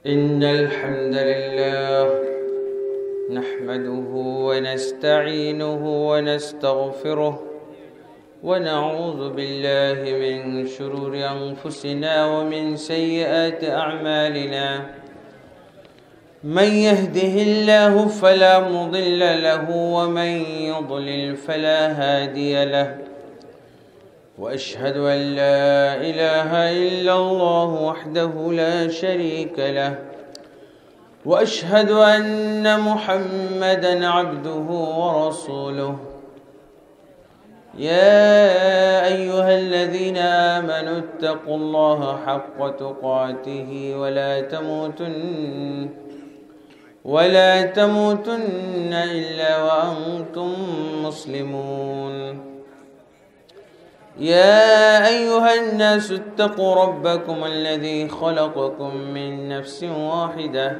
إن الحمد لله نحمده ونستعينه ونستغفره ونعوذ بالله من شرور أنفسنا ومن سيئات أعمالنا. من يهده الله فلا مضل له ومن يضلل فلا هادي له، وأشهد أن لا إله إلا الله وحده لا شريك له، وأشهد أن محمدًا عبده ورسوله. يا أيها الذين آمنوا اتقوا الله حق تقاته ولا تموتن إلا وأنتم مسلمون. يا أيها الناس اتقوا ربكم الذي خلقكم من نفس واحدة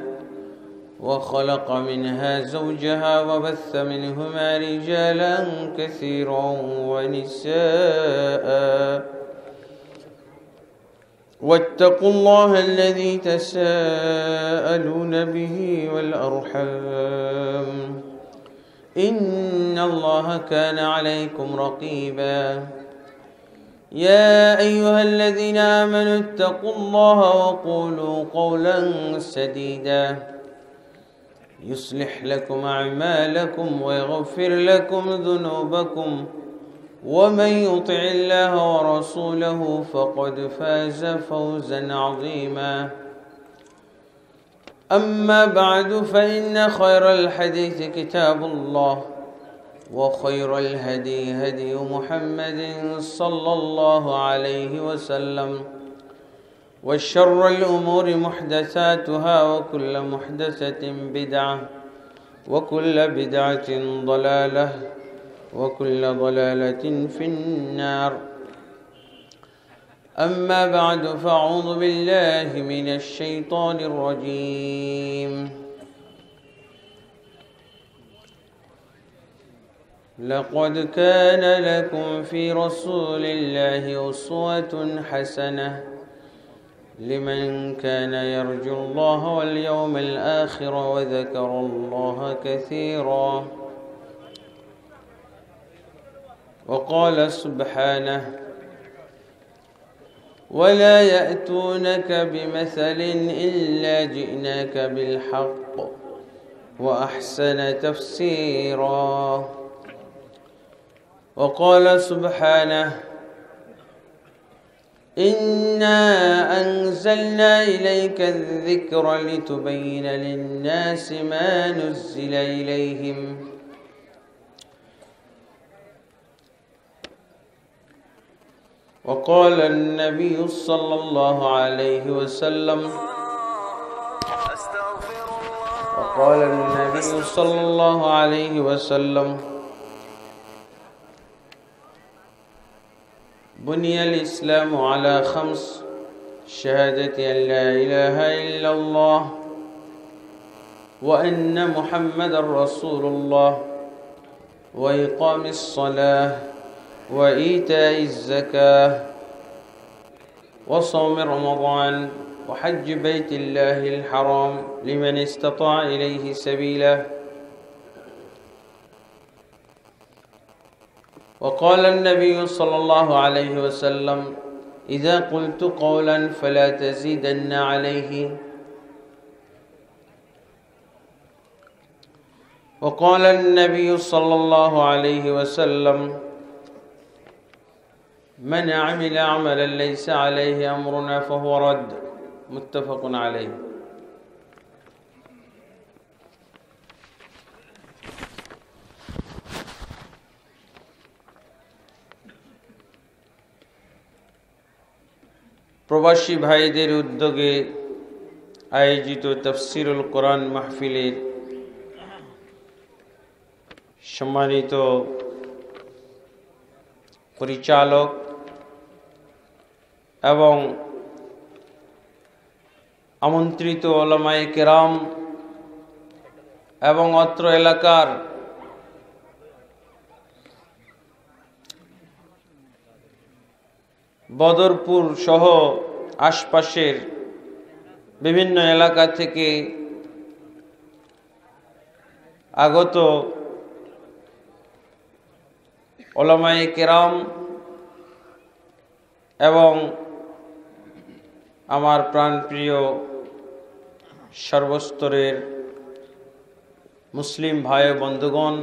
وخلق منها زوجها وبث منهما رجالا كثيرا ونساء، واتقوا الله الذي تساءلون به والأرحام إن الله كان عليكم رقيبا. يا أيها الذين آمنوا اتقوا الله وقولوا قولا سديدا يصلح لكم أعمالكم ويغفر لكم ذنوبكم، ومن يطع الله ورسوله فقد فاز فوزا عظيما. أما بعد، فإن خير الحديث كتاب الله، وخير الهدي هدي محمد صلى الله عليه وسلم، وشر الأمور محدثاتها، وكل محدثة بدعة، وكل بدعة ضلالة، وكل ضلالة في النار. أما بعد، فأعوذ بالله من الشيطان الرجيم. لقد كان لكم في رسول الله أسوة حسنة لمن كان يرجو الله واليوم الآخر وذكر الله كثيرا. وقال سبحانه: ولا يأتونك بمثل إلا جئناك بالحق وأحسن تفسيرا. وقال سبحانه: إنا أنزلنا إليك الذكر لتبين للناس ما نزل إليهم. وقال النبي صلى الله عليه وسلم بني الإسلام على خمس: شهادة أن لا إله إلا الله وأن محمدًا رسول الله، وإقام الصلاة، وإيتاء الزكاة، وصوم رمضان، وحج بيت الله الحرام لمن استطاع إليه سبيلا. وقال النبي صلى الله عليه وسلم: إذا قلت قولا فلا تزيدن عليه. وقال النبي صلى الله عليه وسلم: من عمل عملا ليس عليه أمرنا فهو رد. متفق عليه. প্রবাসী ভাইদের উদ্যোগে আয়োজিত তাফসীরুল কোরআন মাহফিলের সম্মানিত পরিচালক এবং আমন্ত্রিত উলামায়ে কেরাম এবং অত্র এলাকার বদরপুর সহ আশপাশের বিভিন্ন এলাকা থেকে আগত উলামায়ে কেরাম এবং আমার প্রাণপ্রিয় সর্বস্তরের মুসলিম ভাই ও বন্ধুগণ,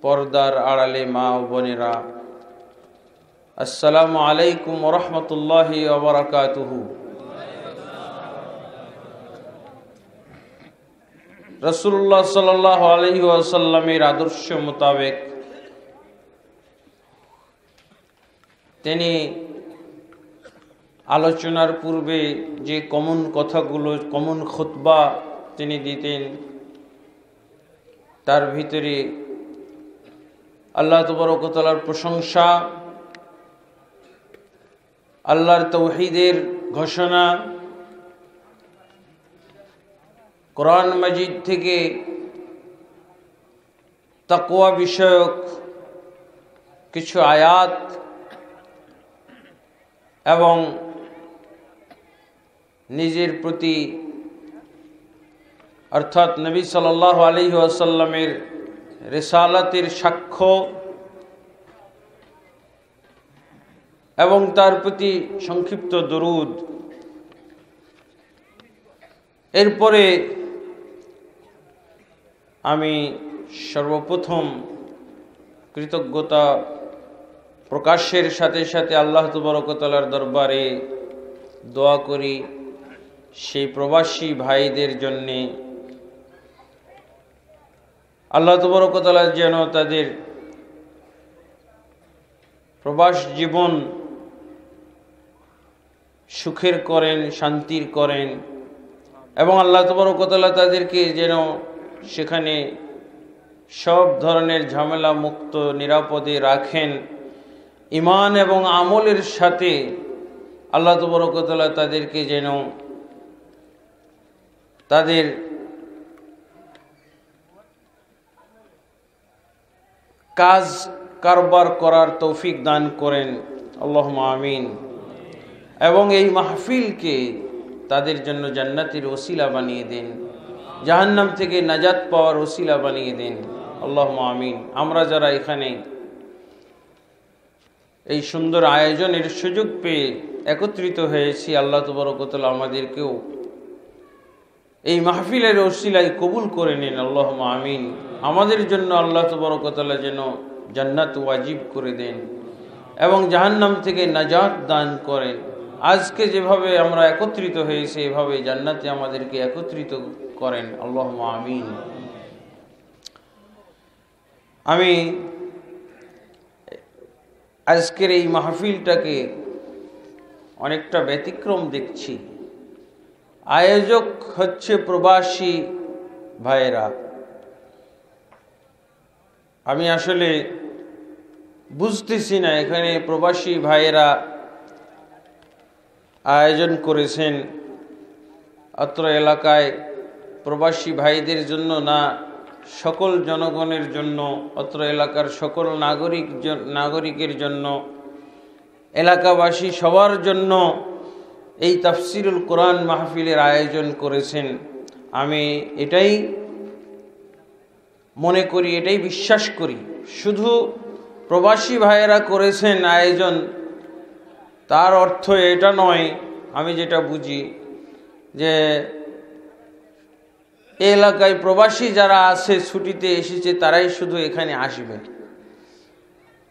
পর্দার আড়ালে মা ও বোনেরা, আসসালামু আলাইকুম ওয়া রাহমাতুল্লাহি ওয়া বারাকাতুহু। রাসূলুল্লাহ সাল্লাল্লাহু আলাইহি ওয়াসাল্লামের আদর্শ মোতাবেক তিনি আলোচনার পূর্বে যে কমন কথাগুলো, কমন খুতবা তিনি দিতেন, তার ভিতরে আল্লাহ তাবারক ওয়া তাআলার প্রশংসা, আল্লাহর তাওহীদের ঘোষণা, কোরআন মাজিদ থেকে তাকওয়া বিষয়ক কিছু আয়াত এবং নিজের প্রতি অর্থাৎ নবী সাল্লাল্লাহু আলাইহি ওয়াসাল্লামের রিসালাতের সাক্ষ্য এবং তার প্রতি সংক্ষিপ্ত দরুদ। এরপরে আমি সর্বপ্রথম কৃতজ্ঞতা প্রকাশের সাথে সাথে আল্লাহ তাবারক ওয়া তাআলার দরবারে দোয়া করি সেই প্রবাসী ভাইদের জন্যে আল্লাহ তাবারক ওয়া তাআলা যেন তাদের প্রবাস জীবন সুখের করেন, শান্তির করেন, এবং আল্লাহ তাবারক ওয়া তাআলা তাদেরকে যেন সেখানে সব ধরনের ঝামেলা মুক্ত নিরাপদে রাখেন। ঈমান এবং আমলের সাথে আল্লাহ তাবারক ওয়া তাআলা তাদেরকে যেন তাদের কাজ কারবার করার তৌফিক দান করেন, আল্লাহুম্মা আমিন। এবং এই মাহফিলকে তাদের জন্য জান্নাতের ওসিলা বানিয়ে দেন, জাহান্নাম থেকে নাজাত পাওয়ার ওসিলা বানিয়ে দেন, আল্লাহুম্মা আমিন। আমরা যারা এখানে এই সুন্দর আয়োজনের সুযোগ পেয়ে একত্রিত হয়েছি, আল্লাহ তাবারক ওয়া তাআলা আমাদেরকেও এই মাহফিলের ওসিলায় কবুল করে নিন, আল্লাহুম্মা আমিন। আমাদের জন্য আল্লাহ তাবারক ওয়া তাআলা যেন জান্নাত ওয়াজিব করে দেন এবং জাহান্নাম থেকে নাজাত দান করেন। আজকে যেভাবে আমরা একত্রিত হয়েছি এভাবে জান্নাতে আমাদেরকে একত্রিত করেন, আল্লাহুম্মা আমিন। আমি আজকের এই মাহফিলটাকে অনেকটা ব্যতিক্রম দেখছি। আয়োজক হচ্ছে প্রবাসী ভাইয়েরা। আমি আসলে বুঝতেছি না এখানে প্রবাসী ভাইয়েরা আয়োজন করেছেন অত্র এলাকায় প্রবাসী ভাইদের জন্য না সকল জনগণের জন্য, অত্র এলাকার সকল নাগরিকের জন্য, এলাকাবাসী সবার জন্য এই তাফসিরুল কোরআন মাহফিলের আয়োজন করেছেন। আমি এটাই মনে করি, এটাই বিশ্বাস করি। শুধু প্রবাসী ভাইয়েরা করেছেন আয়োজন তার অর্থ এটা নয়। আমি যেটা বুঝি যে এই এলাকায় প্রবাসী যারা আছে, ছুটিতে এসেছে, তারাই শুধু এখানে আসবে,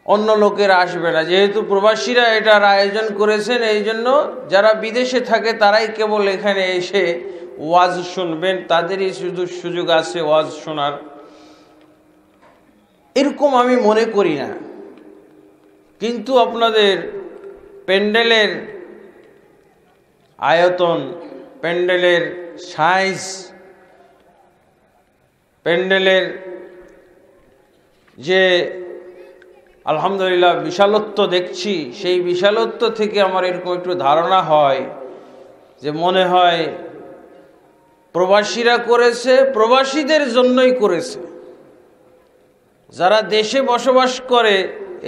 অন্য লোকেরা আসবে না। যেহেতু প্রবাসীরা এটার আয়োজন করেছেন, এই জন্য যারা বিদেশে থাকে তারাই কেবল এখানে এসে ওয়াজ শুনবেন, তাদেরই শুধু সুযোগ আছে ওয়াজ শোনার, এরকম আমি মনে করি না। কিন্তু আপনাদের প্যান্ডেলের আয়তন, প্যান্ডেলের সাইজ, প্যান্ডেলের যে আলহামদুলিল্লাহ বিশালত্ব দেখছি, সেই বিশালত্ব থেকে আমার এরকম একটু ধারণা হয় যে মনে হয় প্রবাসীরা করেছে, প্রবাসীদের জন্যই করেছে। যারা দেশে বসবাস করে,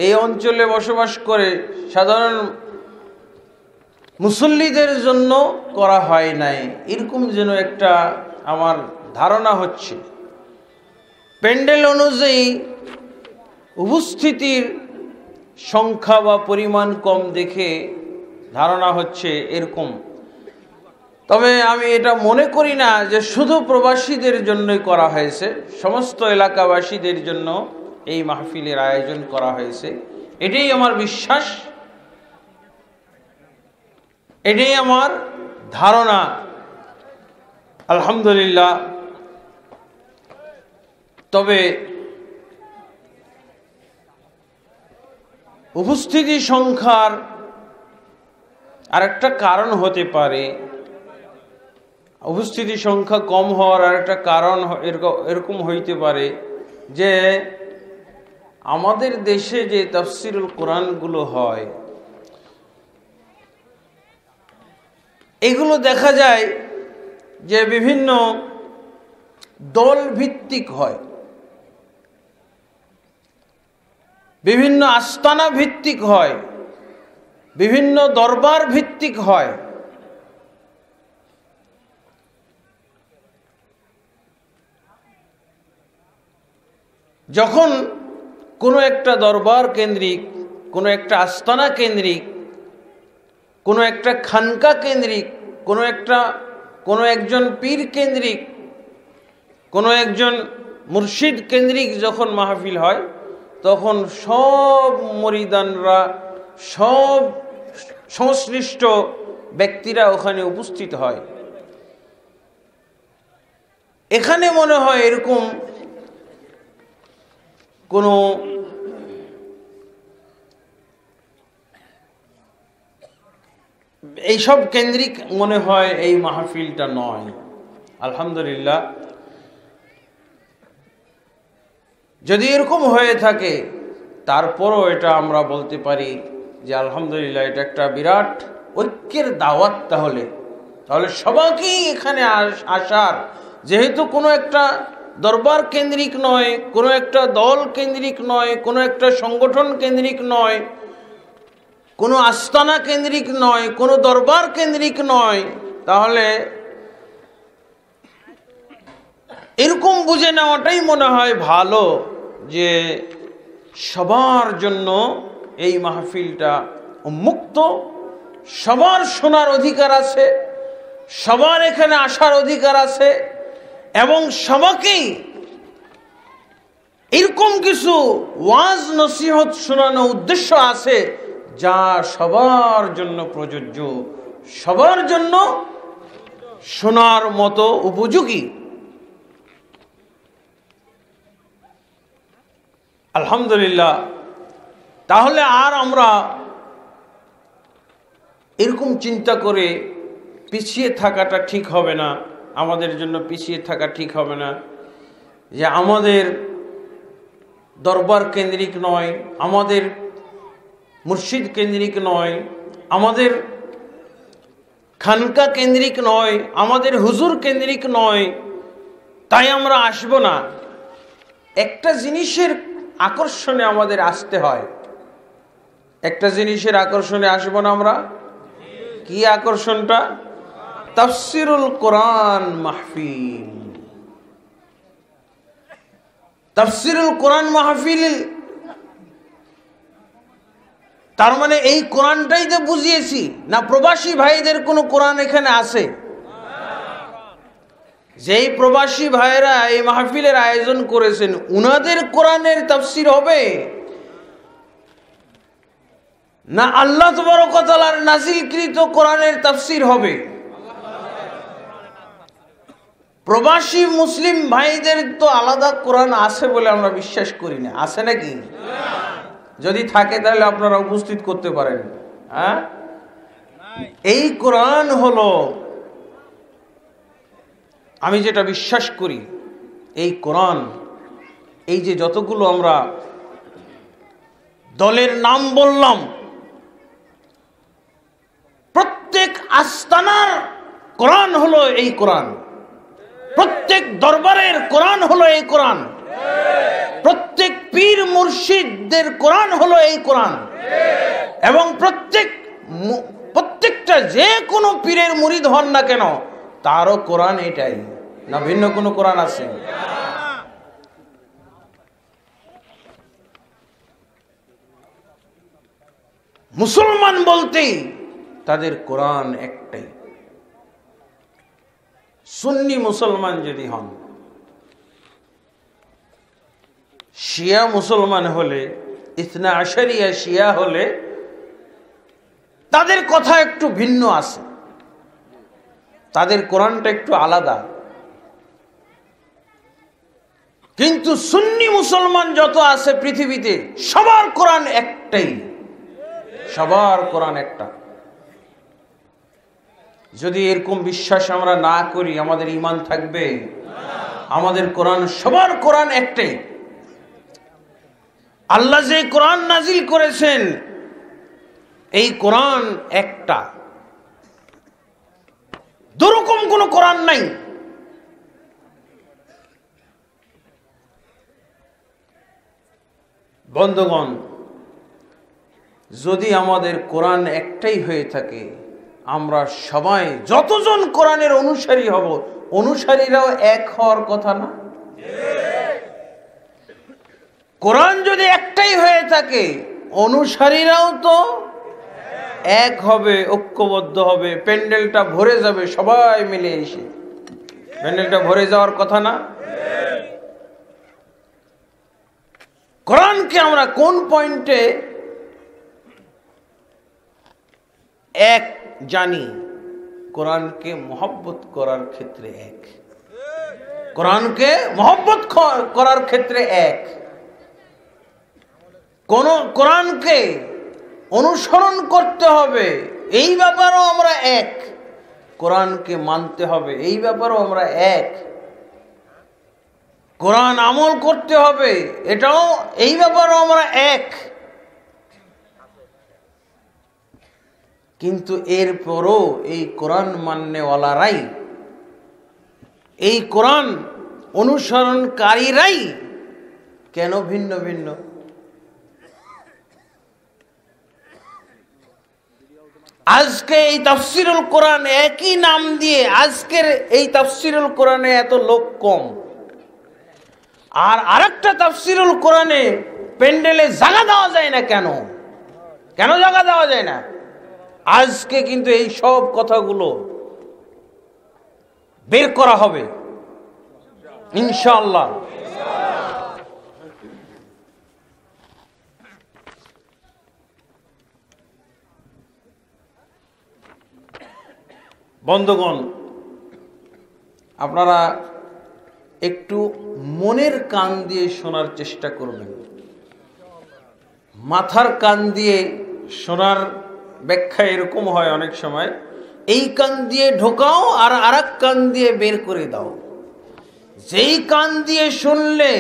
এই অঞ্চলে বসবাস করে, সাধারণ মুসল্লিদের জন্য করা হয় নাই, এরকম যেন একটা আমার ধারণা হচ্ছে। প্যান্ডেল অনুযায়ী উপস্থিতির সংখ্যা বা পরিমাণ কম দেখে ধারণা হচ্ছে এরকম। তবে আমি এটা মনে করি না যে শুধু প্রবাসীদের জন্যই করা হয়েছে, সমস্ত এলাকাবাসীদের জন্য এই মাহফিলের আয়োজন করা হয়েছে, এটাই আমার বিশ্বাস, এটাই আমার ধারণা। আলহামদুলিল্লাহ। তবে উপস্থিতি সংখ্যার আরেকটা কারণ হতে পারে, উপস্থিতি সংখ্যা কম হওয়ার আরেকটা কারণ এরকম হইতে পারে যে আমাদের দেশে যে তাফসিরুল কোরআনগুলো হয় এগুলো দেখা যায় যে বিভিন্ন দল ভিত্তিক হয়, বিভিন্ন আস্তানা ভিত্তিক হয়, বিভিন্ন দরবার ভিত্তিক হয়। যখন কোনো একটা দরবার কেন্দ্রিক, কোনো একটা আস্তানা কেন্দ্রিক, কোনো একটা খানকা কেন্দ্রিক, কোনো একজন পীর কেন্দ্রিক, কোনো একজন মুর্শিদ কেন্দ্রিক যখন মাহফিল হয়, তখন সব মরিদানরা, সব সংশ্লিষ্ট ব্যক্তিরা ওখানে উপস্থিত হয়। এখানে মনে হয় এরকম কোনো এইসব কেন্দ্রিক মনে হয় এই মাহফিলটা নয়। আলহামদুলিল্লাহ। যদি এরকম হয়ে থাকে তারপরও এটা আমরা বলতে পারি যে আলহামদুলিল্লাহ এটা একটা বিরাট ঐক্যের দাওয়াত। তাহলে সবাইকেই এখানে আসার, যেহেতু কোনো একটা দরবার কেন্দ্রিক নয়, কোনো একটা দল কেন্দ্রিক নয়, কোনো একটা সংগঠন কেন্দ্রিক নয়, কোনো আস্তানা কেন্দ্রিক নয়, কোনো দরবার কেন্দ্রিক নয়, তাহলে এরকম বুঝে নেওয়াটাই মনে হয় ভালো যে সবার জন্য এই মাহফিলটা উন্মুক্ত, সবার শোনার অধিকার আছে, সবার এখানে আসার অধিকার আছে, এবং সবাইকেই এরকম কিছু ওয়াজ নসিহত শোনানো উদ্দেশ্য আছে যা সবার জন্য প্রযোজ্য, সবার জন্য শোনার মতো উপযোগী। আলহামদুলিল্লাহ। তাহলে আর আমরা এরকম চিন্তা করে পিছিয়ে থাকাটা ঠিক হবে না, আমাদের জন্য পিছিয়ে থাকা ঠিক হবে না যে আমাদের দরবার কেন্দ্রিক নয়, আমাদের মুর্শিদ কেন্দ্রিক নয়, আমাদের খানকা কেন্দ্রিক নয়, আমাদের হুজুর কেন্দ্রিক নয়, তাই আমরা আসব না। একটা জিনিসের আকর্ষণে আমাদের আসতে হয়, একটা জিনিসের আকর্ষণে আসব না আমরা। কি আকর্ষণটা? তাফসিরুল কোরআন মাহফিল। তাফসিরুল কোরআন মাহফিল, তার মানে এই কোরআনটাই তো বুঝিয়েছি না? প্রবাসী ভাইদের কোনো কোরআন এখানে আছে? যেই প্রবাসী ভাইরা এই মাহফিলের আয়োজন করেছেন উনাদের কোরআনের তাফসির হবে না আল্লাহ তাবারক ওয়া তাআলার নাযিলকৃত কোরআনের তাফসির হবে? প্রবাসী মুসলিম ভাইদের তো আলাদা কোরআন আছে বলে আমরা বিশ্বাস করি না। আছে নাকি? যদি থাকে তাহলে আপনারা উপস্থিত করতে পারেন। হ্যাঁ, এই কোরআন হলো, আমি যেটা বিশ্বাস করি, এই কোরআন, এই যে যতগুলো আমরা দলের নাম বললাম, প্রত্যেক আস্তানার কোরআন হলো এই কোরআন, প্রত্যেক দরবারের কোরআন হলো এই কোরআন, প্রত্যেক পীর মুর্শিদদের কোরআন হলো এই কোরআন, এবং প্রত্যেক প্রত্যেকটা যে কোনো পীরের মুরিদ হন না কেন, তারও কোরআন এটাই, না ভিন্ন কোনো কোরআন আছে? মুসলমান বলতেই তাদের কোরআন একটাই। সুন্নি মুসলমান যদি হন, শিয়া মুসলমান হলে, ইসনা আশারিয়া শিয়া হলে তাদের কথা একটু ভিন্ন আছে, তাদের কোরআনটা একটু আলাদা। কিন্তু সুন্নি মুসলমান যত আছে পৃথিবীতে, সবার কোরআন একটাই, সবার কোরআন একটা। যদি এরকম বিশ্বাস আমরা না করি, আমাদের ঈমান থাকবে? আমাদের কোরআন, সবার কোরআন একটাই। আল্লাহ যে কোরআন নাজিল করেছেন, এই কোরআন একটা, দুরকম কোন কোরআন নাই। বন্ধুগণ, যদি আমাদের কোরআন একটাই হয়ে থাকে, আমরা সবাই যতজন কোরআনের অনুসারী হব, অনুসারীরাও এক হওয়ার কথা না? কোরআন যদি একটাই হয়ে থাকে, অনুসারীরাও তো এক হবে, ঐক্যবদ্ধ হবে, প্যান্ডেলটা ভরে যাবে সবাই মিলে এসে। প্যান্ডেলটা ভরে যাওয়ার কথা না? কোরআনকে আমরা কোন পয়েন্টে এক জানি? কোরআনকে মহব্বত করার ক্ষেত্রে এক, কোরআনকে মহব্বত করার ক্ষেত্রে এক, কোরআনকে অনুসরণ করতে হবে এই ব্যাপারেও আমরা এক, কোরআনকে মানতে হবে এই ব্যাপারেও আমরা এক, কোরআন আমল করতে হবে এটাও, এই ব্যাপারেও আমরা এক। কিন্তু এরপরও এই কোরআন মাননেওয়ালারাই, এই কোরআন অনুসরণকারীরাই কেন ভিন্ন ভিন্ন? আজকে এই তাফসিরুল কোরআন একই নাম দিয়ে, আজকের এই তাফসিরুল কোরআনে এত লোক কম, আর আরেকটা তাফসিরুল কোরআনে প্যান্ডেলে জায়গা দেওয়া যায় না। কেন কেন জায়গা দেওয়া যায় না? আজকে কিন্তু এই সব কথাগুলো বের করা হবে ইনশাআল্লাহ। বন্ধুগণ, আপনারা একটু মনের কান দিয়ে শোনার চেষ্টা করবেন। মাথার কান দিয়ে শোনার ব্যাখ্যা এরকম হয় অনেক সময়, এই কান দিয়ে ঢোকাও আর আরেক কান দিয়ে বের করে দাও। যেই কান দিয়ে শুনলে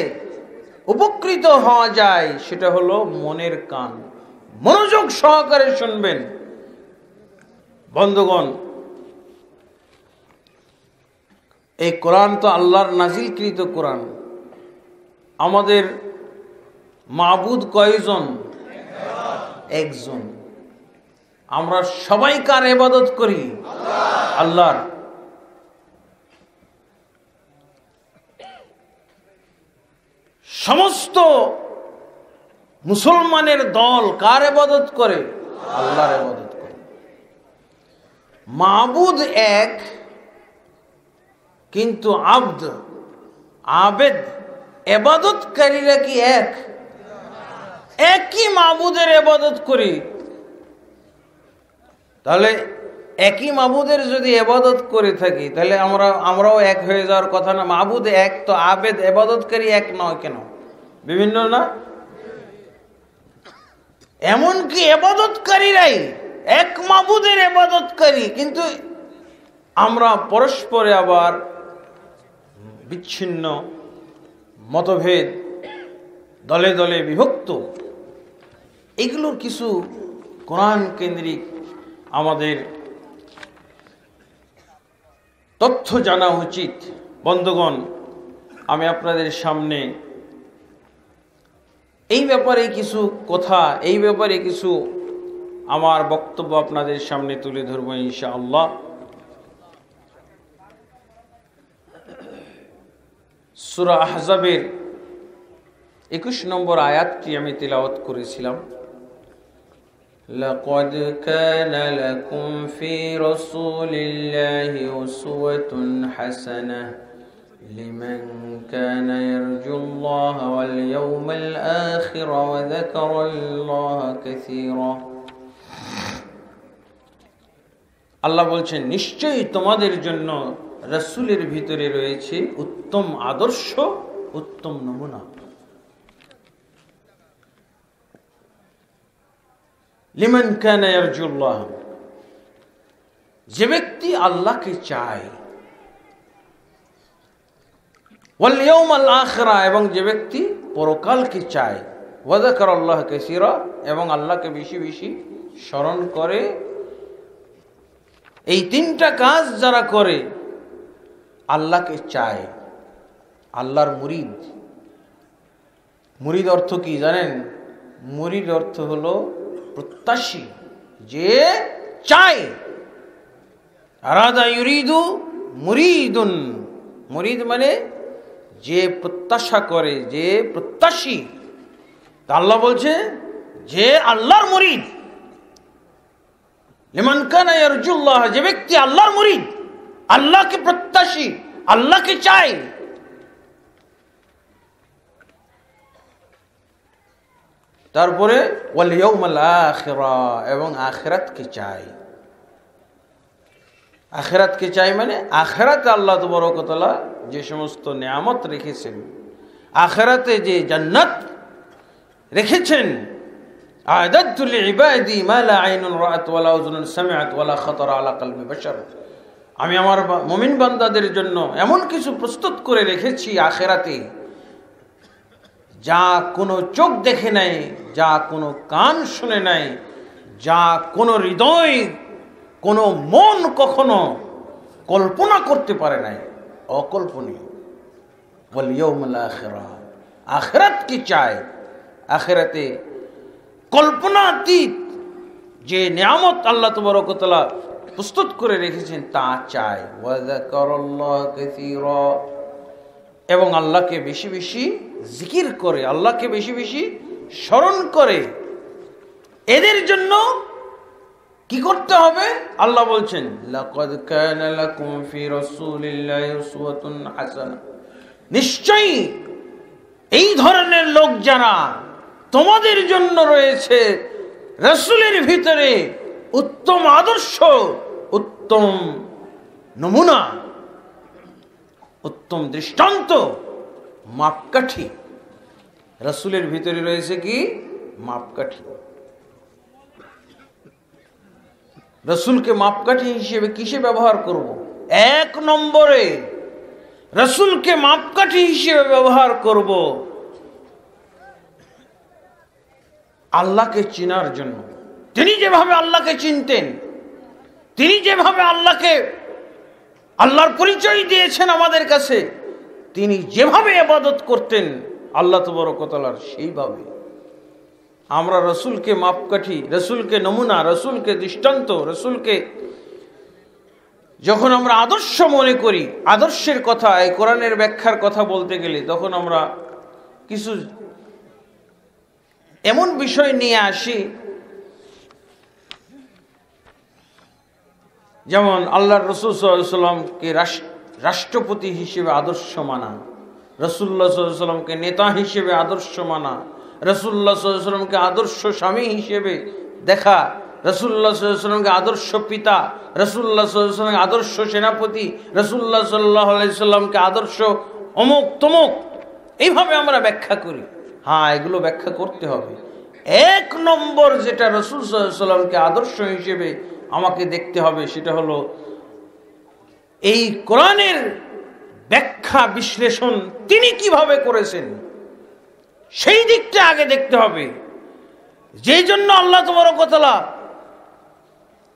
উপকৃত হওয়া যায় সেটা হলো মনের কান। মনোযোগ সহকারে শুনবেন। বন্ধুগণ, এই কোরআন তো আল্লাহর নাজিলকৃত কোরআন। আমাদের মাবুদ কয়জন? একজন। আমরা সবাই কার ইবাদত করি? আল্লাহর। সমস্ত মুসলমানের দল কার ইবাদত করে? আল্লাহর ইবাদত করে। মাবুদ এক, কিন্তু আব্দ, আবেদ, ইবাদতকারীরা কি এক? একই মাবুদের ইবাদত করি। তাহলে একই মাবুদের যদি ইবাদত করে থাকি, তাহলে আমরাও এক হয়ে যাওয়ার কথা না? মাবুদ এক, তো আবেদ ইবাদতকারী এক নয় কেন? বিভিন্ন না? এমনকি ইবাদতকারীরাই এক মাবুদের ইবাদতকারী, কিন্তু আমরা পরস্পরে আবার বিচ্ছিন্ন, মতভেদ, দলে দলে বিভক্ত। এগুলোর কিছু কোরআন কেন্দ্রিক আমাদের তথ্য জানা উচিত। বন্ধুগণ, আমি আপনাদের সামনে এই ব্যাপারে কিছু কথা, এই ব্যাপারে কিছু আমার বক্তব্য আপনাদের সামনে তুলে ধরব ইনশাআল্লাহ। সূরা আহজাবের 21 নম্বর আয়াতটি আমি তিলাওয়াত করেছিলাম। লাকাদ কানা লাকুম ফি রাসূলিল্লাহি উসওয়াতুন হাসানাহ লিমান কানা ইয়ারজুল্লাহা ওয়াল ইয়াওমাল আখির ওয়া যাকারাল্লাহা কাসীরা। আল্লাহ বলছেন, নিশ্চয়ই তোমাদের জন্য রাসূলের ভিতরে রয়েছে উত্তম আদর্শ, উত্তম নমুনা। লিমান কানা ইয়ারজুল্লাহ, যে ব্যক্তি আল্লাহকে চায়, ওয়াল ইয়াউমাল আখিরা, এবং যে ব্যক্তি পরকালকে চায়, ওয়া যাকারাল্লাহা কাসীরা, এবং আল্লাহকে বেশি বেশি স্মরণ করে। এই তিনটা কাজ যারা করে, আল্লাহকে চায়, আল্লাহর মুরিদ। মুরিদ অর্থ কি জানেন? মুরিদ অর্থ হলো প্রত্যাশী, যে চায়। আরাদা ইউরিদু মুরিদুন, মুরিদ মানে যে প্রত্যাশা করে, যে প্রত্যাশী। তা আল্লাহ বলছে যে আল্লাহর মুরিদ। লিমান কানা ইয়ারজুল্লাহ, যে ব্যক্তি আল্লাহর মুরিদ, আল্লাহকে প্রত্যাশী, আল্লাহকে চায়। তারপরে ওয়াল ইয়াউমাল আখিরা, এবং আখিরাতকে চায়। আখিরাতকে চাই মানে আখিরাতে আল্লাহ তাবারক ওয়া তাআলা যে সমস্ত নিয়ামত রেখেছেন, আখিরাতে যে জান্নাত রেখেছেন, আ'দাদতু লিইবাদি মা লা আইনুন রাআত ওয়া লা উযুনুন সামিআত ওয়া লা খাতারা আলা কলবি বাশার। আমি আমার মুমিন বান্দাদের জন্য এমন কিছু প্রস্তুত করে রেখেছি আখিরাতে, যা কোনো চোখ দেখে নাই, যা কোনো কান শুনে নাই, যা কোনো হৃদয়, কোনো মন কখনো কল্পনা করতে পারে নাই, অকল্পনীয়। ওয়াল ইয়াউমুল আখিরা, আখিরাত কি চায়, আখিরাতে কল্পনাতীত যে নিয়ামত আল্লাহ তাবারক ওয়া তাআলা প্রস্তুত করে রেখেছেন তা চায়। ওয়া যাকারাল্লাহা কাসীরা, এবং আল্লাহকে বেশি বেশি জিকির করে, আল্লাহকে বেশি বেশি স্মরণ করে। এদের জন্য কি করতে হবে? আল্লাহ বলছেন, লাকাদ কানা লাকুম ফি রাসূলিল্লাহি উসওয়াতুন হাসানাহ, নিশ্চয়ই এই ধরনের লোক যারা, তোমাদের জন্য রয়েছে রাসূলের ভিতরে উত্তম আদর্শ, উত্তম নমুনা, উত্তম দৃষ্টান্ত, মাপকাঠি। রাসূলের ভিতরে রয়েছে কি? মাপকাঠি। রাসূলকে মাপকাঠি হিসেবে কিসে ব্যবহার করব? এক নম্বরে রাসূলকে মাপকাঠি হিসেবে ব্যবহার করব আল্লাহকে চিনার জন্য। তিনি যেভাবে আল্লাহকে চিনতেন, তিনি যেভাবে আল্লাহকে, আল্লাহর পরিচয় দিয়েছেন আমাদের কাছে, তিনি যেভাবে ইবাদত করতেন আল্লাহ তাবারক ওয়া তাআলার, সেইভাবে আমরা রাসূলকে মাপকাঠি, রাসূলকে নমুনা, রাসূলকে দৃষ্টান্ত, রাসূলকে যখন আমরা আদর্শ মনে করি, আদর্শের কথা, এই কোরআনের ব্যাখ্যার কথা বলতে গেলে তখন আমরা কিছু এমন বিষয় নিয়ে আসি, যেমন আল্লাহর রাসূল সাল্লাল্লাহু আলাইহি ওয়াসাল্লামকে রাষ্ট্রপতি হিসেবে আদর্শ মানা, রাসূলুল্লাহ সাল্লাল্লাহু আলাইহি ওয়াসাল্লামকে নেতা হিসেবে আদর্শ মানা, রাসূলুল্লাহ সাল্লাল্লাহু আলাইহি ওয়াসাল্লামকে আদর্শ স্বামী হিসেবে দেখা, রাসূলুল্লাহ সাল্লাল্লাহু আলাইহি ওয়াসাল্লামকে আদর্শ পিতা, রাসূলুল্লাহ সাল্লাল্লাহু আলাইহি ওয়াসাল্লামকে আদর্শ সেনাপতি, রাসূলুল্লাহ সাল্লাল্লাহু আলাইহি ওয়াসাল্লামকে আদর্শ অমুক তমুক, এইভাবে আমরা ব্যাখ্যা করি। হ্যাঁ, এগুলো ব্যাখ্যা করতে হবে। এক নম্বর যেটা রাসূল সাল্লাল্লাহু আলাইহি ওয়াসাল্লামকে আদর্শ হিসেবে আমাকে দেখতে হবে, সেটা হলো এই কোরআনের ব্যাখ্যা বিশ্লেষণ তিনি কিভাবে করেছেন, সেই দিকটা আগে দেখতে হবে। যেই জন্য আল্লাহ তাবারক ওয়া তাআলা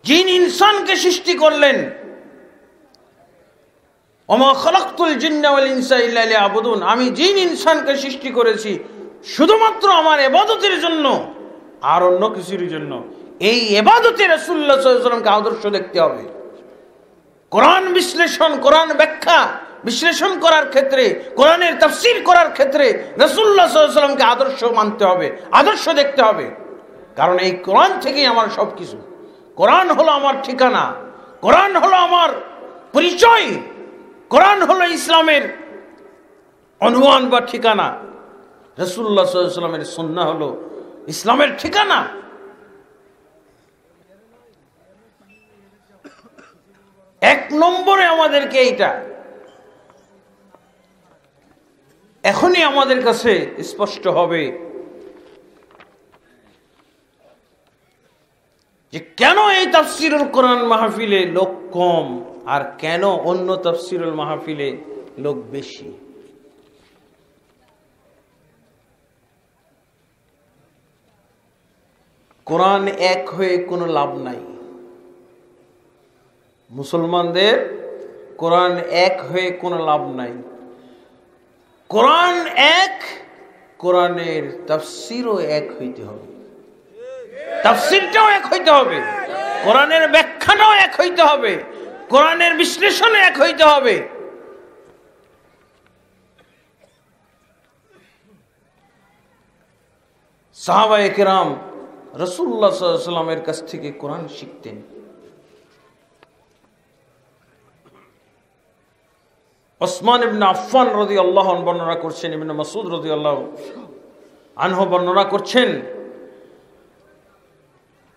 জিন ইনসানকে সৃষ্টি করলেন, ওমা খালাকতুল জিন্না ওয়াল ইনসা ইল্লা লিয়াবুদুন, আমি জিন ইনসানকে সৃষ্টি করেছি শুধুমাত্র আমার ইবাদতের জন্য, আর অন্য কিছুর জন্য। এই ইবাদতে রাসূলুল্লাহ সাল্লাল্লাহু আলাইহি ওয়াসাল্লামকে আদর্শ দেখতে হবে। কোরআন বিশ্লেষণ, কোরআন ব্যাখ্যা বিশ্লেষণ করার ক্ষেত্রে, কোরআনের তাফসীর করার ক্ষেত্রে রাসূলুল্লাহ সাল্লাল্লাহু আলাইহি ওয়াসাল্লামকে আদর্শ মানতে হবে, আদর্শ দেখতে হবে। কারণ এই কোরআন থেকেই আমার সবকিছু। কোরআন হলো আমার ঠিকানা, কোরআন হলো আমার পরিচয়, কোরআন হলো ইসলামের অনুমান বা ঠিকানা। রাসূলুল্লাহ সাল্লাল্লাহু আলাইহি ওয়াসাল্লামের সুন্নাহ হলো ইসলামের ঠিকানা। এক নম্বরে আমাদেরকে এইটা এখনই আমাদের কাছে স্পষ্ট হবে যে কেন এই তাফসীরুল কোরআন মাহফিলে লোক কম আর কেন অন্য তাফসীরুল মাহফিলে লোক বেশি। কোরআন এক হয়ে কোনো লাভ নাই। মুসলমানদের কোরআন এক হয়ে কোনো লাভ নাই। কোরআন এক, কোরআনের তাফসীরও এক হইতে হবে, তাফসীরটাও এক হইতে হবে, কোরআনের ব্যাখ্যাটাও এক হইতে হবে, কোরআনের বিশ্লেষণও এক হইতে হবে। সাহাবায়ে কেরাম রাসূলুল্লাহ সাল্লাল্লাহু আলাইহি ওয়াসাল্লামের কাছ থেকে কোরআন শিখতেন। ওসমান ইবনে আফফান রাদিয়াল্লাহু আনহু বর্ণনা করছেন, ইবনে মাসউদ রাদিয়াল্লাহু আনহু বর্ণনা করছেন,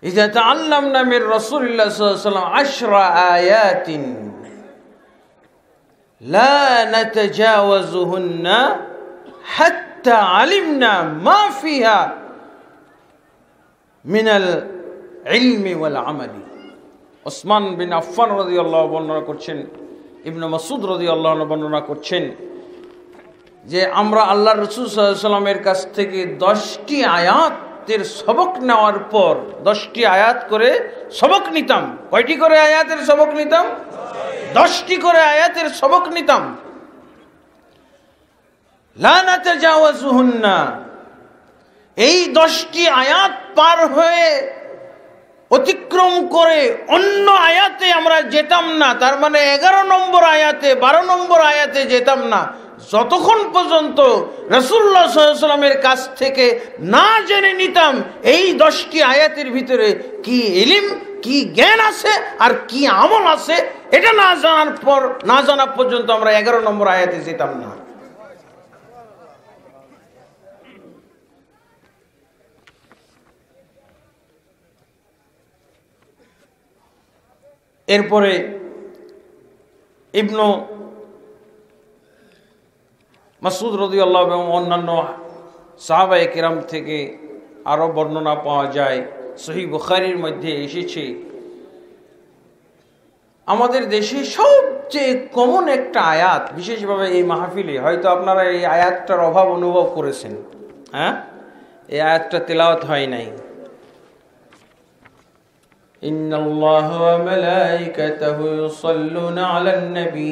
ইযা তাআল্লামনা মির রাসূলিল্লাহ সাল্লাল্লাহু আলাইহি ওয়াসাল্লাম 10 আয়াতিন লা নাতাজাওয়াজুহুন্না হাত্তা আলিমনা মা ফিহা মিনাল ইলমি ওয়াল আমালি। ওসমান বিন আফফান রাদিয়াল্লাহু বর্ণনা করছেন, ইবনে মাসউদ রাদিয়াল্লাহু আনহু বর্ণনা করছেন যে আমরা আল্লাহর রাসূল সাল্লাল্লাহু আলাইহি ওয়াসাল্লামের কাছ থেকে 10টি আয়াতের সবক নেওয়ার পর 10টি আয়াত করে সবক নিতাম। কয়টি করে আয়াতের সবক নিতাম? 10টি করে আয়াতের সবক নিতাম। লা নাতাজাওয়াজুহুন্না, এই 10টি আয়াত পার হয়ে অতিক্রম করে অন্য আয়াতে আমরা যেতাম না। তার মানে 11 নম্বর আয়াতে 12 নম্বর আয়াতে যেতাম না, যতক্ষণ পর্যন্ত রাসূলুল্লাহ সাল্লাল্লাহু আলাইহি ওয়াসাল্লামের কাছ থেকে না জেনে নিতাম এই 10টি আয়াতের ভিতরে কি ইলম, কি জ্ঞান আছে আর কি আমল আছে, এটা না জানা পর্যন্ত আমরা 11 নম্বর আয়াতে যেতাম না। এরপরে ইবনে মাসউদ রাদিয়াল্লাহু আনহু এবং অন্যান্য সাহাবায়ে কেরাম থেকে আরো বর্ণনা পাওয়া যায়। সহিহ বুখারীর মধ্যে এসেছে, আমাদের দেশে সবচেয়ে কমন একটা আয়াত, বিশেষভাবে এই মাহফিলে হয়তো আপনারা এই আয়াতটার অভাব অনুভব করেছেন। হ্যাঁ, এই আয়াতটা তেলাওয়াত হয় নাই। ইন্নাল্লাহা ওয়া মালাইকাতাহু ইউসাল্লুনা আলান নবী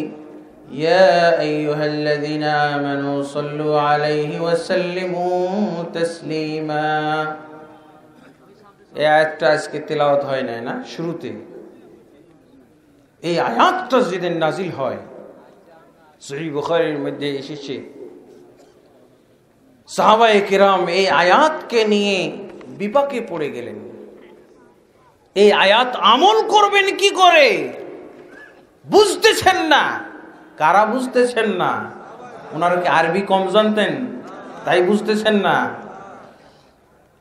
ইয়া আইয়ুহাল্লাযীনা আমানু সাল্লু আলাইহি ওয়া সাল্লিমু তাসলিমা। এই আয়াতটা আজকে তেলাওয়াত হয় নাই না শুরুতে। এই আয়াতটা যেদিন নাজিল হয়, সহিহ বুখারীর মধ্যে এসেছে, সাহাবায়ে কেরাম এই আয়াতকে নিয়ে বিপাকে পড়ে গেলেন। এই আয়াত আমল করবেন কি করে বুঝতেছেন না। কারা বুঝতেছেন না? ওনারা কি আরবি কম জানতেন তাই বুঝতেছেন না?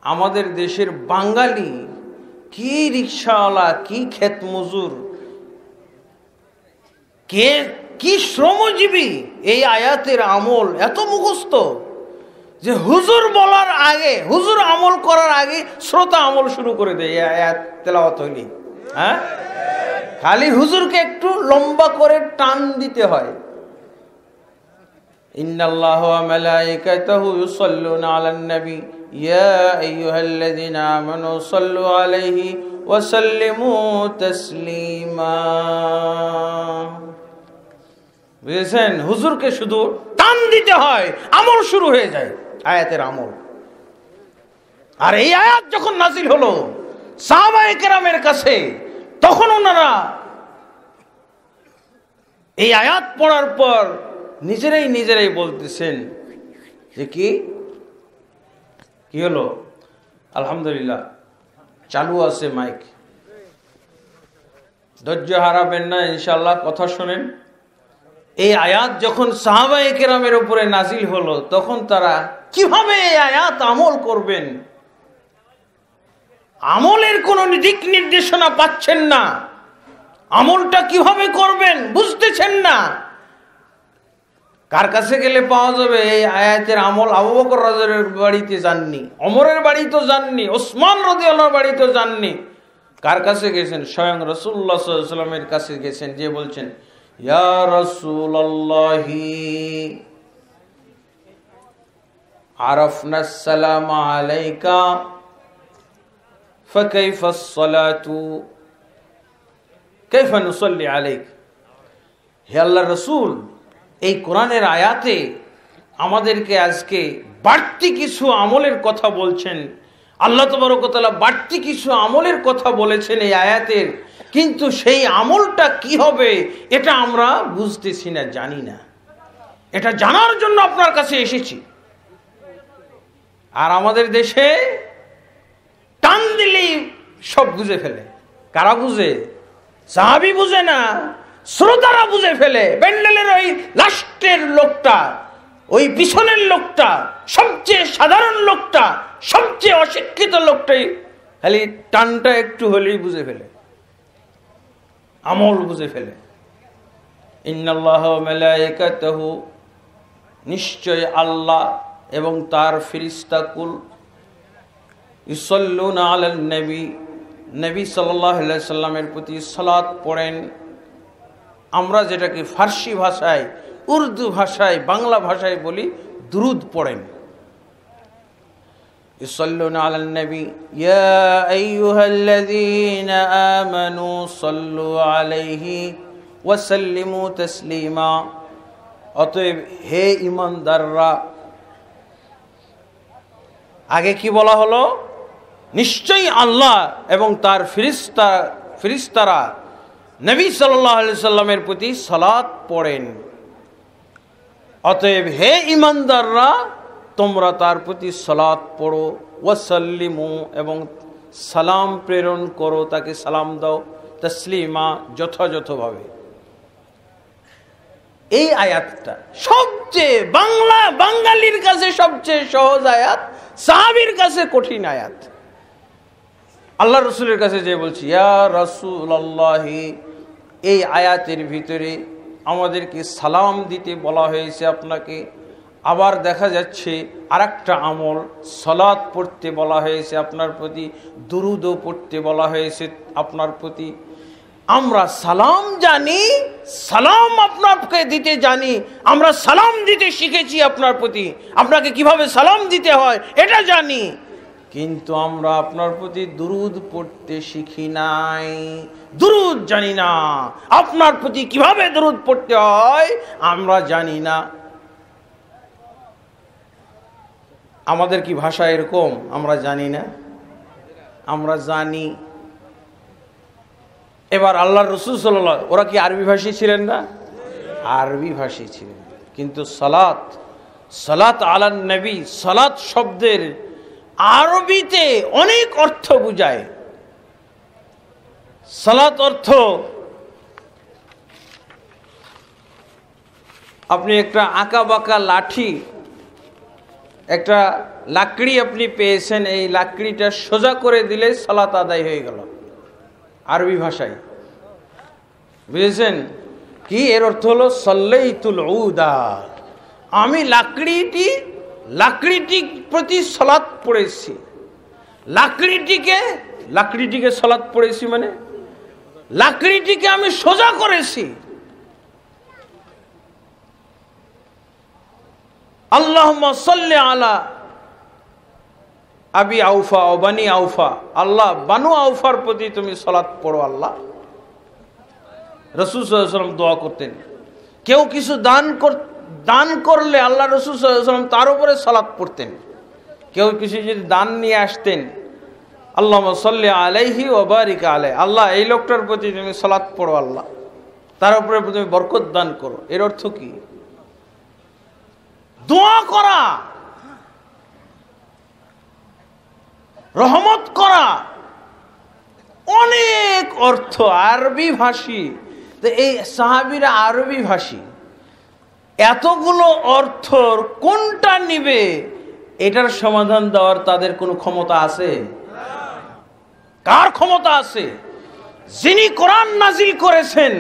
আমাদের দেশের বাঙালি কি রিকশাওয়ালা, কি ক্ষেত মজুর, কে কি শ্রমজীবী, এই আয়াতের আমল এত মুখস্থ যে হুজুর বলার আগে, হুজুর আমল করার আগে শ্রোতা আমল শুরু করে দেয়। এই আয়াত তেলাওয়াত হইলি, হ্যাঁ, খালি হুজুরকে একটু লম্বা করে টান দিতে হয়। ইন্নাল্লাহা ওয়া মালাইকাতাহু ইউসাল্লুনা আলান নবী ইয়া আইয়ুহাল্লাযীনা আমানু সাল্লু আলাইহি ওয়া সাল্লিমু তাসলিমা। বুঝেছেন? হুজুরকে শুধু টান দিতে হয়, আমল শুরু হয়ে যায়, আয়াতের আমল। আর এই আয়াত যখন নাজিল হলো, সাহাবায়ে কেরামের কাছে, তখন ওনারা এই আয়াত পড়ার পর নিজেরাই বলতেছেন যে কি হলো? আলহামদুলিল্লাহ চালু আছে মাইক, ধৈর্য হারাবেন না ইনশাআল্লাহ, কথা শোনেন। এই আয়াত যখন সাহাবায়ে কেরামের উপরে নাজিল হলো, তখন তারা কিভাবে এই আয়াত আমল করবেন, আমলের কোন দিক নির্দেশনা পাচ্ছেন না, আমলটা কিভাবে করবেন বুঝতেছেন না। কার কাছে গেলে পাওয়া যাবে এই আয়াতের আমল? আবু বকর রাদিয়াল্লাহু আনহুর বাড়িতে যাননি, ওমরের বাড়িতে যাননি, ওসমান রাদিয়াল্লাহু আনহুর বাড়িতে যাননি। কার কাছে গেছেন? স্বয়ং রাসূলুল্লাহ সাল্লাল্লাহু আলাইহি ওয়াসাল্লামের কাছে গেছেন, যে বলছেন ইয়া রাসূলুল্লাহি আরাফনা আসসালাম আলাইকা ফাকাইফা আসসালাতু কাইফা নুসাল্লি আলাইক। হে আল্লাহর রাসূল, এই কোরআনের আয়াতে আমাদেরকে আজকে বাড়তি কিছু আমলের কথা বলছেন। আল্লাহ তাবারক ওয়া তাআলা বাড়তি কিছু আমলের কথা বলেছেন এই আয়াতের, কিন্তু সেই আমলটা কি হবে এটা আমরা বুঝতেছি না, জানি না। এটা জানার জন্য আপনার কাছে এসেছি। আর আমাদের দেশে টান দিলেই সব বুঝে ফেলে। কারা বুঝে? সাহাবী বুঝে না, শ্রোতারা বুঝে ফেলে। প্যান্ডেলের ওই লাস্টের লোকটা, ওই পিছনের লোকটা, সবচেয়ে সাধারণ লোকটা, সবচেয়ে অশিক্ষিত লোকটাই খালি টানটা একটু হলেই বুঝে ফেলে, আমল বুঝে ফেলে। ইন্নাল্লাহা ওয়া মালাইকাতাহু, নিশ্চয় আল্লাহ এবং তার ফেরেশতাকুল, ইউসাল্লুনা আলান নবী, নবী সাল্লাল্লাহু আলাইহি সাল্লামের প্রতি সালাত পড়েন। আমরা যেটাকে ফার্সি ভাষায়, উর্দু ভাষায়, বাংলা ভাষায় বলি দুরুদ পড়েন। ইউসাল্লুনা আলান নবী ইয়া আইয়ুহাল্লাযীনা আমানু সাল্লু আলাইহি ওয়া সাল্লিমু তাসলিমা। অতএব হে ঈমানদাররা, আগে কি বলা হলো? নিশ্চয়ই আল্লাহ এবং তার ফেরেশতারা নবী সাল্লাল্লাহু আলাইহি সাল্লামের প্রতি সালাত পড়েন। অতএব হে ঈমানদাররা, তোমরা তার প্রতি সালাত পড়ো, ওয়াসাল্লিমু, এবং সালাম প্রেরণ করো, তাকে সালাম দাও, তাসলিমা, যথাযথভাবে। এই আয়াতটা সবচেয়ে বাঙালির কাছে সবচেয়ে সহজ আয়াত, সাহাবীর কাছে কঠিন আয়াত। আল্লাহ রসুলের কাছে যে বলছি ইয়া রাসূলুল্লাহি, এই আয়াতের ভিতরে আমাদেরকে সালাম দিতে বলা হয়েছে আপনাকে। আবার দেখা যাচ্ছে আরেকটা আমল, সালাত পড়তে বলা হয়েছে আপনার প্রতি, দুরুদও পড়তে বলা হয়েছে আপনার প্রতি। আমরা সালাম জানি, সালাম আপনাকে দিতে জানি, আমরা সালাম দিতে শিখেছি আপনার প্রতি, আপনাকে কিভাবে সালাম দিতে হয় এটা জানি, কিন্তু আমরা আপনার প্রতি দুরুদ পড়তে শিখি নাই, দুরুদ জানি না। আপনার প্রতি কিভাবে দুরুদ পড়তে হয় আমরা জানি না। আমাদের কি ভাষা এরকম? আমরা জানি না, আমরা জানি। এবার আল্লাহর রাসূল সাল্লাল্লাহু, ওরা কি আরবি ভাষী ছিলেন না? আরবি ভাষী ছিলেন, কিন্তু সালাত আলান নবী, সালাত শব্দের আরবিতে অনেক অর্থ বুঝায়। সালাত অর্থ, আপনি একটা আঁকা বাঁকা লাঠি, একটা লাকড়ি আপনি পেয়েছেন, এই লাকড়িটা সোজা করে দিলে সালাত আদায় হয়ে গেল, আরবি ভাষায়, বুঝেছেন কি? এর অর্থ হলো সাল্লাইতুল উদা, আমি লাকড়িটি প্রতি সালাত পড়েছি। লাকড়িটিকে সালাত পড়েছি মানে লাকড়িটিকে আমি সোজা করেছি। আল্লাহুম্মা সাল্লি আলা আবি আউফা ও বানি আউফা, আল্লাহ বানু আউফার প্রতি তুমি সালাত পড়ো। আল্লাহ, রাসূল সাল্লাল্লাহু আলাইহি ওয়াসাল্লাম দোয়া করতেন। কেউ কিছু দান করলে আল্লাহ রাসূল সাল্লাল্লাহু আলাইহি ওয়াসাল্লাম তার উপরে সালাত পড়তেন। কেউ কিছু যদি দান নিয়ে আসতেন, আল্লাহুম্মা সাল্লি আলাইহি ওয়া বারিক আলাইহি, আল্লাহ এই লোকটার প্রতি তুমি সালাত পড়ো, আল্লাহ তার উপরে তুমি বরকত দান করো। এর অর্থ কি? দোয়া করা, রহমত করা, অনেক অর্থ। আরবি ভাষী, তো এই সাহাবীরা আরবি ভাষী, এতগুলো অর্থর কোনটা নিবে এটার সমাধান দেওয়ার তাদের কোনো ক্ষমতা আছে? কার ক্ষমতা আছে? যিনি কোরআন নাজিল করেছেন,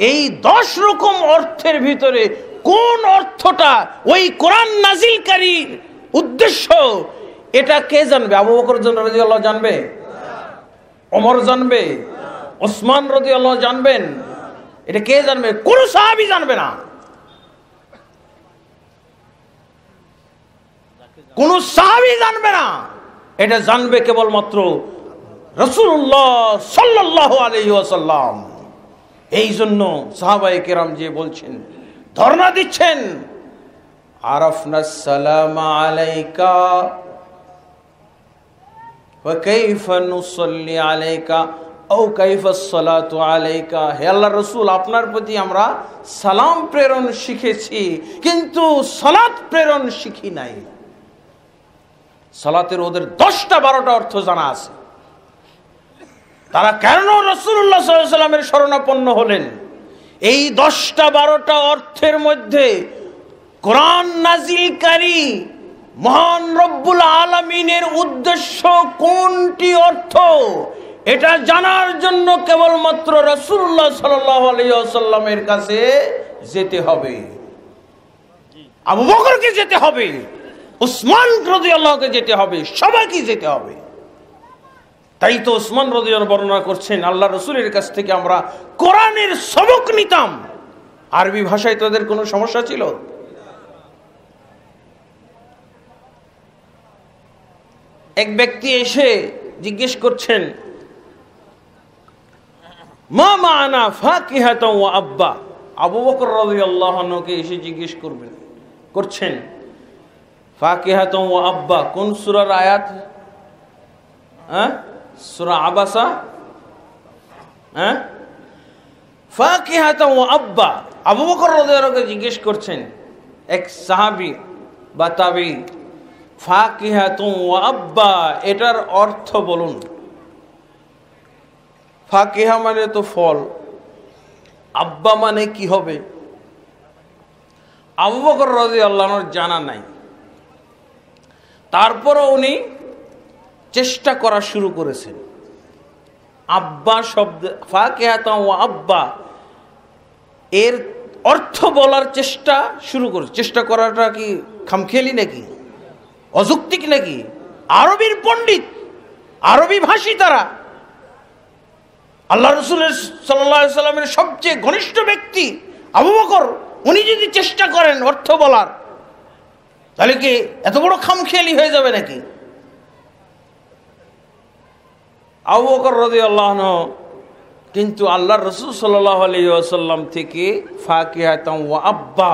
এই 10 রকম অর্থের ভিতরে কোন অর্থটা ওই কোরআন নাজিলকারীর উদ্দেশ্য, এটা কে জানবে? আবু বকর রাদিয়াল্লাহু জানবে? ওমর জানবে? ওসমান রাদিয়াল্লাহু জানবেন? এটা কে জানবে? কোন সাহাবী জানবে না। কোন সাহাবী জানবে না। এটা জানবে কেবলমাত্র রাসূলুল্লাহ সাল্লাল্লাহু আলাইহি ওয়াসাল্লাম। এই জন্য সাহাবায়ে কেরাম যে বলছেন, ধর্ণা দিচ্ছেন, আরাফনাস সালামা আলাইকা ওয়া কাইফা নুসাল্লি আলাইকা আও কাইফাস সালাতু আলাইকা। হে আল্লাহর রাসূল, আপনার প্রতি আমরা সালাম প্রেরণ শিখেছি, কিন্তু সালাত প্রেরণ শিখি নাই। সালাতের ওদের 10টা 12টা অর্থ জানা আছে। তারা কেন রাসূলুল্লাহ সাল্লাল্লাহু আলাইহি ওয়াসাল্লামের শরণাপন্ন হলেন? এই 10টা 12টা অর্থের মধ্যে কোরআন নাজিলকারী মহান রব্বুল আলামিনের উদ্দেশ্য কোনটি অর্থ, এটা জানার জন্য কেবলমাত্র রাসূলুল্লাহ সাল্লাল্লাহু আলাইহি ওয়াসাল্লামের কাছে যেতে হবে, আবু বকরকে যেতে হবে, উসমান রাদিয়াল্লাহুকে যেতে হবে, সবাইকে যেতে হবে। তাই তো উসমান রাদিয়াল্লাহু বর্ণনা করছেন, আল্লাহ রাসূলের কাছ থেকে আমরা কোরআনের সবক নিতাম। আরবি ভাষায় তাদের কোনো সমস্যা ছিল? এক ব্যক্তি এসে জিজ্ঞেস করছেন, মা মা'না ফাকিহাতান ওয়া আব্বা। আবু বকর রাদিয়াল্লাহু আনহুকে এসে জিজ্ঞেস করছেন, ফাকিহাতান ওয়া আব্বা কোন সূরার আয়াত? সূরা আবাসা। ফাকিহাতান ওয়া আব্বা, আবু বকর রাদিয়াল্লাহু আনহু জিজ্ঞেস করছেন এক সাহাবী বা তাবী, ফাকিহাতুন ওয়া আব্বা এটার অর্থ বলুন। ফাকিহা মানে তো ফল, আব্বা মানে কি হবে? আবু বকর রাদিয়াল্লাহু আনহুর জানা নাই। তারপরও উনি চেষ্টা করা শুরু করেছেন। আব্বা শব্দ, ফাকিহাতুন ওয়া আব্বা এর অর্থ বলার চেষ্টা শুরু করে। চেষ্টা করাটা কি খামখেয়ালি নাকি, অযৌক্তিক নাকি? আরবির পণ্ডিত, আরবি ভাষী তারা, আল্লাহ রাসূল সাল্লাল্লাহু আলাইহি সাল্লামের সবচেয়ে ঘনিষ্ঠ ব্যক্তি আবু বকর, উনি যদি চেষ্টা করেন অর্থ বলার, তাহলে কি এত বড় খামখেয়ালি হয়ে যাবে নাকি? আবু বকর রাদিয়াল্লাহু আনহু কিন্তু আল্লাহর রাসূল সাল্লাল্লাহু আলাইহি ওয়াসাল্লাম থেকে ফাকিহাতান ওয়া আব্বা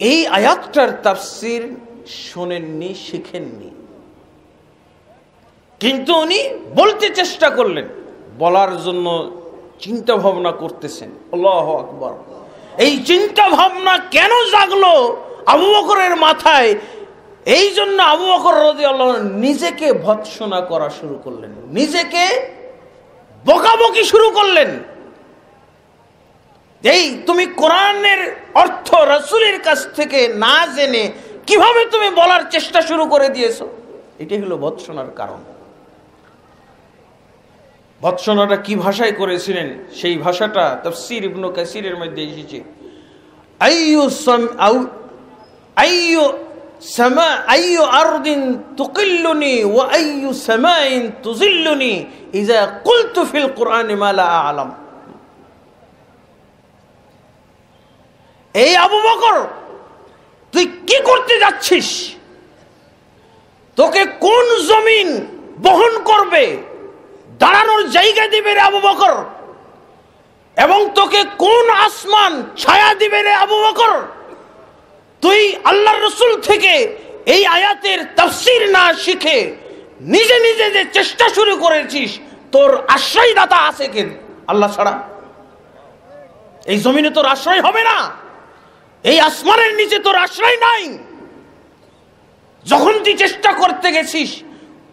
এই আয়াতটার তাফসীর শোনেননি, শিখেননি, কিন্তু উনি বলতে চেষ্টা করলেন, বলার জন্য চিন্তা ভাবনা করতেছেন। আল্লাহু আকবার। এই চিন্তা ভাবনা কেন জাগলো আবু বকরের মাথায়? এই জন্য আবু বকর রাদিয়াল্লাহু আনহু নিজেকে ভৎসনা করা শুরু করলেন, নিজেকে বকাবকি শুরু করলেন। এই তুমি কোরআনের অর্থ রাসূলের কাছ থেকে না জেনে কিভাবে তুমি বলার চেষ্টা শুরু করে দিয়েছো? এটাই হলো ভৎসনার কারণ। ভৎসনাটা কি ভাষায় করেছিলেন সেই ভাষাটা তাফসীর ইবনে কাসিরের মধ্যে এসেছে। আইয়ু আরদিন তুকিল্লুনি ওয়া আইয়ু সামাইন তুযিল্লুনি ইযা কুলতু ফিল কুরআনি মা লা আ'লাম। এই আবু বকর, তুই কি করতে যাচ্ছিস? তোকে কোন জমিন বহন করবে, দাঁড়ানোর জায়গা দিবে রে আবু বকর? এবং তোকে কোন আসমান ছায়া দিবে রে আবু বকর? তুই আল্লাহর রাসূল থেকে এই আয়াতের তাফসীর না শিখে নিজে নিজে যে চেষ্টা শুরু করেছিস, তোর আশ্রয়দাতা আছে কে? আল্লাহ ছাড়া। এই জমিনে তোর আশ্রয় হবে না, এই আসমানের নিচে তোর আশ্রয় নাই। যখন তুই চেষ্টা করতে গেছিস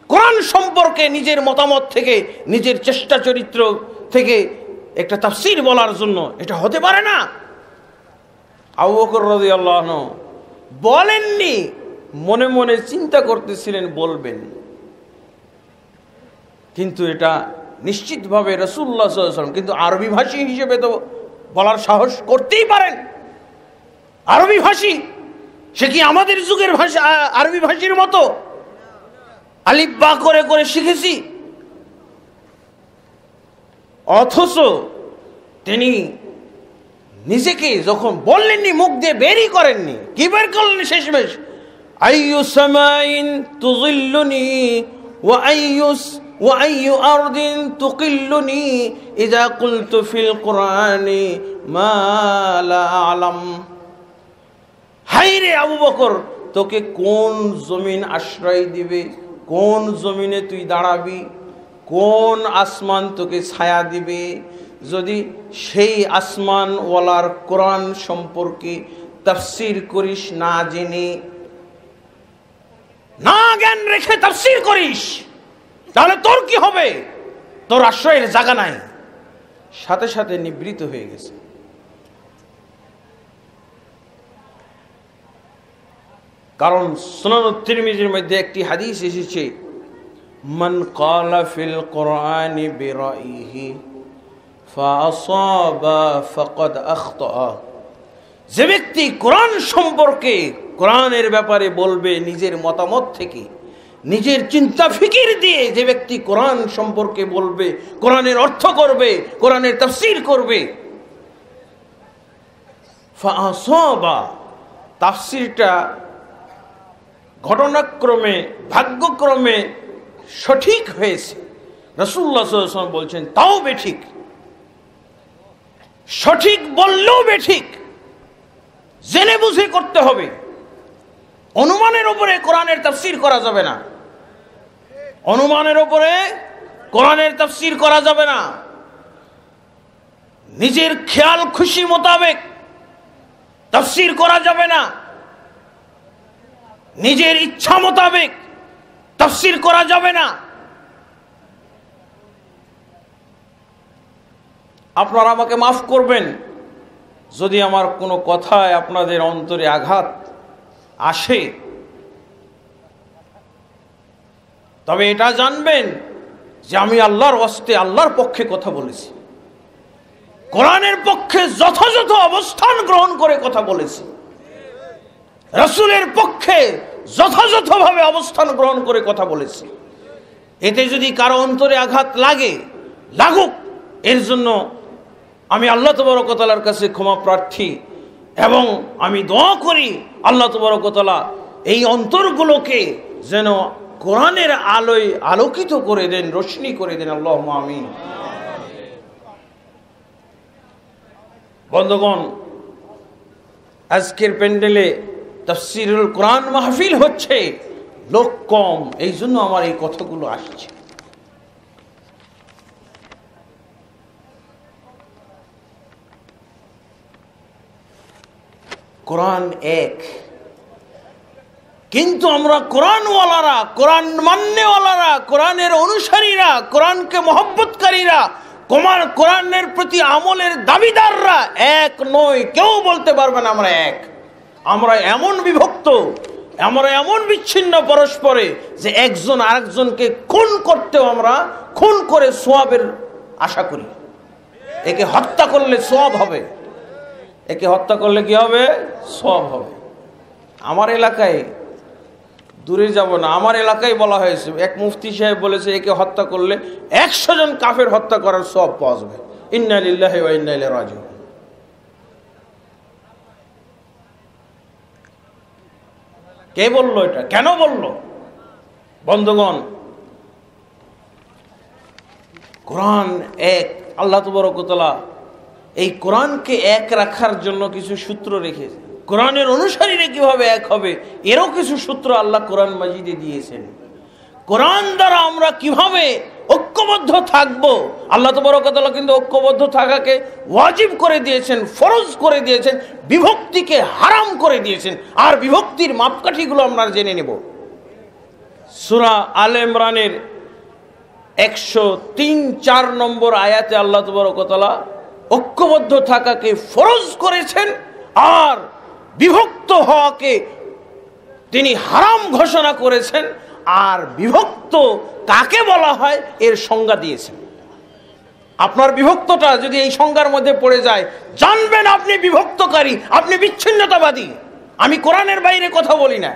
কোরআন সম্পর্কে নিজের মতামত থেকে, নিজের চেষ্টা চরিত্র থেকে একটা তাফসীর বলার জন্য, এটা হতে পারে না। আবু বকর রাদিয়াল্লাহু আনহু বলেননি, মনে মনে চিন্তা করতেছিলেন বলবেন, কিন্তু এটা নিশ্চিতভাবে রাসূলুল্লাহ সাল্লাল্লাহু আলাইহি ওয়াসাল্লাম, কিন্তু আরবি ভাষী হিসেবে তো বলার সাহস করতেই পারেন। আরবি ভাষী, সে কি আমাদের যুগের ভাষা আরবি ভাষীর মতো আলিফ বা করে করে শিখেছি? অথচ তিনি নিজেকে যখন বললেননি, মুখ দিয়ে বেরই করেননি, কি বের করলেন শেষমেশ? আইয়ু সামাইন তুযিল্লুনি ওয়া আইয়ু আরদিন তুকিল্লুনি ইযা কুলতু ফিল কুরআনি মা লা আ'লাম। হায়রে আবু বকর, তোকে কোন জমিন আশ্রয় দিবে, কোন জমিনে তুই দাঁড়াবি, কোন আসমান তোকে ছায়া দিবে, যদি সেই আসমানওয়ালার কোরআন সম্পর্কে তাফসীর করিস না জেনে, না জ্ঞান রেখে তাফসীর করিস, তাহলে তোর কি হবে? তোর আশ্রয়ের জায়গা নাই। সাথে সাথে নিবৃত হয়ে গেছে। কারণ সুনান তিরমিজির মধ্যে একটি হাদিস এসেছে, মান ক্বালা ফিল কুরআনি বিরাইহি ফাআসাবা ফাকাদ আখতা। যে ব্যক্তি কোরআন সম্পর্কে, কোরআনের ব্যাপারে বলবে নিজের মতামত থেকে, নিজের চিন্তা ফিকির দিয়ে, যে ব্যক্তি কোরআন সম্পর্কে বলবে, কোরআনের অর্থ করবে, কোরআনের তাফসীর করবে, ফাআসাবা, তাফসীরটা ঘটনাক্রমে, ভাগ্যক্রমে সঠিক হয়েছে, রাসূলুল্লাহ সাল্লাল্লাহু আলাইহি ওয়াসাল্লাম বলছেন, তাও বেঠিক। সঠিক বললেও বেঠিক, জেনে বুঝে করতে হবে। অনুমানের উপরে কোরআনের তাফসীর করা যাবে না, অনুমানের উপরে কোরআনের তাফসীর করা যাবে না। নিজের খেয়াল খুশি মোতাবেক তাফসীর করা যাবে না, নিজের ইচ্ছা মোতাবেক তাফসীর করা যাবে না। আপনারা আমাকে মাফ করবেন যদি আমার কোনো কথায় আপনাদের অন্তরে আঘাত আসে, তবে এটা জানবেন যে আমি আল্লাহর ওয়াস্তে, আল্লাহর পক্ষে কথা বলেছি, কোরআনের পক্ষে যথাযথ অবস্থান গ্রহণ করে কথা বলেছি, রাসূলের পক্ষে যথাযথভাবে অবস্থান গ্রহণ করে কথা বলেছি। এতে যদি কারো অন্তরে আঘাত লাগে, লাগুক, এর জন্য আমি আল্লাহ তাবারক ওয়া তাআলার কাছে ক্ষমা প্রার্থী, এবং আমি দোয়া করি আল্লাহ তাবারক ওয়া তাআলা এই অন্তরগুলোকে যেন কোরআনের আলোয় আলোকিত করে দেন, রোশনি করে দেন। আল্লাহুম্মা আমিন। বন্ধুগণ, আজকের প্যান্ডেলে তাফসীরুল কোরআন মাহফিল হচ্ছে, লোক কম, এই জন্য আমার এই কথাগুলো আসছে। কোরআন এক, কিন্তু আমরা কোরআনওয়ালারা, কোরআন মান্যওয়ালারা, কোরআনের অনুসারীরা, কোরআনকে মহব্বতকারীরা, কোরআনের প্রতি আমলের দাবিদাররা এক নই। কেউ বলতে পারবে না আমরা এক। আমরা এমন বিভক্ত, আমরা এমন বিচ্ছিন্ন পরস্পরে যে একজন আরেকজনকে খুন করতেও আমরা খুন করে সওয়াবের আশা করি। একে হত্যা করলে সওয়াব হবে, একে হত্যা করলে কি হবে? সওয়াব হবে। আমার এলাকায়, দূরে যাব না, আমার এলাকায় বলা হয়েছে, এক মুফতি সাহেব বলেছে একে হত্যা করলে 100 জন কাফের হত্যা করার সওয়াব পাওয়া যাবে। ইন্না লিল্লাহি ওয়া ইন্না ইলাইহি রাজিউন। কে বললো এটা? কেন বললো? বন্ধুগণ, কোরআন এক। আল্লাহ তাবারক ওয়া তাআলা এই কোরআনকে এক রাখার জন্য কিছু সূত্র রেখেছে। কোরআনের অনুসারীরা কিভাবে এক হবে, এরও কিছু সূত্র আল্লাহ কোরআন মাজিদে দিয়েছেন। কোরআন দ্বারা আমরা কিভাবে ঐক্যবদ্ধ থাকব। আল্লাহ তাবারক ওয়া তাআলা কিন্তু ঐক্যবদ্ধ থাকাকে ওয়াজিব করে দিয়েছেন, ফরজ করে দিয়েছেন, বিভক্তিকে হারাম করে দিয়েছেন। আর বিভক্তির মাপকাঠিগুলো আমরা জেনে নেব। সূরা আলে ইমরানের 103-4 নম্বর আয়াতে আল্লাহ তাবারক ওয়া তাআলা ঐক্যবদ্ধ থাকাকে ফরজ করেছেন আর বিভক্ত হওয়াকে তিনি হারাম ঘোষণা করেছেন। আর বিভক্ত কাকে বলা হয় এর সংজ্ঞা দিয়েছেন। আপনার বিভক্তটা যদি এই সংজ্ঞার মধ্যে পড়ে যায়, জানবেন আপনি বিভক্তকারী, আপনি বিচ্ছিন্নতাবাদী। আমি কোরআনের বাইরে কথা বলি না।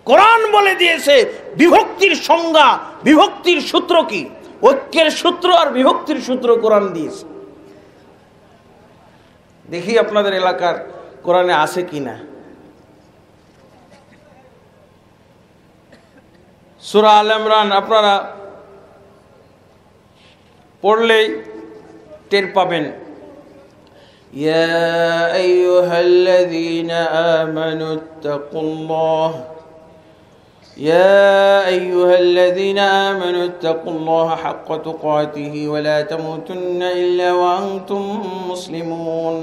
কোরআন বলে দিয়েছে বিভক্তির সংজ্ঞা, বিভক্তির সূত্র কি, ঐক্যের সূত্র আর বিভক্তির সূত্র কোরআন দিয়েছে। দেখি আপনাদের এলাকার কোরআনে আছে কিনা। সূরা আল ইমরান আপনারা পড়লেই টের পাবেন। ইয়া আইয়ুহাল্লাযীনা আমানুত্তাকুল্লাহ يا أيها الذين آمنوا اتقوا الله حق تقاته ولا تموتن إلا وأنتم مسلمون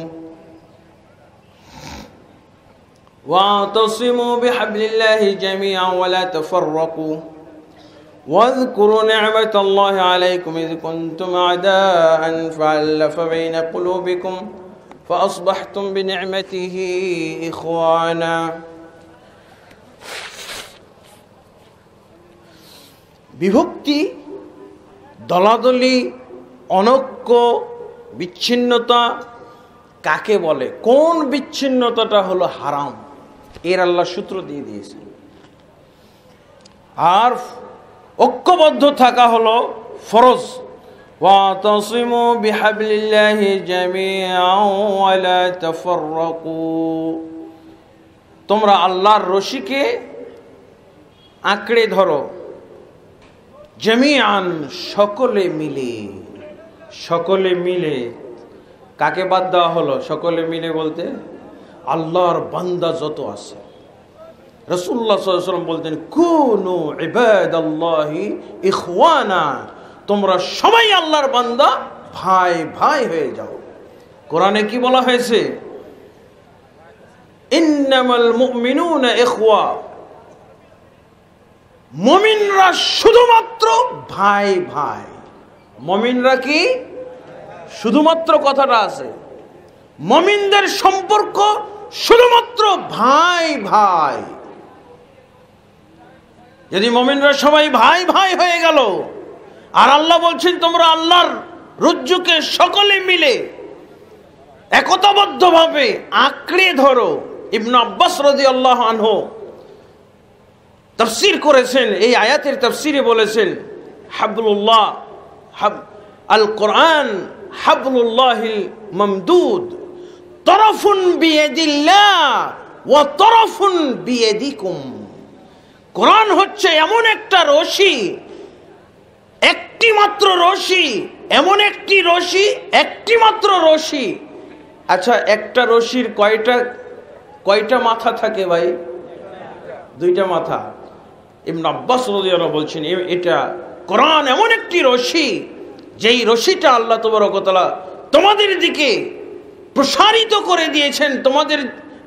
واعتصموا بحبل الله جميعا ولا تفرقوا واذكروا نعمة الله عليكم إذ كنتم أعداء فألف بين قلوبكم فأصبحتم بنعمته إخوانا। বিভক্তি, দলাদলি, অনৈক্য, বিচ্ছিন্নতা কাকে বলে, কোন বিচ্ছিন্নতাটা হলো হারাম, এর আল্লাহ সূত্র দিয়ে দিয়েছেন। আর ঐক্যবদ্ধ থাকা হলো ফরজ। ওয়াতাসিমু বিহাবলিল্লাহি জামিআন ওয়া লা তাফাররাকু, তোমরা আল্লাহর রশিকে আঁকড়ে ধরো, জামিআন সকলে মিলে। সকলে মিলে কাকে বাদ দেওয়া হলো? সকলে মিলে বলতে আল্লাহর বান্দা যত আছে। রাসূলুল্লাহ সাল্লাল্লাহু আলাইহি ওয়াসাল্লাম বলতেন কুনু ইবাদাল্লাহি ইখওয়ানা, তোমরা সবাই আল্লাহর বান্দা, ভাই ভাই হয়ে যাও। কোরআনে কি বলা হয়েছে? ইন্নামাল মুমিনুনা ইখওয়া, মুমিনরা শুধুমাত্র ভাই ভাই। মুমিনরা কি শুধুমাত্র কথাটা আছে, মুমিনদের সম্পর্ক শুধুমাত্র ভাই ভাই। যদি মুমিনরা সবাই ভাই ভাই হয়ে গেল, আর আল্লাহ বলছেন তোমরা আল্লাহর রজ্জুকে সকলে মিলে একতাবদ্ধভাবে আঁকড়ে ধরো। ইবনে আব্বাস রাদিয়াল্লাহু আনহু তাফসীর করেছেন, এই আয়াতের তাফসীরে বলেছেন হাবলুল্লাহ, আল কোরআন হাবলুল্লাহিল মামদুদ, তরফুন বিয়াদিল্লাহ ওয়া তরফুন বিয়াদিকুম। কোরআন হচ্ছে এমন একটা রশি, একটি মাত্র রশি, এমন একটি রশি, একটি মাত্র রশি। আচ্ছা, একটা রশির কয়টা মাথা থাকে ভাই? দুইটা মাথা। ইবনে আব্বাস রাদিয়াল্লাহু আনহু বলছেন এটা কোরআন এমন একটি রশি, যেই রশিটা আল্লাহ তাবারক ওয়া তাআলা তোমাদের দিকে প্রসারিত করে দিয়েছেন,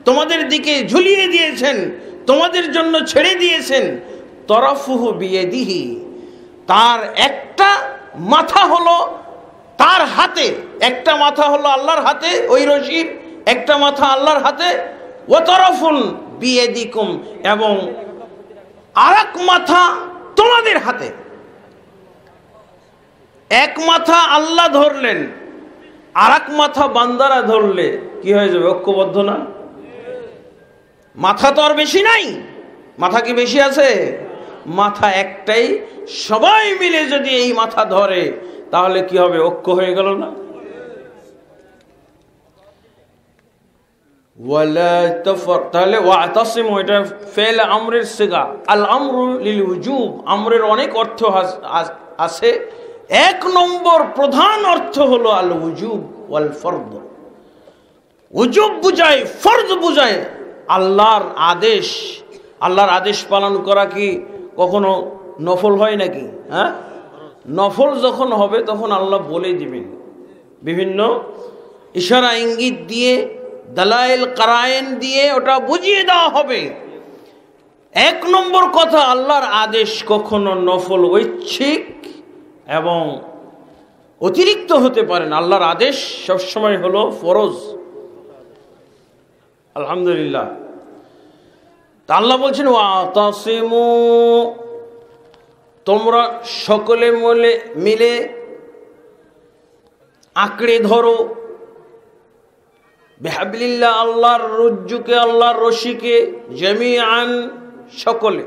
তোমাদের দিকে ঝুলিয়ে দিয়েছেন, তোমাদের জন্য ছেড়ে দিয়েছেন। তরফুহু বিয়াদিহি, তার একটা মাথা হলো তার হাতে, একটা মাথা হলো আল্লাহর হাতে, ওই রশির একটা মাথা আল্লাহর হাতে। ওয়া তরফুন বিয়াদিকুম, এবং আরেক মাথা তোমাদের হাতে। এক মাথা আল্লাহ ধরলেন, আরেক মাথা বান্দারা ধরলে কি হয়ে যাবে? ঐক্যবদ্ধ না? মাথা তো আর বেশি নাই, মাথা কি বেশি আছে? মাথা একটাই। সবাই মিলে যদি এই মাথা ধরে তাহলে কি হবে? ঐক্য হয়ে গেল না? তাহলে ওয়াতাসিমু, এটা ফেল আমরের সিগা। আল আমরু লিল উজুব, আমরের অনেক অর্থ আছে। এক নম্বর প্রধান অর্থ হলো আল উজুব ওয়াল ফরদ। উজুব বুঝায়, ফরদ বুঝায়। আল্লাহর আদেশ পালন করা কি কখনো নফল হয় নাকি? হ্যাঁ, নফল যখন হবে তখন আল্লাহ বলে দিবেন, বিভিন্ন ইশারা ইঙ্গিত দিয়ে, দালাইল কারায়েন দিয়ে ওটা বুঝিয়ে দেওয়া হবে। এক নম্বর কথা, আল্লাহর আদেশ কখনো নফল, ঐচ্ছিক এবং অতিরিক্ত হতে পারে না। আল্লাহর আদেশ সবসময় হলো ফরজ। আলহামদুলিল্লাহ। তা আল্লাহ বলছেন ওয়াতাসিমু, তোমরা সকলে মিলে আঁকড়ে ধরো, বিহাবলিল্লাহ, আল্লাহর রজ্জুকে, আল্লাহর রশিকে, জামিআন, সকলে।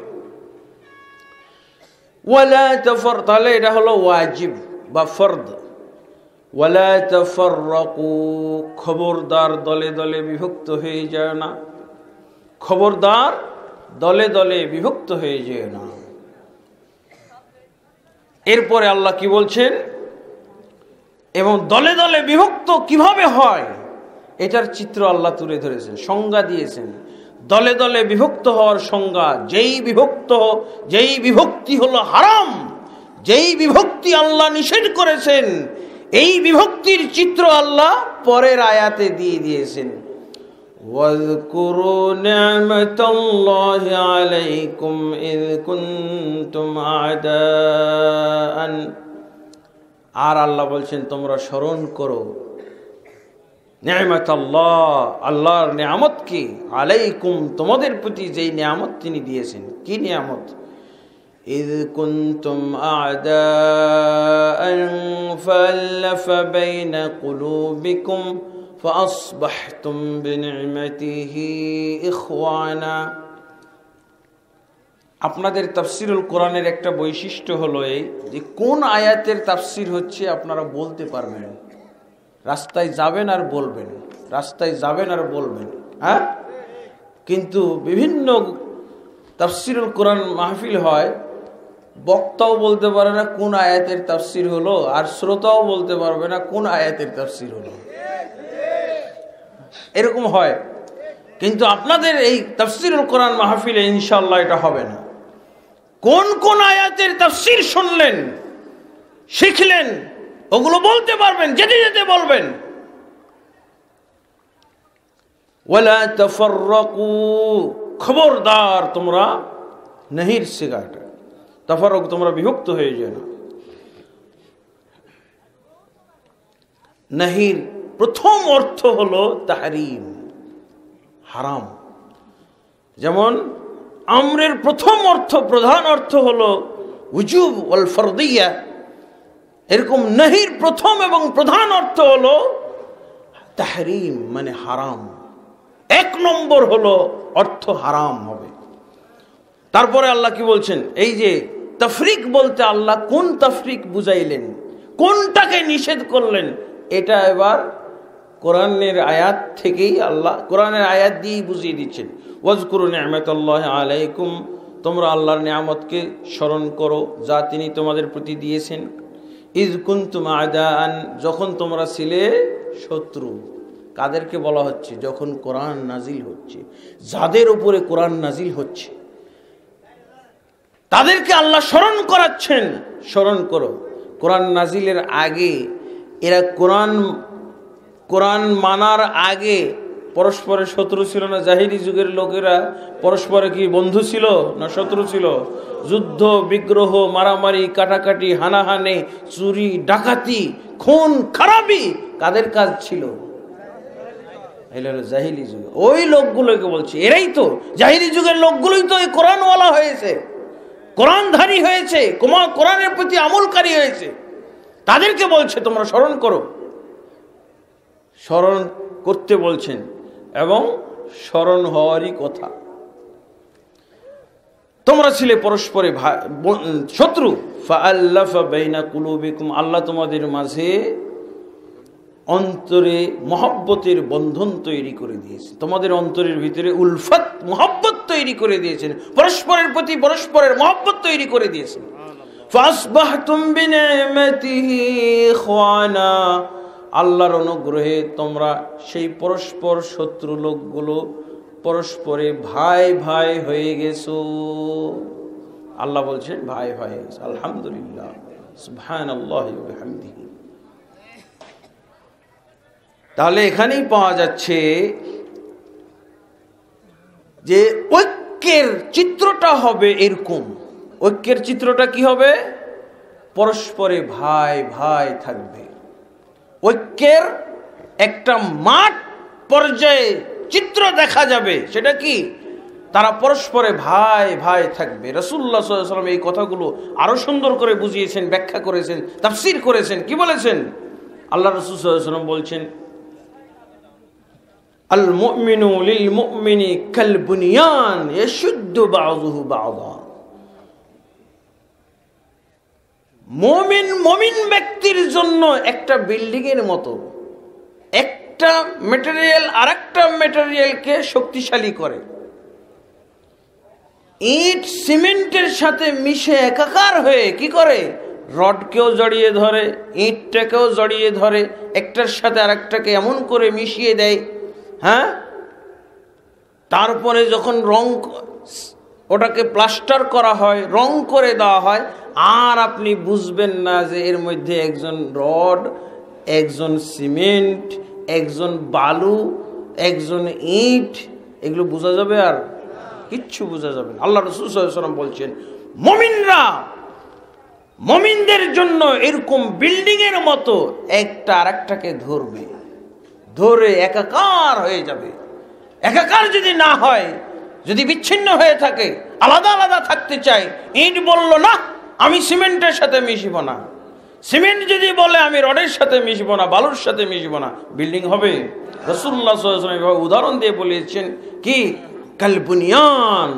ওয়ালা তাফার, তাহলে এটা হলো ওয়াজিব বা ফরদ। ওয়ালা তাফাররাকু, খবরদার দলে দলে বিভক্ত হয়ে যায় না, খবরদার দলে দলে বিভক্ত হয়ে যায় না। এরপরে আল্লাহ কি বলছেন, এবং দলে দলে বিভক্ত কিভাবে হয় এটার চিত্র আল্লাহ তুলে ধরেছেন, সংজ্ঞা দিয়েছেন। দলে দলে বিভক্ত হওয়ার সংজ্ঞা, যেই বিভক্তি হলো হারাম, যেই বিভক্তি আল্লাহ নিষেধ করেছেন, এই বিভক্তির চিত্র আল্লাহ পরের আয়াতে দিয়ে দিয়েছেন। ওয়াযকুরু নি'মাতাল্লাহি আলাইকুম ইয কুনতুম আ'দাআন, আর আল্লাহ বলছেন তোমরা স্মরণ করো নি'মাতাল্লাহ, আল্লাহর নিয়ামত কি, আলাইকুম, তোমাদের প্রতি যেই নিয়ামত তিনি দিয়েছেন। কি নিয়ামত? ইয কুনতুম আ'দাআন ফাআল্লাফা বাইনা কুলুবিকুম ফাআসবাহতুম বিনি'মাতিহি ইখওয়ানা। আপনাদের তাফসিরুল কোরআনের একটা বৈশিষ্ট্য হলো এই যে কোন আয়াতের তাফসির হচ্ছে আপনারা বলতে পারবেন, রাস্তায় যাবেন আর বলবেন, রাস্তায় যাবেন আর বলবেন। হ্যাঁ, কিন্তু বিভিন্ন তাফসিরুল কোরআন মাহফিল হয়, বক্তাও বলতে পারে না কোন আয়াতের তাফসির হলো, আর শ্রোতাও বলতে পারবে না কোন আয়াতের তাফসির হলো, এরকম হয়। কিন্তু আপনাদের এই তাফসিরুল কোরআন মাহফিলে ইনশাআল্লাহ এটা হবে না। কোন কোন আয়াতের তাফসির শুনলেন, শিখলেন, ওগুলো বলতে পারবেন, যেতে যেতে বলবেন। ওয়ালা তাফাররাকু, খবরদার তোমরা, নাহির সিগাটা, তাফাররাক, তোমরা বিভক্ত হয়ে যায় না। নাহির প্রথম অর্থ হলো তাহরিম, হারাম। যেমন আমরের প্রথম অর্থ, প্রধান অর্থ হলো উজুব ওয়াল ফরদিয়া, এরকম নাহির প্রথম এবং প্রধান অর্থ হলো তাহরিম, মানে হারাম। এক নম্বর হলো অর্থ হারাম হবে। তারপরে আল্লাহ কি বলছেন, এই যে তাফরিক বলতে আল্লাহ কোন তাফরিক বুঝাইলেন, কোনটাকে নিষেধ করলেন, এটা এবার কোরআনের আয়াত থেকেই আল্লাহ, কোরআনের আয়াত দিয়েই বুঝিয়ে দিচ্ছেন। ওয়াজকুরু নি'মাতাল্লাহি আলাইকুম, তোমরা আল্লাহর নিয়ামতকে স্মরণ করো যা তিনি তোমাদের প্রতি দিয়েছেন। ইয কুনতুম আ'দাআন, যখন তোমরা ছিলে শত্রু। কাদেরকে বলা হচ্ছে? যখন কোরআন নাজিল হচ্ছে, যাদের উপরে কোরআন নাজিল হচ্ছে তাদেরকে আল্লাহ স্মরণ করাচ্ছেন, স্মরণ করো। কোরআন নাজিলের আগে এরা কোরআন মানার আগে পরস্পরের শত্রু ছিল না? জাহিরি যুগের লোকেরা পরস্পরে কি বন্ধু ছিল না শত্রু ছিল? যুদ্ধ বিগ্রহ, মারামারি, কাটাকাটি, হানাহানি, চুরি ডাকাতি, খুন খারাপি কাদের কাজ ছিল? জাহিলি যুগ। ওই লোকগুলোকে বলছে, এরাই তো জাহিলি যুগের লোকগুলোই তো এই কোরআনওয়ালা হয়েছে, কোরআনধারী হয়েছে, কোরআনের প্রতি আমলকারী হয়েছে। তাদেরকে বলছে তোমরা স্মরণ করো, স্মরণ করতে বলছেন, এবং স্মরণ হওয়ারই কথা। তোমরা ছিলে পরস্পরে শত্রু, ফাআল্লাফা বাইনা কুলুবিকুম, আল্লাহ তোমাদের মাঝে অন্তরে মহব্বতের বন্ধন তৈরি করে দিয়েছে, তোমাদের অন্তরের ভিতরে উলফত, মহব্বত তৈরি করে দিয়েছেন, পরস্পরের প্রতি পরস্পরের মহব্বত তৈরি করে দিয়েছেন। ফাসবাহতুম বিনি'মাতিহি ইখওয়ানা, আল্লাহর অনুগ্রহে তোমরা সেই পরস্পর শত্রু লোকগুলো পরস্পরে ভাই ভাই হয়ে গেছো। আল্লাহ বলছেন ভাই ভাই আলহামদুলিল্লাহ সুবহানাল্লাহি ওয়া বিহামদিহি। তাহলে এখানেই পাওয়া যাচ্ছে যে ঐক্যের চিত্রটা হবে এরকম। ঐক্যের চিত্রটা কি হবে? পরস্পরে ভাই ভাই থাকবে। ঐক্যের একটা মাঠ পর্যায়ে চিত্র দেখা যাবে, সেটা কি? তারা পরস্পরে ভাই ভাই থাকবে। রাসূলুল্লাহ সাল্লাল্লাহু আলাইহি ওয়াসাল্লাম এই কথাগুলো আরো সুন্দর করে বুঝিয়েছেন, ব্যাখ্যা করেছেন, তাফসীর করেছেন। কি বলেছেন? আল্লাহ রাসূল সাল্লাল্লাহু আলাইহি ওয়াসাল্লাম বলছেন, আল মুমিনু লিল মুমিনি কাল বুনিয়ান ইয়াশুদ্দু বাযুহু বাযা। মুমিন ব্যক্তির জন্য একটা বিল্ডিং এর মতো। একটা ম্যাটেরিয়াল আরেকটা ম্যাটেরিয়ালকে শক্তিশালী করে। ইট সিমেন্টের সাথে মিশে একাকার হয়ে কি করে? রডকেও জড়িয়ে ধরে, ইটটাকেও জড়িয়ে ধরে, একটার সাথে আরেকটাকে এমন করে মিশিয়ে দেয়। হ্যাঁ, তারপরে যখন ওটাকে প্লাস্টার করা হয়, রং করে দেওয়া হয়, আর আপনি বুঝবেন না যে এর মধ্যে একজন রড, একজন সিমেন্ট, একজন বালু, একজন ইট, এগুলো বোঝা যাবে? আর কিচ্ছু বোঝা যাবে না। আল্লাহ রাসূল সাল্লাল্লাহু আলাইহি ওয়াসাল্লাম বলছেন, মুমিনদের জন্য এরকম বিল্ডিং এর মতো একটা আরেকটাকে ধরবে, ধরে একাকার হয়ে যাবে। একাকার যদি না হয়, যদি বিচ্ছিন্ন হয়ে থাকে, আলাদা আলাদা থাকতে চায়, ইট বলল না আমি সিমেন্টের সাথে মিশিব না, সিমেন্ট যদি বলে আমি রডের সাথে মিশবো না, বালুর সাথে মিশবো না, বিল্ডিং হবে? রাসূলুল্লাহ সাল্লাল্লাহু আলাইহি ওয়াসাল্লাম উদাহরণ দিয়ে বলেছেন কি? কাল বুনিয়ান,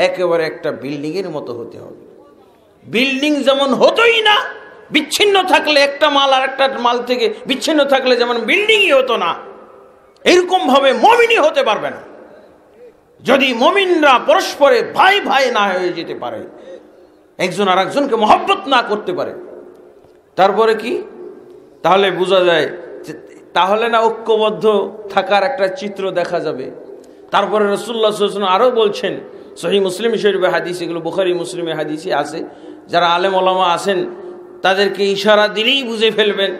একেবারে একটা বিল্ডিং এর মতো হতে হবে। বিল্ডিং যেমন হতোই না, বিচ্ছিন্ন থাকলে একটা মাল আর একটা মাল থেকে বিচ্ছিন্ন থাকলে যেমন বিল্ডিংই হতো না, এরকম ভাবে মুমিনই হতে পারবে না যদি মুমিনরা পরস্পরে ভাই ভাই না হয়ে যেতে পারে, একজন আর একজনকে মহব্বত না করতে পারে। তারপরে কি? তাহলে বোঝা যায়, তাহলে না ঐক্যবদ্ধ থাকার একটা চিত্র দেখা যাবে। তারপরে রাসূলুল্লাহ সাল্লাল্লাহু আলাইহি ওয়াসাল্লাম আরো বলছেন, সহিহ মুসলিম শরীফে হাদিস, এগুলো বুখারী মুসলিমে হাদিসে আছে, যারা আলেম ওলামা আছেন তাদেরকে ইশারা দিলেই বুঝে ফেলবেন।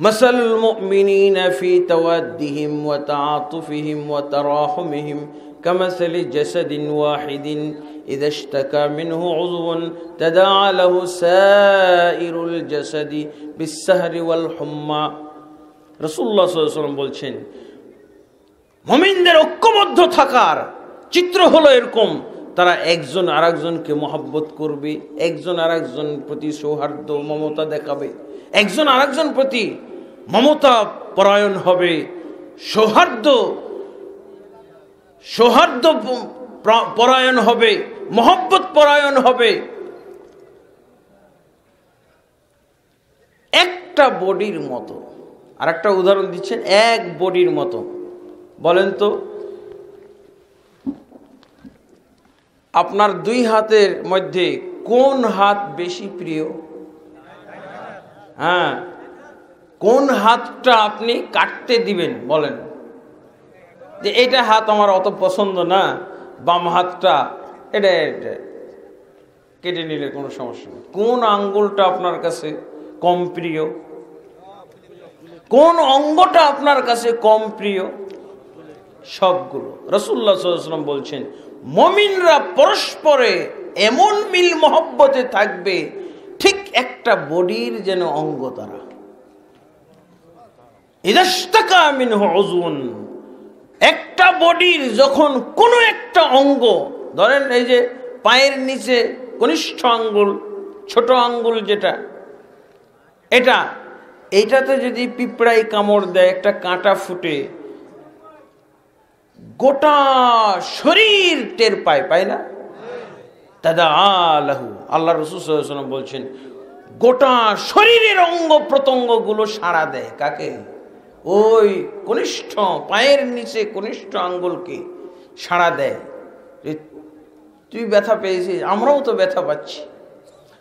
মাসালুল মুমিনিনা ফি তাওয়াদ্দিহিম ওয়া তাআতুফিহিম ওয়া তারাহুমিহিম কামাসালি জাসাদিন ওয়াহিদিন ইযা ইশতাকা মিনহু উযওয়ুন তাদাআ লাহু সাইরুল জাসাদি বিস-সাহরি ওয়াল হুম্মা। রাসূলুল্লাহ সাল্লাল্লাহু আলাইহি ওয়াসাল্লাম বলছেন, মুমিনদের ঐক্যবদ্ধ থাকার চিত্র হলো এরকম, তারা একজন আরেকজনকে মহব্বত করবে, একজন আরেকজন প্রতি সৌহার্দ্য মমতা দেখাবে, একজন আরেকজন প্রতি মমতা পরায়ণ হবে, সৌহার্দ্য পরায়ণ হবে, মহব্বত পরায়ণ হবে। একটা বডির মতো। আর একটা উদাহরণ দিচ্ছেন, এক বডির মতো। বলেন তো, আপনার দুই হাতের মধ্যে কোন হাত বেশি প্রিয়? হ্যাঁ, কোন হাতটা আপনি কাটতে দিবেন? বলেন যে এটা হাত আমার অত পছন্দ না, বাম হাতটা এটা কেটে নিলে কোনো সমস্যা নেই। কোন আঙ্গুলটা আপনার কাছে কম প্রিয়? কোন অঙ্গটা আপনার কাছে কম প্রিয়? সবগুলো। রাসূলুল্লাহ সাল্লাল্লাহু আলাইহি ওয়াসাল্লাম বলছেন, মুমিনরা পরস্পরে এমন মিল মহব্বতে থাকবে ঠিক একটা বডির যেন অঙ্গ তারা। ইযা ইশতাকা মিনহু উযওয়ুন, একটা বডির যখন কোনো একটা অঙ্গ, ধরেন এই যে পায়ের নিচে কনিষ্ঠ আঙ্গুল, ছোট আঙ্গুল যেটা, এইটাতে যদি পিঁপড়াই কামড় দেয়, একটা কাঁটা ফুটে, গোটা শরীর টের পায় না? তাদাআলাহু, আল্লাহ রাসূল সাল্লাল্লাহু আলাইহি ওয়াসাল্লাম বলছেন, গোটা শরীরের অঙ্গ প্রত্যঙ্গ গুলো সাড়া দেয়। কাকে? ওই কনিষ্ঠ পায়ের নিচে কনিষ্ঠ আঙ্গুলকে সাড়া দেয়। তুই ব্যথা পেয়েছিস, আমরাও তো ব্যথা পাচ্ছি,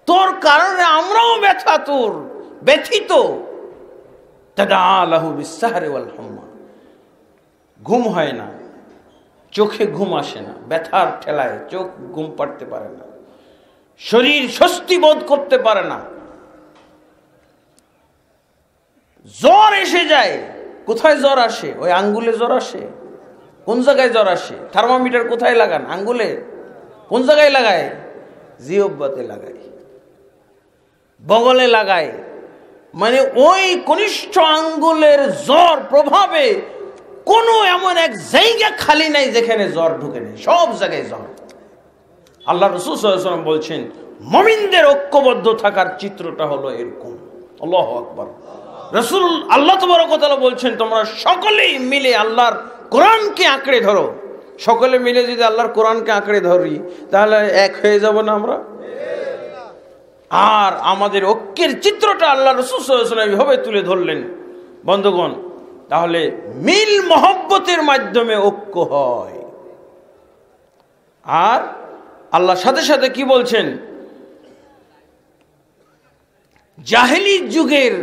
তোর কারণে আমরাও ব্যথিত। তাদাআলাহু বিস-সাহরি ওয়াল হুম্মা, ঘুম হয় না, চোখে ঘুম আসে না, ব্যথার ঠেলায় চোখ ঘুম পাড়তে পারে না, শরীর স্বস্তি বোধ করতে পারে না, জ্বর এসে যায়। কোথায় জ্বর আসে? ওই আঙ্গুলে জ্বর আসে। কোন জায়গায় জ্বর আসে? থার্মোমিটার কোথায় লাগান? আঙ্গুলে। কোন জায়গায় লাগায়? জিহ্বাতে লাগায়, বগলে লাগায়। মানে ওই কনিষ্ঠ আঙ্গুলের জ্বর প্রভাবে কোনো এমন এক জায়গা খালি নাই যেখানে জ্বর ঢুকে নেই, সব জায়গায় জ্বর। আল্লাহ রাসূল সাল্লাল্লাহু আলাইহি ওয়াসাল্লাম বলছেন, মুমিনদের ঐক্যবদ্ধ থাকার চিত্রটা হলো এরকম। আল্লাহু আকবার। রাসূল আল্লাহ তাবারক ওয়া তাআলা বলছেন, তোমরা সকলেই মিলে আল্লাহর কোরআনকে আঁকড়ে ধরো। সকলে মিলে যদি আল্লাহর কোরআনকে আঁকড়ে ধরি তাহলে এক হয়ে যাব না আমরা? আর আমাদের ঐক্যের চিত্রটা আল্লাহ রাসূল সাল্লাল্লাহু আলাইহি ওয়াসাল্লাম এভাবে তুলে ধরলেন বন্ধুগণ। তাহলে মিল মহব্বতের মাধ্যমে ঐক্য হয়। আর আল্লাহ সাথে সাথে কি বলছেন? জাহেলি যুগের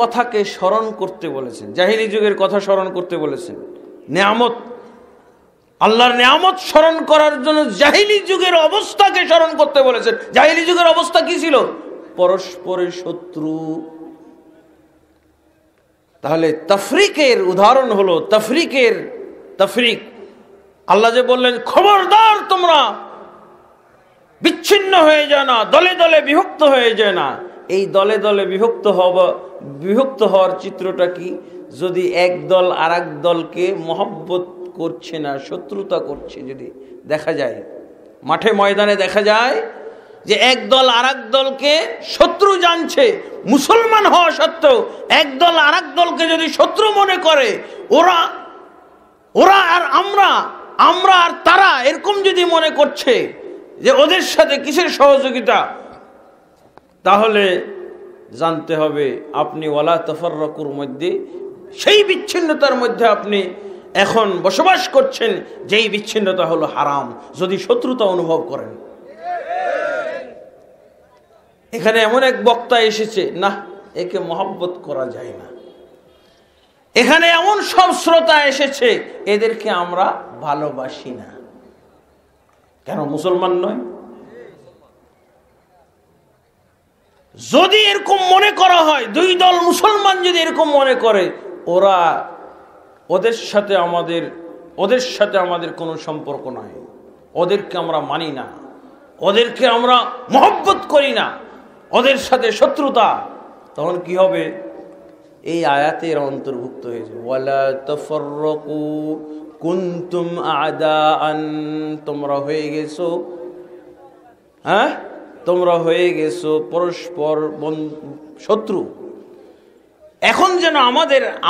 কথাকে স্মরণ করতে বলেছেন। জাহেলি যুগের কথা স্মরণ করতে বলেছেন। নেয়ামত, আল্লাহর নেয়ামত স্মরণ করার জন্য জাহেলি যুগের অবস্থাকে স্মরণ করতে বলেছেন। জাহেলি যুগের অবস্থা কি ছিল? পরস্পরের শত্রু। তাহলে তফরিকের উদাহরণ হলো তফরিক। আল্লাহ যে বললেন, খবরদার তোমরা বিচ্ছিন্ন হয়ে যায় না, দলে দলে বিভক্ত হয়ে যায় না। এই দলে দলে বিভক্ত হওয়ার চিত্রটা কি? যদি এক দল আর এক দলকে মহব্বত করছে না, শত্রুতা করছে, যদি দেখা যায় মাঠে ময়দানে দেখা যায় যে এক দল আর এক দলকে শত্রু জানছে, মুসলমান হওয়া সত্ত্বেও এক দল আর এক দলকে যদি শত্রু মনে করে, ওরা আর আমরা আর তারা, এরকম যদি মনে করছে যে ওদের সাথে কিসের সহযোগিতা, তাহলে জানতে হবে আপনি ওয়ালা তাফাররাকুর মধ্যে, সেই বিচ্ছিন্নতার মধ্যে আপনি এখন বসবাস করছেন, যেই বিচ্ছিন্নতা হলো হারাম, যদি শত্রুতা অনুভব করেন। এখানে এমন এক বক্তা এসেছে, না একে মহব্বত করা যায় না। এখানে এমন সব শ্রোতা এসেছে, এদেরকে আমরা ভালোবাসি না। কেন? মুসলমান নয়। যদি এরকম মনে করা হয়, দুই দল মুসলমান যদি এরকম মনে করে, ওদের সাথে আমাদের কোনো সম্পর্ক নাই, ওদেরকে আমরা মানি না, ওদেরকে আমরা মহব্বত করি না, ওদের সাথে শত্রুতা, তখন কি হবে? এই আয়াতের অন্তর্ভুক্ত হয়েছে, ওয়ালা তাফাররাকু কুনতুম আ'দাআন, তোমরা হয়ে গেছো পরস্পর শত্রু। এখন যেন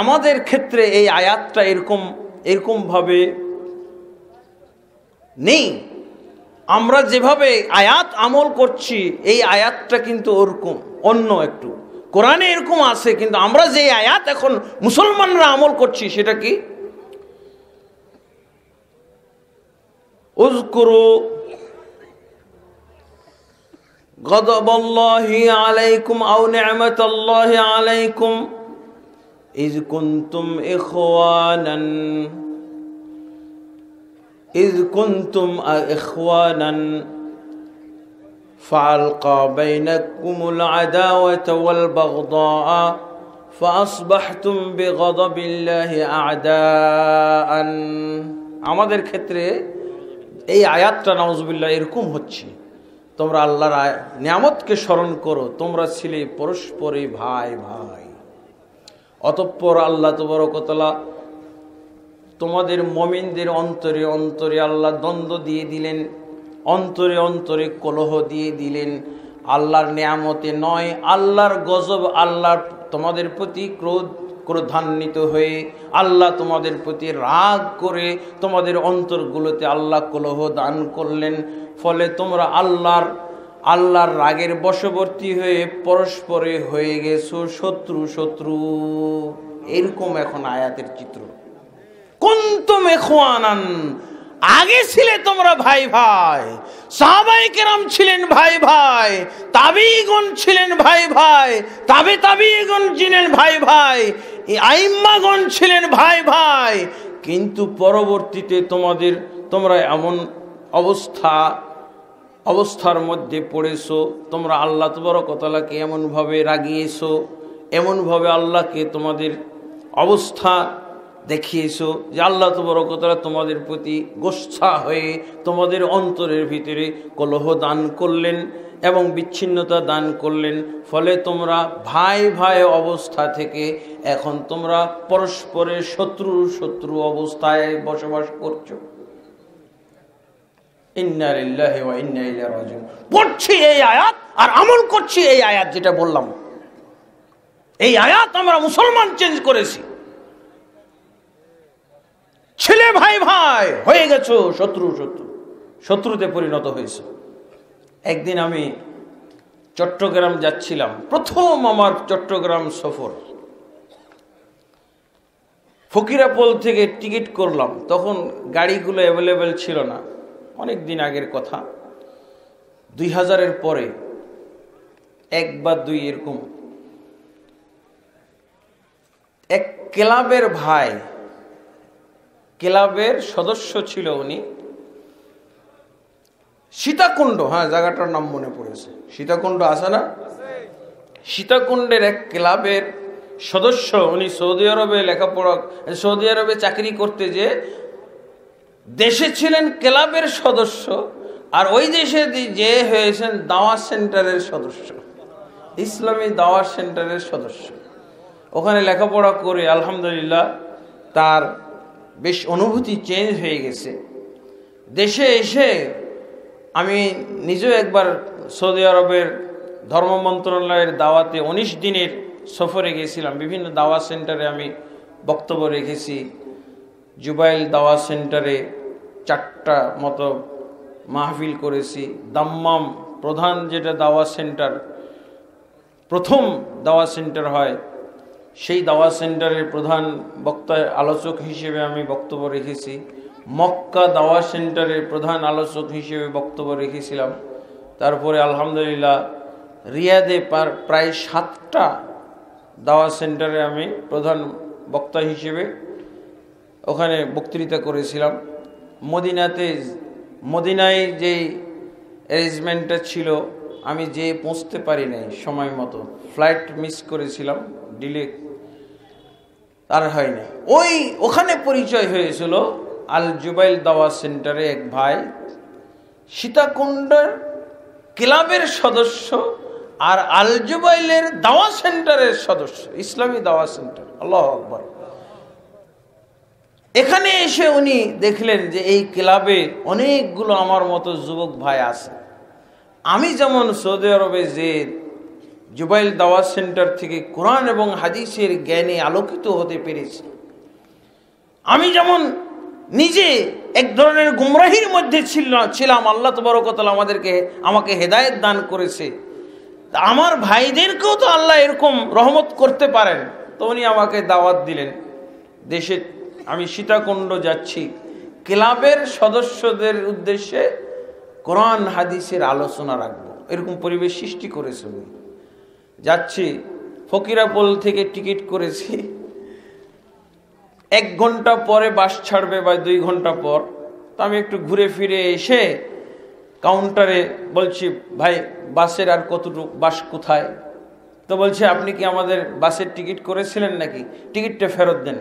আমাদের ক্ষেত্রে এই আয়াতটা এরকম ভাবে নেই। আমরা যেভাবে আয়াত আমল করছি, এই আয়াতটা কিন্তু ওরকম অন্য একটু। কোরআনে এরকম আছে, কিন্তু আমরা যে আয়াত এখন মুসলমানরা আমল করছি সেটা কি? উযকুরু গাদাবাল্লাহি আলাইকুম আও নি'মাতাল্লাহি আলাইকুম ইয কুনতুম ইখওয়ানান فألقى بينكم العداوة والبغضاء فأصبحتم بغضب الله أعداء। আমাদের ক্ষেত্রে এই আয়াতটা নাউজুবিল্লাহ এরকম হচ্ছে, তোমরা আল্লাহর নিয়ামতকে স্মরণ করো, তোমরা ছিলে পরস্পরে ভাই ভাই। অতঃপর আল্লাহ তাবারক ওয়া তাআলা তোমাদের মুমিনদের অন্তরে অন্তরে আল্লাহ দ্বন্দ্ব দিয়ে দিলেন, অন্তরে অন্তরে কলহ দিয়ে দিলেন। আল্লাহর নিয়ামতে নয়, আল্লাহর গজব, আল্লাহর তোমাদের প্রতি ক্রোধান্বিত হয়ে আল্লাহ তোমাদের প্রতি রাগ করে তোমাদের অন্তরগুলোতে আল্লাহ কলহ দান করলেন। ফলে তোমরা আল্লাহর রাগের বশবর্তী হয়ে পরস্পরে হয়ে গেছো শত্রু। এরকম এখন আয়াতের চিত্র। কুনতুম ইখওয়ানান, আগে ছিলে তোমরা ভাই ভাই, সাহাবায়ে কেরাম ছিলেন ভাই ভাই, তাবিঈগণ ছিলেন ভাই ভাই, তাবিঈগণ ছিলেন ভাই ভাই, আইম্মাগণ ছিলেন ভাই ভাই। কিন্তু পরবর্তীতে তোমরা এমন অবস্থার মধ্যে পড়েছো, তোমরা আল্লাহ তাবারক ওয়া তাআলাকে এমনভাবে রাগিয়েছো, এমনভাবে আল্লাহকে তোমাদের অবস্থা দেখিয়েছো যে আল্লাহ তাবারক ওয়া তাআলা তোমাদের প্রতি গোসা হয়ে তোমাদের অন্তরের ভিতরে কলহ দান করলেন এবং বিচ্ছিন্নতা দান করলেন। ফলে তোমরা ভাই ভাই অবস্থা থেকে এখন তোমরা পরস্পরের শত্রু অবস্থায় বসবাস করছো। ইন্না লিল্লাহি ওয়া ইন্না ইলাইহি রাজিউন। পড়ছি এই আয়াত আর আমল করছি এই আয়াত, যেটা বললাম এই আয়াত আমরা মুসলমান চেঞ্জ করেছি। ছেলে ভাই ভাই হয়ে গেছো, শত্রুতে পরিণত হয়েছে। একদিন আমি চট্টগ্রাম যাচ্ছিলাম, প্রথম আমার চট্টগ্রাম সফর। ফকিরাপোল থেকে টিকিট করলাম, তখন গাড়িগুলো অ্যাভেলেবেল ছিল না, অনেক দিন আগের কথা, 2000-এর পরে, 1 বা 2 এরকম। এক ক্লাবের ভাই, ক্লাবের সদস্য ছিল উনি, সীতাকুণ্ড, হ্যাঁ জায়গাটার নাম মনে পড়েছে, সীতাকুণ্ড আছে না? সীতাকুণ্ডের এক ক্লাবের সদস্য উনি। সৌদি আরবে লেখাপড়া, সৌদি আরবে চাকরি করতে যে দেশে ছিলেন ক্লাবের সদস্য, আর ওই দেশে যে হয়েছেন দাওয়াত সেন্টারের সদস্য, ইসলামী দাওয়াত সেন্টারের সদস্য। ওখানে লেখাপড়া করে আলহামদুলিল্লাহ তার বেশ অনুভূতি চেঞ্জ হয়ে গেছে। দেশে এসে আমি নিজেও একবার সৌদি আরবের ধর্ম মন্ত্রণালয়ের দাওয়াতে 19 দিনের সফরে গেছিলাম। বিভিন্ন দাওয়াত সেন্টারে আমি বক্তব্য রেখেছি। জুবাইল দাওয়াত সেন্টারে 4টা মতো মাহফিল করেছি। দাম্মাম প্রধান যেটা দাওয়াত সেন্টার, প্রথম দাওয়াত সেন্টার হয়, সেই দাওয়াত সেন্টারের প্রধান বক্তা আলোচক হিসেবে আমি বক্তব্য রেখেছি। মক্কা দাওয়াত সেন্টারের প্রধান আলোচক হিসেবে বক্তব্য রেখেছিলাম। তারপরে আলহামদুলিল্লাহ রিয়াদে প্রায় 7টা দাওয়াত সেন্টারে আমি প্রধান বক্তা হিসেবে ওখানে বক্তৃতা করেছিলাম। মদিনায় যেই অ্যারেঞ্জমেন্টটা ছিল আমি পৌঁছতে পারি নাই সময় মতো, ফ্লাইট মিস করেছিলাম, ডিলে আর হয়নি। ওখানে পরিচয় হয়েছিল আল জুবাইল দাওয়াত সেন্টারে এক ভাই, সীতাকুণ্ডের ক্লাবের সদস্য আর আল জুবাইলের দাওয়াত সেন্টারের সদস্য, ইসলামী দাওয়াত সেন্টার। আল্লাহু আকবার। এখানে এসে উনি দেখলেন যে এই ক্লাবে অনেকগুলো আমার মতো যুবক ভাই আছে। আমি যেমন সৌদি আরবে যে জুবাইল দাওয়াত সেন্টার থেকে কোরআন এবং হাদিসের জ্ঞানে আলোকিত হতে পেরেছি, আমি যেমন নিজে এক ধরনের গুমরাহির মধ্যে ছিলাম, আল্লাহ তাবারক ওয়া তাআলা আমাকে হেদায়েত দান করেছে, আমার ভাইদেরকেও তো আল্লাহ এরকম রহমত করতে পারেন। তো উনি আমাকে দাওয়াত দিলেন দেশে। আমি সীতাকুণ্ড যাচ্ছি, ক্লাবের সদস্যদের উদ্দেশ্যে কোরআন হাদিসের আলোচনা রাখবো, এরকম পরিবেশ সৃষ্টি করেছে উনি। যাচ্ছি, ফকিরাপোল থেকে টিকিট করেছি, 1 ঘন্টা পরে বাস ছাড়বে বা 2 ঘন্টা পর। তো আমি একটু ঘুরে ফিরে এসে কাউন্টারে বলছি, ভাই বাসের আর কতটুকু, বাস কোথায়? তো বলছে, আপনি কি আমাদের বাসের টিকিট করেছিলেন নাকি? টিকিটটা ফেরত দেন,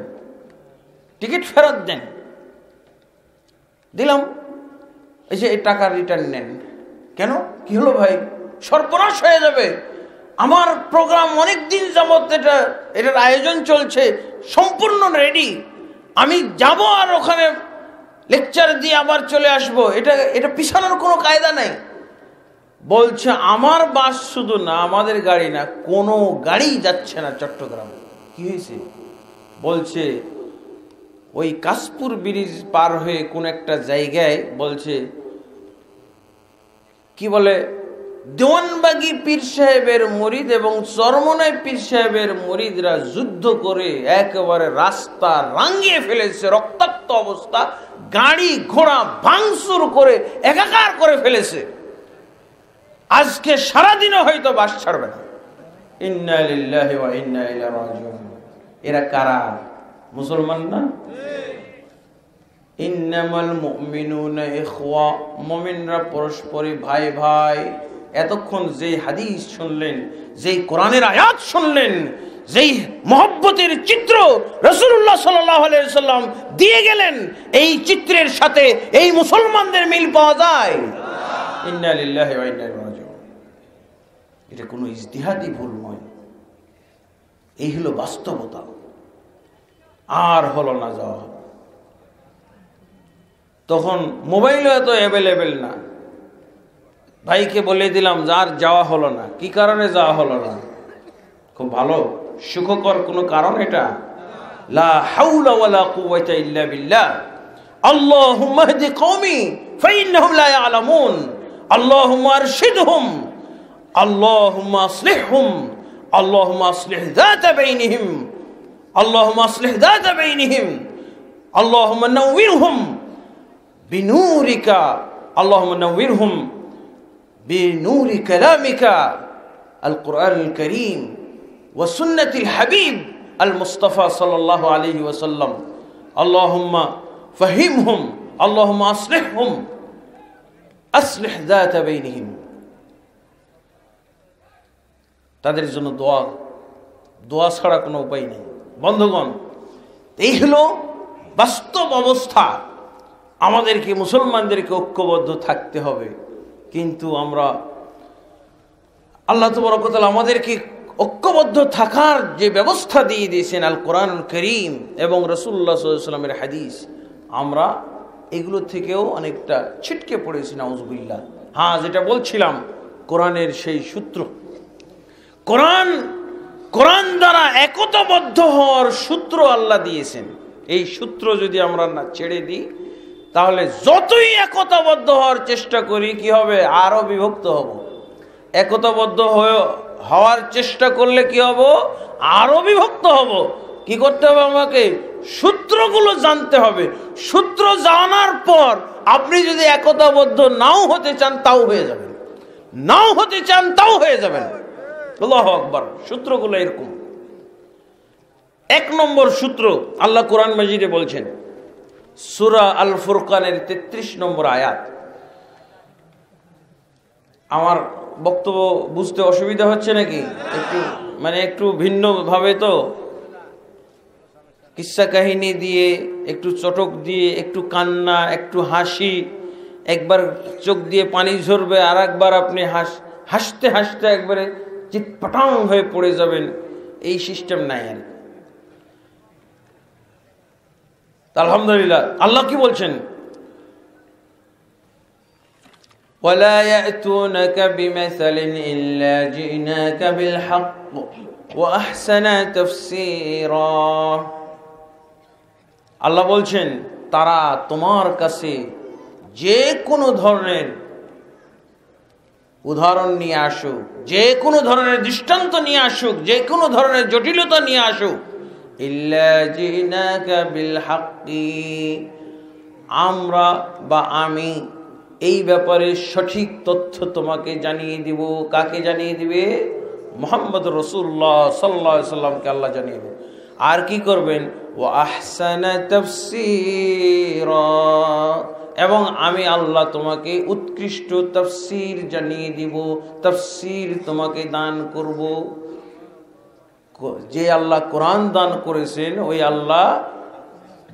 টিকিট ফেরত দেন। দিলাম, এই টাকা রিটার্ন নেন। কেন, কি হলো ভাই? সর্বনাশ হয়ে যাবে, আমার প্রোগ্রাম অনেক দিন যাবত এটার আয়োজন চলছে, সম্পূর্ণ রেডি, আমি যাব আর ওখানে লেকচার দিয়ে আবার চলে আসবো, এটা পিছানোর কোনো কায়দা নাই। বলছে, আমার বাস শুধু না, আমাদের গাড়ি না, কোনো গাড়ি যাচ্ছে না চট্টগ্রাম। কি হয়েছে? বলছে ওই কাশপুর ব্রিজ পার হয়ে কোন একটা জায়গায়, বলছে কি বলে, দেওয়ানবাগী পীর সাহেবের মুরিদ এবং চরমনাই পীর সাহেবের মুরিদরা যুদ্ধ করে একেবারে রাস্তা রাঙিয়ে ফেলেছে, রক্তাক্ত অবস্থা, গাড়ি ঘোড়া ভাঙচুর করে একাকার করে ফেলেছে। আজকে সারাদিনও হয়তো বাস ছাড়বে না। ইন্না লিল্লাহি ওয়া ইন্না ইলাইহি রাজিউন। এরা কারা? মুসলমান না? ইন্নামাল মুমিনুনা ইখওয়া, মুমিনরা পরস্পরই ভাই ভাই। এতক্ষণ যেই হাদিস শুনলেন, যেই কোরআনের আয়াত শুনলেন, যেই মহব্বতের চিত্র রাসূলুল্লাহ সাল্লাল্লাহু আলাইহি ওয়াসাল্লাম দিয়ে গেলেন, এই চিত্রের সাথে এই মুসলমানদের মিল পাওয়া যায়। ইন্না লিল্লাহি ওয়া ইন্না ইলাইহি রাজিউন। এটা কোনো ইজতিহাদি ভুল নয়, এই হলো বাস্তবতা। আর হলো না যাওয়া। তখন মোবাইলও এত অ্যাভেলেবেল না, ভাইকে বলে দিলাম যার যাওয়া হলো না। কি কারণে যাওয়া হলো না? খুব ভালো সুখকর কোনো কারণ এটা? লা হাওলা ওয়ালা কুওয়াতা ইল্লা বিল্লাহ। আল্লাহুম্মা হদি কওমি ফাইন্নাহুম লা ইয়ালামুন, আল্লাহুম্মা আরশিদহুম, আল্লাহুম্মা আসলিহহুম, আল্লাহুম্মা আসলিহ যাতা বাইনিহিম, আল্লাহুম্মা আসলিহ যাতা বাইনিহিম, আল্লাহুম্মা নাওয়িরহুম বিনূরিকা, আল্লাহুম্মা নাওয়িরহুম বিনূরি কালামিকা আল কুরআনুল কারীম ওয়া সুন্নাতিল হাবিব আল মুস্তাফা সাল্লাল্লাহু আলাইহি ওয়াসাল্লাম, আল্লাহুম্মা ফাহিমহুম, আল্লাহুম্মা আসলিহহুম, আসলিহ যাতা বাইনিহিম। তাদের জন্য দোয়া, দোয়া ছাড়া কোনো উপায় নেই। বন্ধুগণ, এই হলো বাস্তব অবস্থা। আমাদেরকে মুসলমানদেরকে ঐক্যবদ্ধ থাকতে হবে। কিন্তু আমরা, আল্লাহ তাবারক ওয়া তাআলা আমাদেরকে ঐক্যবদ্ধ থাকার যে ব্যবস্থা দিয়ে দিয়েছেন আল কোরআনুল কারীম এবং রাসূলুল্লাহ সাল্লাল্লাহু আলাইহি ওয়াসাল্লামের হাদিস, আমরা এগুলো থেকেও অনেকটা ছিটকে পড়েছি, নাউজুবিল্লাহ। হ্যাঁ, যেটা বলছিলাম, কোরআনের সেই সূত্র, কোরআন দ্বারা একতাবদ্ধ হওয়ার সূত্র আল্লাহ দিয়েছেন। এই সূত্র যদি আমরা না ছেড়ে দিই, তাহলে যতই একতাবদ্ধ হওয়ার চেষ্টা করি, কি হবে? আরো বিভক্ত হব। একতাবদ্ধ হওয়ার চেষ্টা করলে কি হব? আরো বিভক্ত হব। কি করতে হবে? আমাকে সূত্রগুলো জানতে হবে। সূত্র জানার পর আপনি যদি একতাবদ্ধ নাও হতে চান, তাও হয়ে যাবেন। নাও হতে চান, তাও হয়ে যাবেন। আল্লাহু আকবার। সূত্রগুলো এরকম। 1 নম্বর সূত্র আল্লাহ কোরআন মাজিদে বলছেন, সূরা আল ফুরকানের 33 নম্বর আয়াত। আমার বক্তব্য বুঝতে অসুবিধা হচ্ছে নাকি? একটু ভিন্ন ভাবে, তো কিসসা কাহিনী দিয়ে, একটু চটক দিয়ে, একটু কান্না, একটু হাসি, একবার চোখ দিয়ে পানি ঝরবে, আর একবার আপনি হাসতে হাসতে একবারে চিৎপাটাং হয়ে পড়ে যাবেন। এই সিস্টেম নাই আর। আলহামদুলিল্লাহ। আল্লাহ কি বলছেন? ولا يأتونك بمثل إلا جئناك بالحق وأحسن تفسيرا। আল্লাহ বলছেন, তারা তোমার কাছে যে কোনো ধরনের উদাহরণ নিয়ে আসুক, যে কোনো ধরনের দৃষ্টান্ত নিয়ে আসুক, যে কোনো ধরনের জটিলতা নিয়ে আসুক, ইল্লা জিনাকা বিল হাক্কি, আমরা বা আমি এই ব্যাপারে সঠিক তথ্য তোমাকে জানিয়ে দিব। কাকে জানিয়ে দিবে? মুহাম্মদ রাসূলুল্লাহ সাল্লাল্লাহু আলাইহি সাল্লামকে আল্লাহ জানিয়ে দেবে। আর কি করবেন? ওয়া আহসানা তাফসীরা, এবং আমি আল্লাহ তোমাকে উৎকৃষ্ট তাফসীর জানিয়ে দিব, তাফসীর তোমাকে দান করব। যে আল্লাহ কোরআন দান করেছেন, ওই আল্লাহ